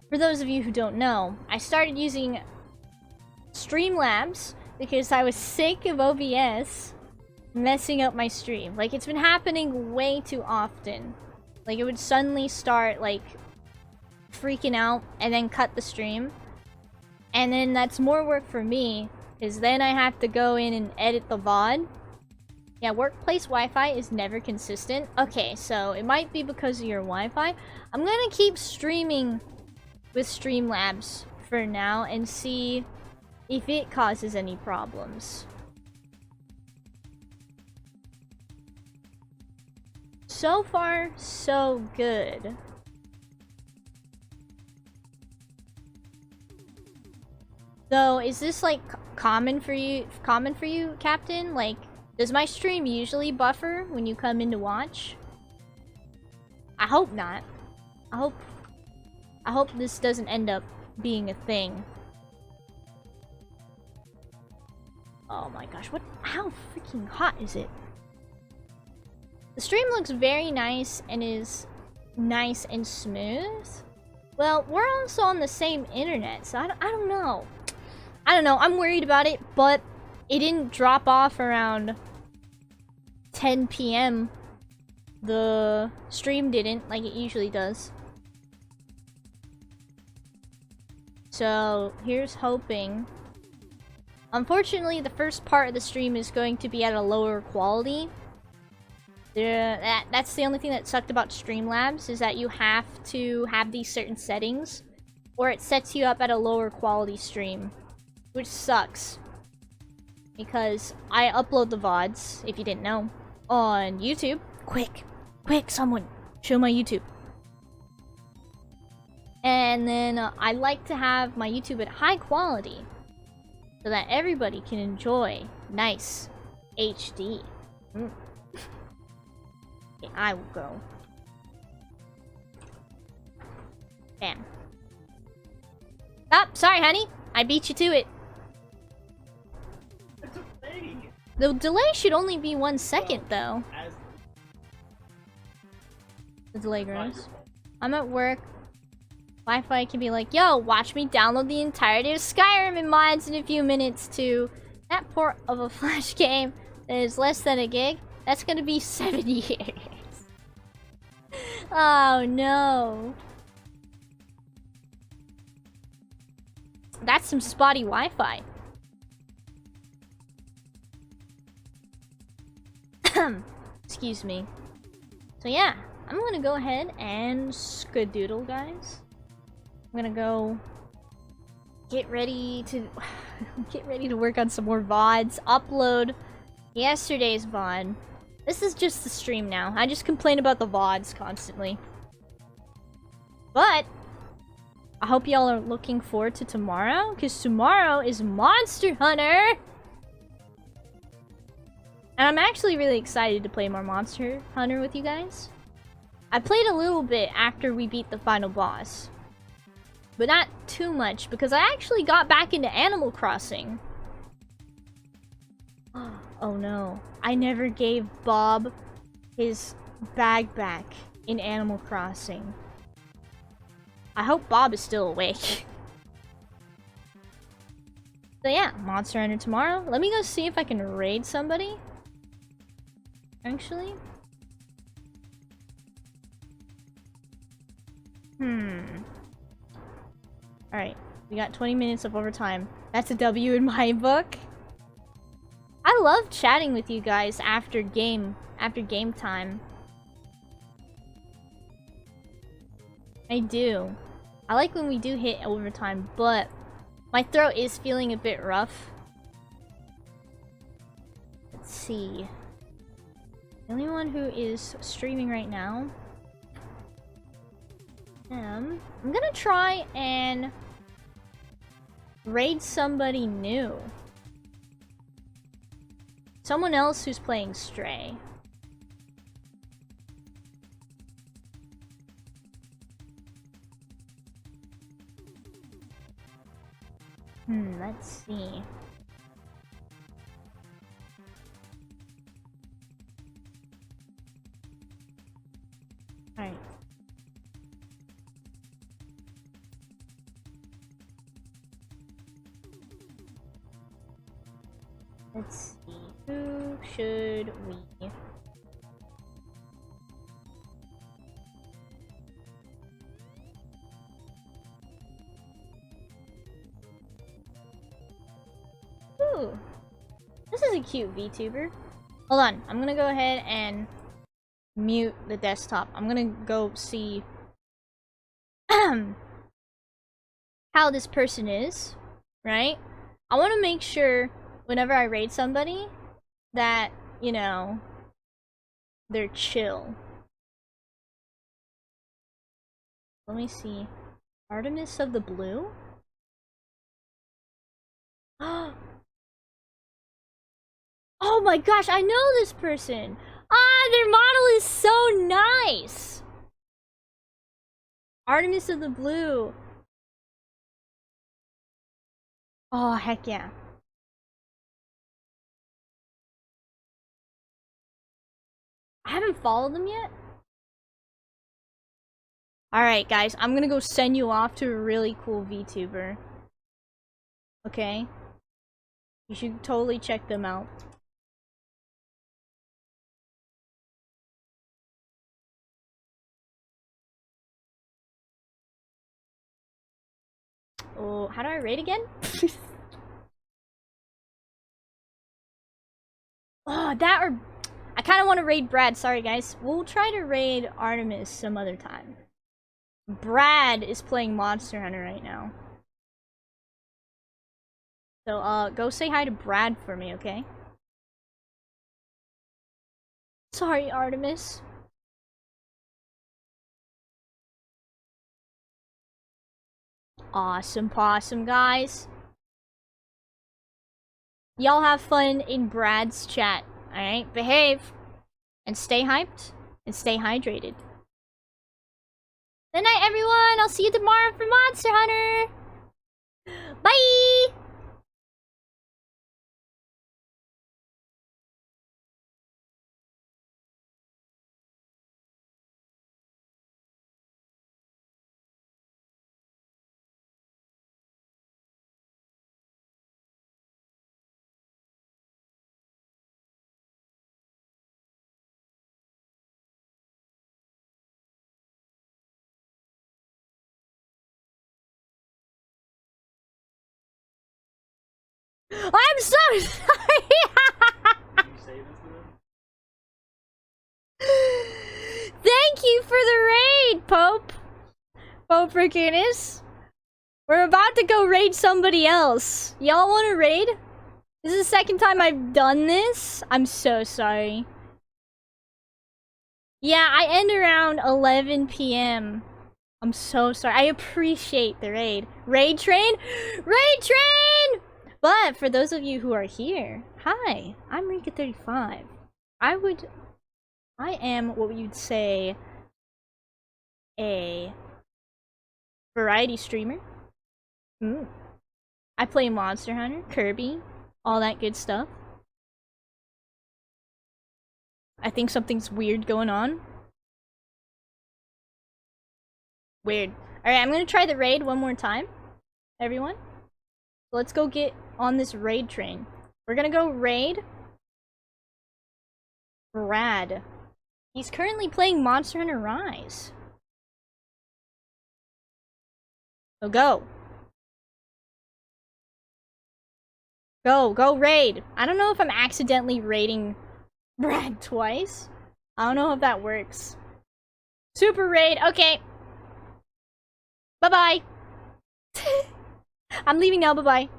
for those of you who don't know, I started using Streamlabs because I was sick of OBS messing up my stream. Like, it's been happening way too often. Like, it would suddenly start, like, freaking out and then cut the stream. And then that's more work for me, because then I have to go in and edit the VOD. Yeah, workplace Wi-Fi is never consistent. Okay, so it might be because of your Wi-Fi. I'm gonna keep streaming with Streamlabs for now and see if it causes any problems. So far, so good. So, is this like common for you, Captain? Like, does my stream usually buffer when you come in to watch? I hope not. I hope this doesn't end up being a thing. Oh my gosh, how freaking hot is it? The stream looks very nice and is nice and smooth. Well, we're also on the same internet, so I don't know. I don't know, I'm worried about it, but it didn't drop off around 10 PM. The stream didn't, like it usually does. So, here's hoping. Unfortunately, the first part of the stream is going to be at a lower quality That's the only thing that sucked about Streamlabs, is that you have to have these certain settings, or it sets you up at a lower quality stream, which sucks. Because I upload the VODs, if you didn't know, on YouTube. Quick, someone, show my YouTube. And then I like to have my YouTube at high quality, so that everybody can enjoy nice HD. Okay, I will go. Bam. Oh, sorry, honey. I beat you to it. It's a thing. The delay should only be 1 second, though. The delay grows. I'm at work. Wi-Fi can be like, yo, watch me download the entirety of Skyrim in mods in a few minutes to that port of a Flash game that is less than a gig. That's gonna be 7 years. Oh no. That's some spotty Wi-Fi. Excuse me. So yeah, I'm gonna go ahead and skadoodle, guys. I'm gonna go get ready to work on some more VODs. Upload yesterday's VOD. This is just the stream now. I just complain about the VODs constantly. But I hope y'all are looking forward to tomorrow, because tomorrow is Monster Hunter! And I'm actually really excited to play more Monster Hunter with you guys. I played a little bit after we beat the final boss. But not too much, because I actually got back into Animal Crossing. Oh no. I never gave Bob his bag back in Animal Crossing. I hope Bob is still awake. So yeah, Monster Hunter tomorrow. Let me go see if I can raid somebody. Actually. Alright, we got 20 minutes of overtime. That's a W in my book. I love chatting with you guys after game time. I do. I like when we do hit overtime, but my throat is feeling a bit rough. Let's see. The only one who is streaming right now. I'm gonna try and raid somebody new. Someone else who's playing Stray. Let's see. Alright. Let's see. Who should we... Ooh. This is a cute VTuber. Hold on. I'm gonna go ahead and mute the desktop. I'm gonna go see how this person is, right? I want to make sure whenever I raid somebody that, you know, they're chill. Let me see. Artemis of the Blue? Oh my gosh, I know this person! Ah, their model is so nice! Artemis of the Blue. Oh, heck yeah. I haven't followed them yet. Alright, guys, I'm gonna go send you off to a really cool VTuber. Okay? You should totally check them out. Oh, how do I rate again? Oh, that or... I kind of want to raid Brad. Sorry, guys. We'll try to raid Artemis some other time. Brad is playing Monster Hunter right now. So, go say hi to Brad for me, okay? Sorry, Artemis. Awesome possum, guys. Y'all have fun in Brad's chat, alright? Behave. And stay hyped. And stay hydrated. Good night, everyone! I'll see you tomorrow for Monster Hunter! Bye! I'm so sorry! Thank you for the raid, Pope! Pope Ricanus. We're about to go raid somebody else. Y'all wanna raid? This is the second time I've done this. I'm so sorry. Yeah, I end around 11 p.m. I'm so sorry. I appreciate the raid. Raid train? Raid train! But for those of you who are here, hi, I'm Rika35. I am what you'd say a variety streamer. I play Monster Hunter, Kirby, all that good stuff. I think something's weird going on. Weird. Alright, I'm gonna try the raid one more time. Everyone. Let's go get on this raid train. We're gonna go raid Brad. He's currently playing Monster Hunter Rise. So go. Go raid. I don't know if I'm accidentally raiding Brad twice. I don't know if that works. Super raid. Okay. Bye-bye. I'm leaving now. Bye-bye.